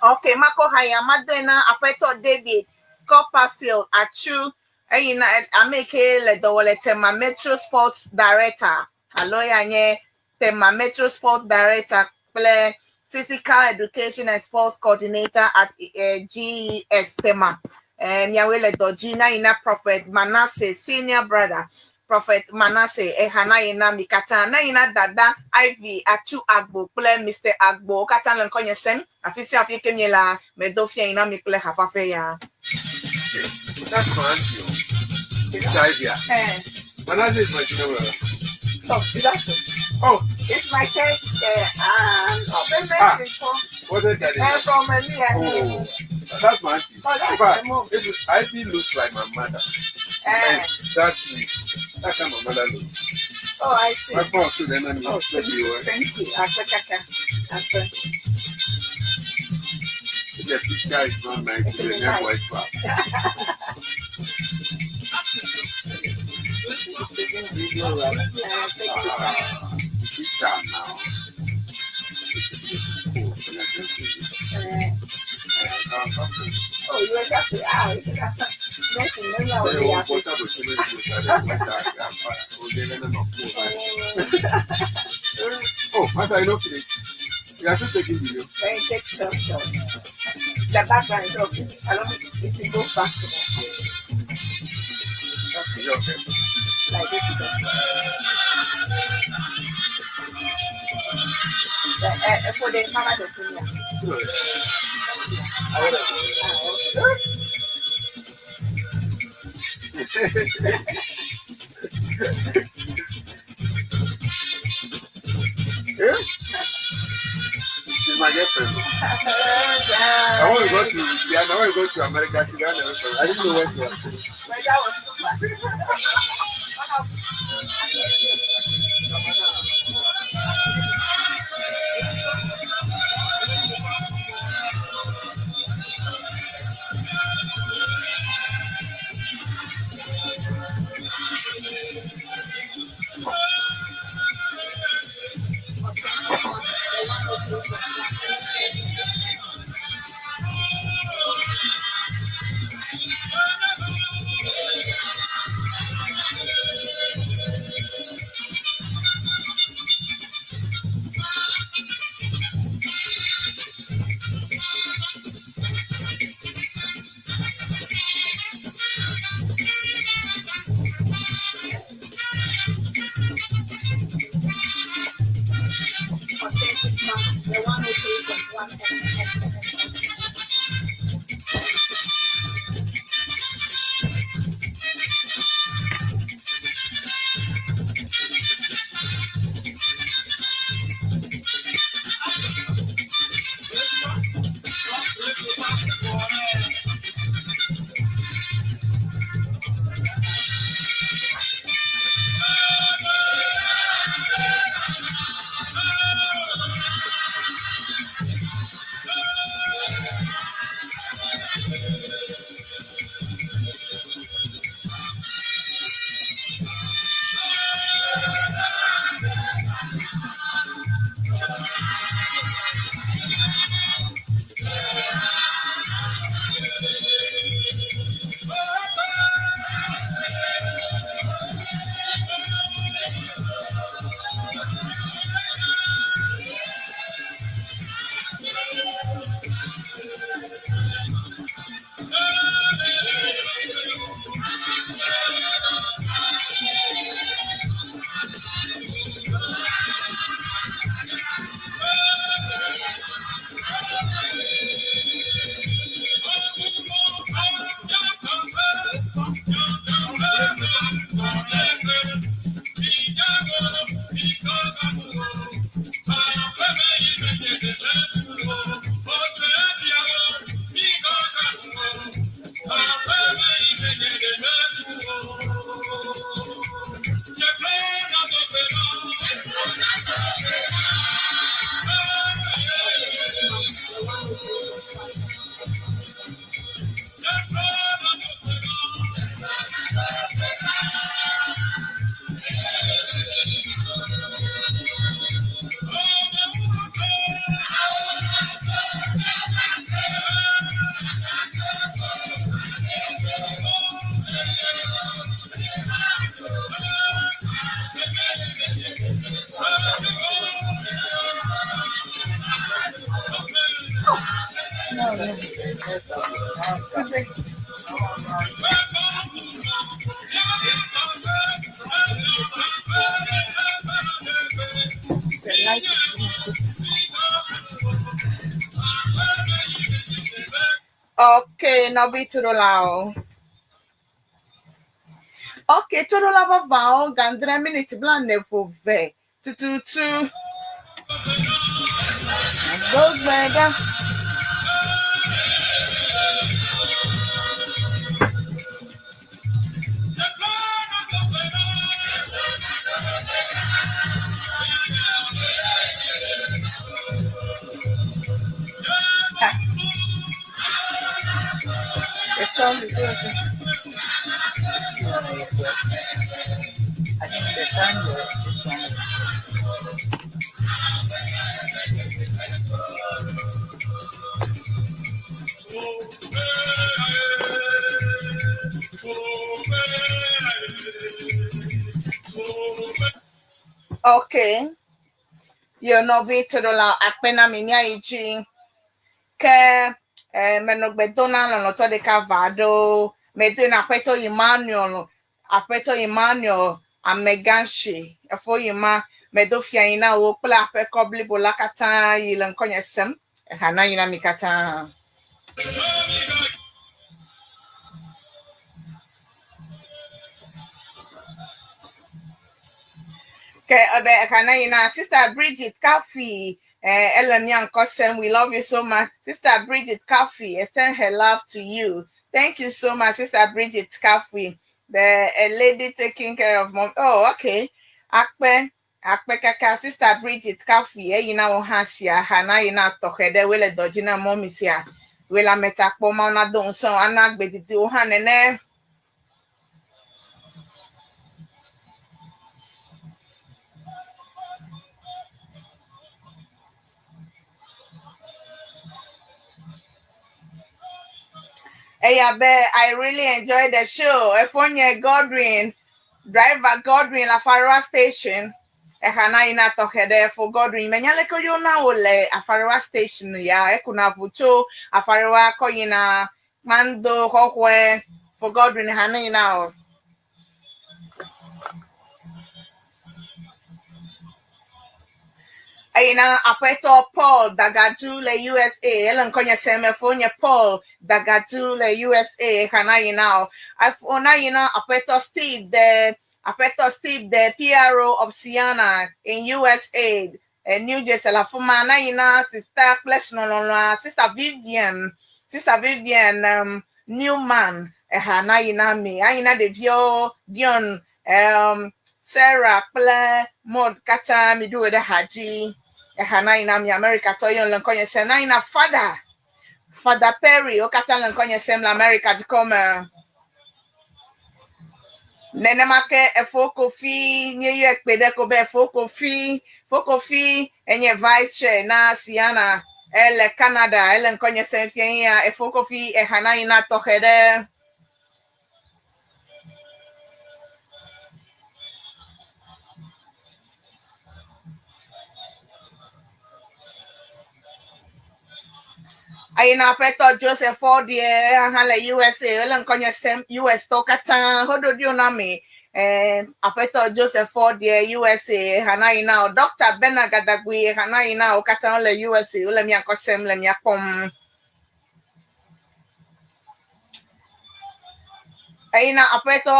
Speaker 10: Okay, Mako Haya Madena Apeto David Copperfield Achu Eyina Ameke Ledowole Tema Metro Sports Director Aloya nye Tema Metro Sports Director play Physical Education and Sports Coordinator at GES Tema Nyawele Dojina Ina Prophet Manasseh Senior Brother Prophet Manasseh Ehana ina mikata na ina dada Ivy Achu Agbo play Mr. Agbo kata lan konye sem afisi afike miela medofia ina mikle hapafe ya.
Speaker 16: That's fine. It's idea. Manasseh is my junior brother.
Speaker 10: Oh, is that so?
Speaker 16: Oh,
Speaker 10: it's my church.
Speaker 16: What is that?
Speaker 10: From me.
Speaker 16: Oh, that's my auntie.
Speaker 10: Oh, that's my mom.
Speaker 16: Ivy looks like my mother. Exactly. That's how my mother looks.
Speaker 10: Oh, I see.
Speaker 16: My mom too. Then I'm
Speaker 10: not. Thank you.
Speaker 16: The picture is not nice. It's a voice back.
Speaker 10: Oh, you are just out.
Speaker 16: Oh, Master, I know today. You are still taking video.
Speaker 10: Take some. The background is okay. I don't know if you go back to that.
Speaker 16: Okay.
Speaker 10: Like this. For the mama to see you.
Speaker 16: She's my girlfriend. I want to go to America. I didn't know where to go.
Speaker 10: But that was super. Okay, now be to the lao. Okay, to the lava vow, gandre minute bland never ve. To. Goes mega. The song is over.
Speaker 15: I think the time this one.
Speaker 10: Okay. You know, be to the la apena minya iji. Ke menogbedola no to de cavado. Medo na peto Emmanuel. Apeto Emmanuel ameganshi. Efo yima medofia ina wo pla pe kobli bolakata yilan konyesem. Hana ina mikata. Sister Bridget Coffee, Ellen Young Kossem, we love you so much. Sister Bridget Coffee, extend her love to you. Thank you so much, Sister Bridget Coffee. The lady taking care of mom. Oh, okay. Akpe kaka, Sister Bridget Coffee, yina ohasia, hana yina tohede, wele dojina momisia, wela metakpo mauna don so anak bediti ohanene. Hey, I really enjoyed the show. Efonye Godwin, driver Godwin, La Farua Station. Ehana ina tohede for Godwin. Menyale ko yona ole Afarua Station ya. Ekuna pucho Afarua ko yina mando kokwe for Godwin hana ina o. Aina apeto Paul Dagaju le USA. Ellen konya seme fonye Paul Dagaju le USA. Hana ina o. Afona ina apeto Steve the PRO of Siena in USA. New Jersey la fumana ina sister Plesnolona, Sister Vivian Newman. Hana ina me. Aina de Vio Dion Sarah Ple Mod Kata mi do the Haji. Hana ina mi America toyon lankonye se na ina Father Perry o kata lankonye sem la America di come nene make efoko fi nye yu ekpede ko be foko fi enye vice chair na Siena ele Canada ele lankonye sem fi ya efoko fi hana ina tohede. Aina peto Joseph Ford hala USA elen konye sem US to kata hodo dio na me apeto Joseph Ford USA hana ina Dr. Benagadagui hana ina o kata ole USA ole mi akosem le mi akom Aina apeto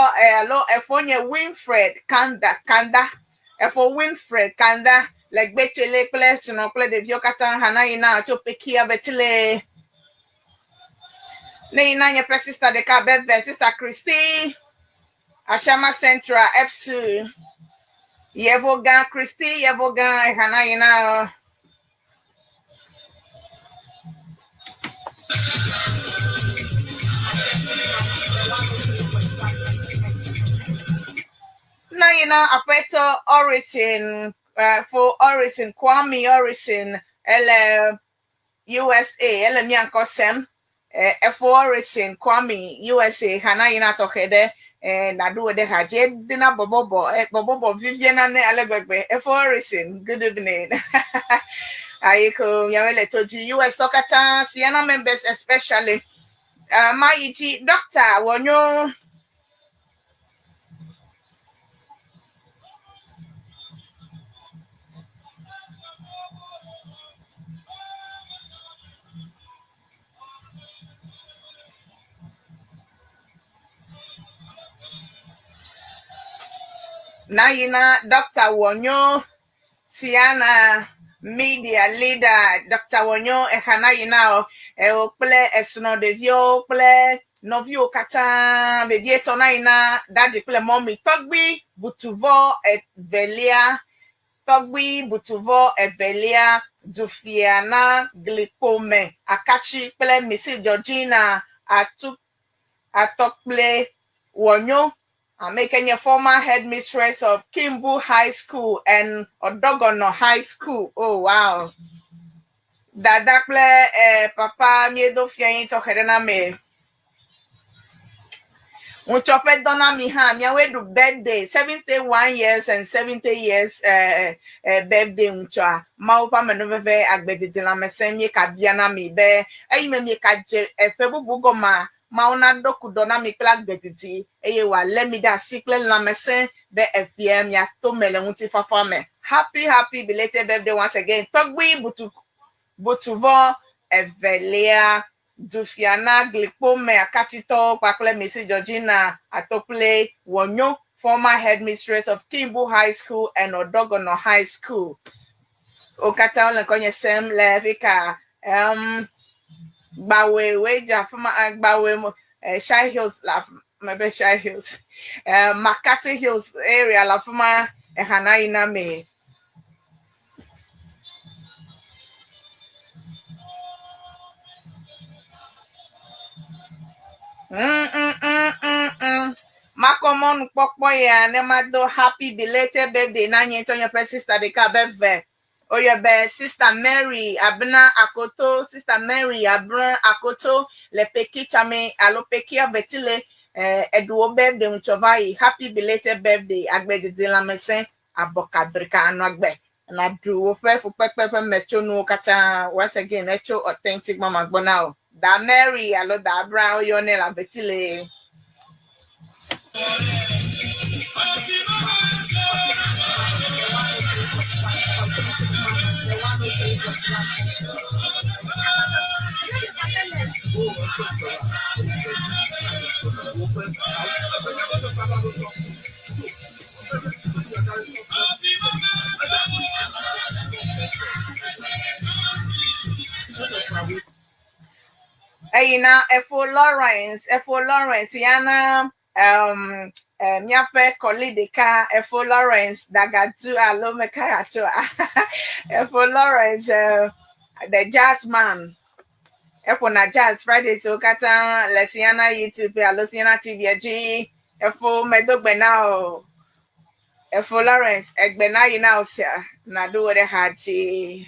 Speaker 10: lo efonye Winfred Kanda efo Winfred Kanda like betele place no play de viokata hana ina chopekia betele ne ina nye sister de ka bebe sister Christy Ashama Central Epsu Yevogan Christy Yevogan hana ina na apeto Orison for Orison Kwame Orison USA mianko sem for Orison Kwame USA hana tokede na do de haje dina bobo Vivian ne alegbegbe for Orison good evening ayiko yawele toji US tokata Siena members especially Maichi Doctor Wonyo na Dr. Wonyo Siana media leader Dr. Wonyo ehana yina o ple esno devio ple novio kata bebie tona ina daddy ple mommy togbi butuvo evelia dufiana glipome akachi ple Mrs. Georgina atokple Wonyo making a former headmistress of Kimbu High School and Odogono High School. Oh wow. Dadakle papa miedo fiain to herena me. Unchope dona mi ha miawe do birthday 71 years and 70 years birthday uncha. Maupa menove agbedi de la mesenye kabiana mi be ayime mi kaje febubugo mauna doku dona mi plak betiti eye wa lemida sikle la mesen be FPM ya to mele unti fafame. Happy belated birthday once again. Togbi butuvo evelia dufiana glipome akachito pakle Mrs. Georgina atople Wonyo, former headmistress of Kimbu High School and Odogono High School. Okata ole konye sem levika Bawe weja from Bawe Shy Hills maybe Shy Hills Makati Hills area la fuma hanaina me Makomon pokpo ya nemado happy belated birthday na nyeto your sister de ka beve. Oh, your best sister Mary Abna Akoto, sister Mary Abna Akoto, le peki chame alopeki betile eduo birthday unchovai. Happy belated birthday. Agbe de la mesen abokadrika anagbe. And I do for pepe mecho no kata once again mecho authentic mama bonao. Da Mary alo da Abra oyone la betile. Ayina Efo Lawrence yana miafe kolideka Efo Lawrence dagatu alomeka acho Efo Lawrence the jazz man Efo na jazz Friday so kata lesiana YouTube alosiana TV Efo medogbe now Efo Lawrence egbena yina osia na do the haji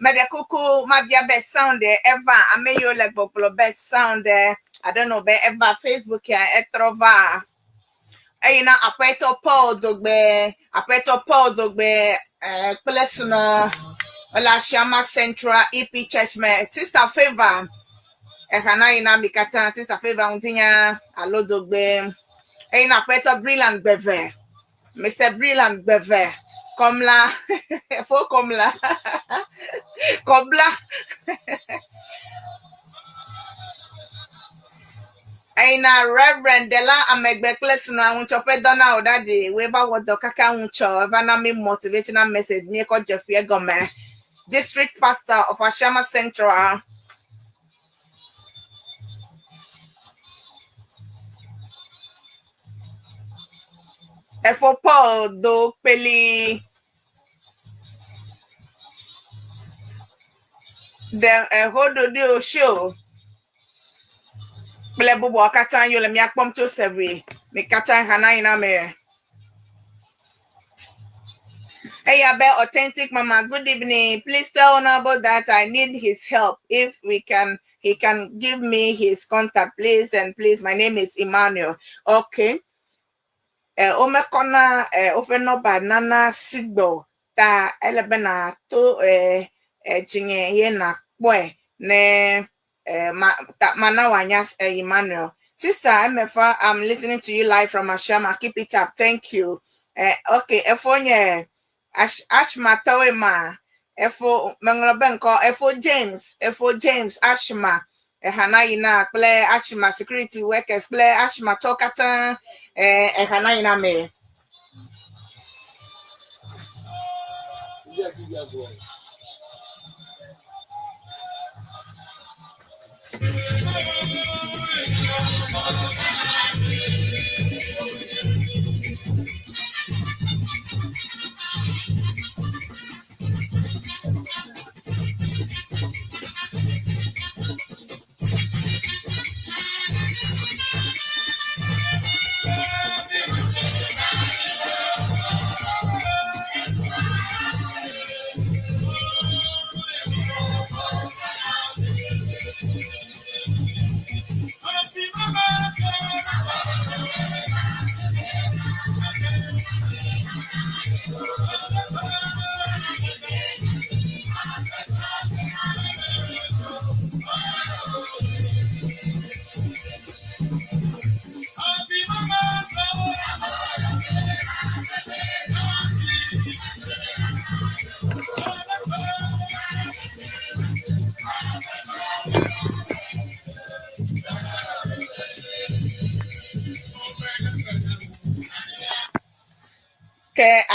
Speaker 10: Mede kuku mabia best sound ever ameyo like boklo best sound I don't know be ever Facebook ya etrova ayina apeto Paul dogbe plesuno Ola Shama Central EP Church me Sister Favor kana ina mikata Sister Favor untinya alo dogbe ayina apeto Brilliant Beve Mr. Brilliant Beve comme là faut comme là comme là aina Reverend Dela Amegbekles na unchope dona odadi weba wodo kaka uncho eva na me motivational message ni ko Jeffrey Gome District Pastor of Ashama Central efo Paul do peli the hodo dio show Ble bobo akatan yo le mi akpom to serve me katan hana ina me Hey Abe Authentic Mama, good evening. Please tell Honorable that I need his help. If he can give me his contact, please. And please, my name is Emmanuel. Okay. Omekona ofeno banana sigbo ta elebena to chinye ye na boy ne mana wanyas Emmanuel. Sister MFA, I'm listening to you live from Ashama. Keep it up. Thank you. Okay, efonye Ashma Tawema, Efo Mangrabenko, Efo James, Ashma, Hanaina, play Ashma security workers, play Ashma Tokatan, Hanaina me.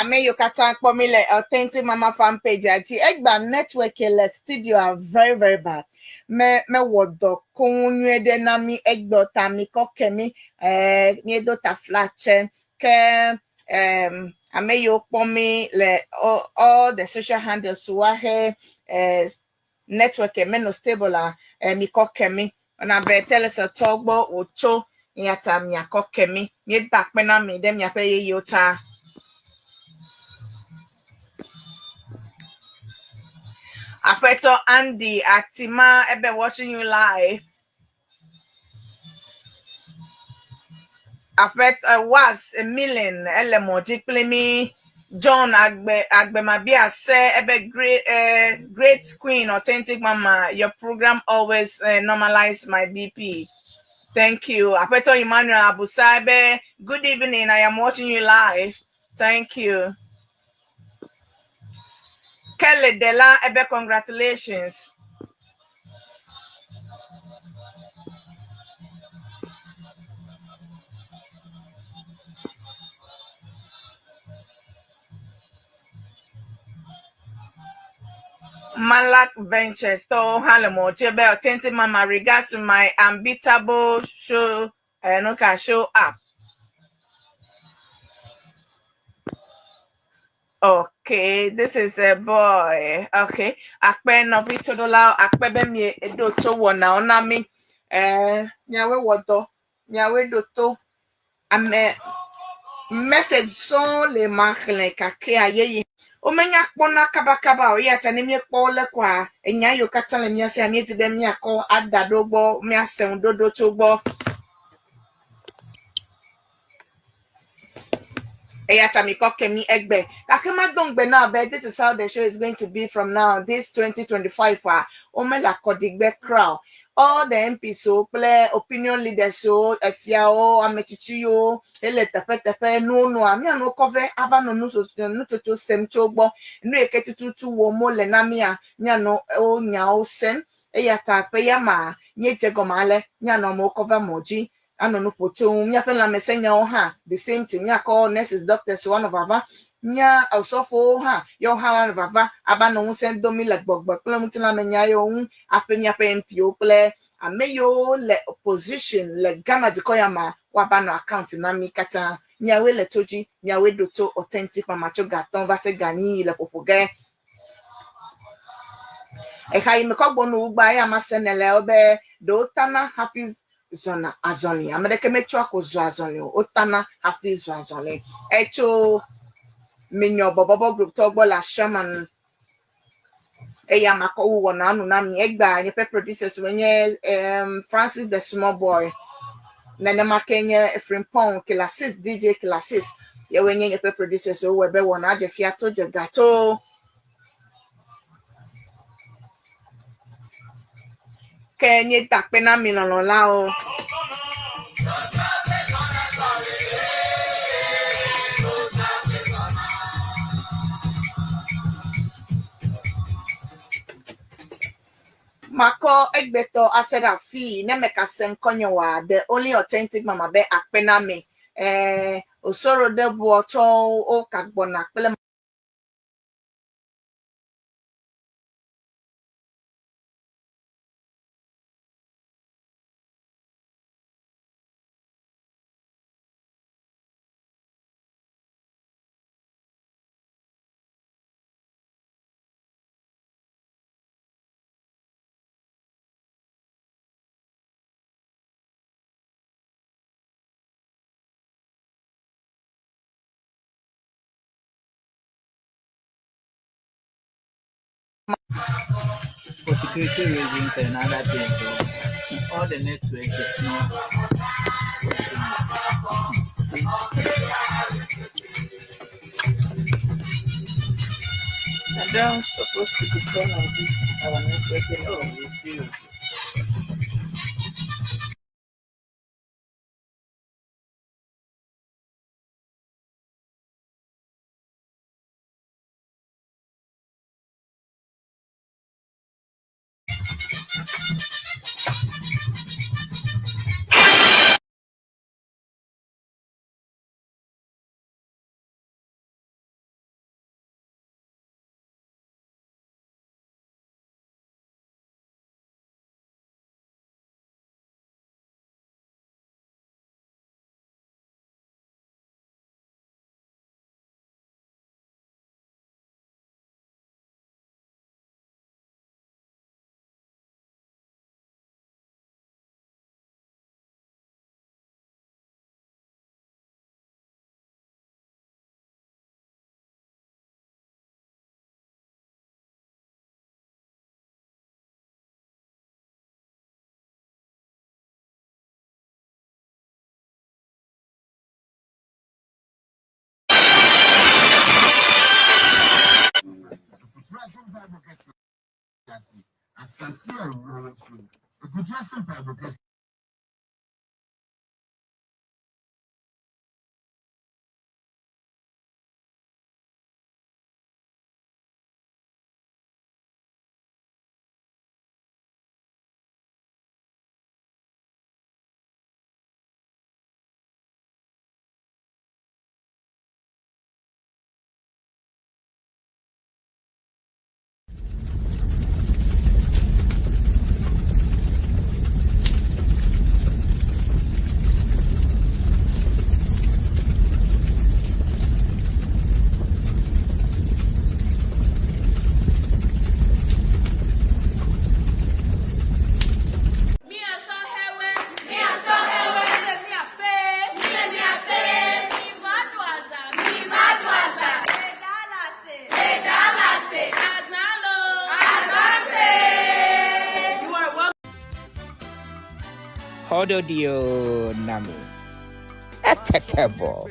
Speaker 10: Ame Yokatan Pomile Authentic Mama fan page ati egba network let studio are very very bad me wodo kunwe de na mi egbo ta mi kokemi ni do ta flache ke ame yo pomi le all the social handles wa he network me no stable mi kokemi ona be tell us a togbo ocho yata mi akokemi ni back me na mi dem ya pe yota Apeto Andy Actima, I've been watching you live. Apeto was a million elemoji plemi John Agbemabia say ebe great queen authentic mama. Your program always normalize my BP. Thank you. Apeto Emmanuel Abusabe. Good evening. I am watching you live. Thank you. Kelly Dela Ebe, congratulations. Malak Ventures, to Halamo, Chebe, authentic mama, regards to my unbeatable show, show up. Okay, this is a boy. Okay, akpe no vitodola akpe be mi edo to wona ona mi nyawe wodo nyawe do to ame message so le makle kake ayeyi o menya kpona kabakaba o ya tani mi kpo le kwa enya yo katale mi ase ami ti be mi akọ adadogbo mi asen dodo to gbo Kemi Egbe. This is how the show is going to be from now. This 2025 Omela Kodigbe crowd. All the MPs so play opinion leaders so Efiao Amechichiyo Ele Tepe no ami no cover ava no to sem chogbo no eketutu wo mo le na mia nya no o nya o sen eyata pe ya ma nye jegomale nya no mo cover moji ano no pocho nya pe la mesenya o ha the same thing nya call nurses doctors one of ava nya osofo ha yo ha one of ava aba no send domi like gbogbo pele mutila menya yo apenya pe MPO ple ameyo le opposition le Ghana de koyama waba no account na mi kata nya we le toji nya we doto authentic mama chogaton va se gani le popoge e kai me kogbo no ugba ya masenele obe do tana hafiz zona azoni amereke mecho akozo azoni otana hafiz azoni echo minyo bobo group to gbo la shaman eya mako wo na anu na mi egba nye pe producers wenye Francis the small boy na na makenye Frimpong classes DJ classes ye wenye nye pe producers o webe wona aje fiato je gato kenye takpe na milano lao Mako egbeto aseda fi nemeka senkonyowa the only authentic mama be akpena me osoro de buoto o kagbona pele
Speaker 15: For security reasons and other things, so all the network is not
Speaker 10: I don't supposed to depend on this our network.
Speaker 15: Oh, you see.
Speaker 4: Asasi a ruwa so. Ekutra simple because
Speaker 3: Ododio Nami. Impeccable.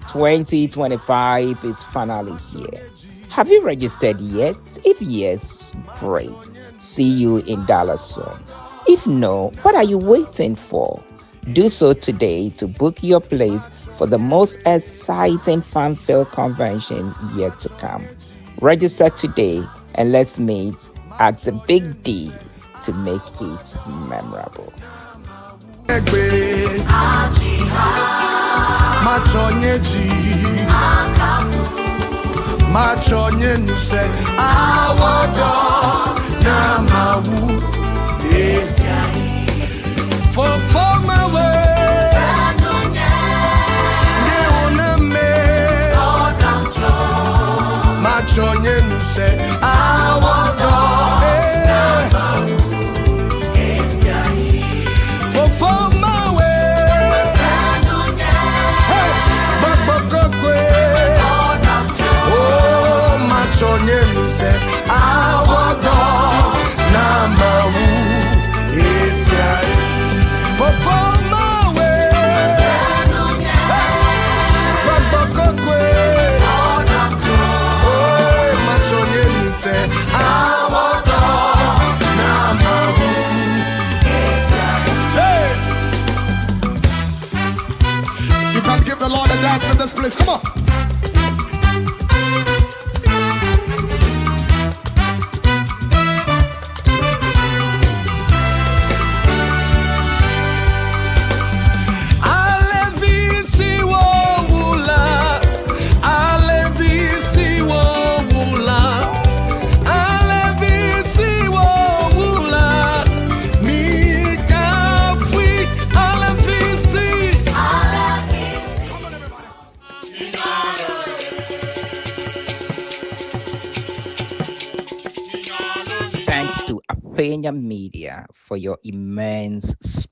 Speaker 3: 2025 is finally here. Have you registered yet? If yes, great. See you in Dallas soon. If no, what are you waiting for? Do so today to book your place for the most exciting fan-filled convention yet to come. Register today and let's meet at the Big D to make it memorable.
Speaker 4: Machonye nuse awodo na mawu for my way ne oname machonye nuse awodo for my way bakbokokwe Chonye nuse awodo na mawu esia before my way rabokokwe oh my chonye nuse awodo na mawu esia. Hey, you can give the Lord a dance in this place. Come on.
Speaker 3: Thanks to Apenya Media for your immense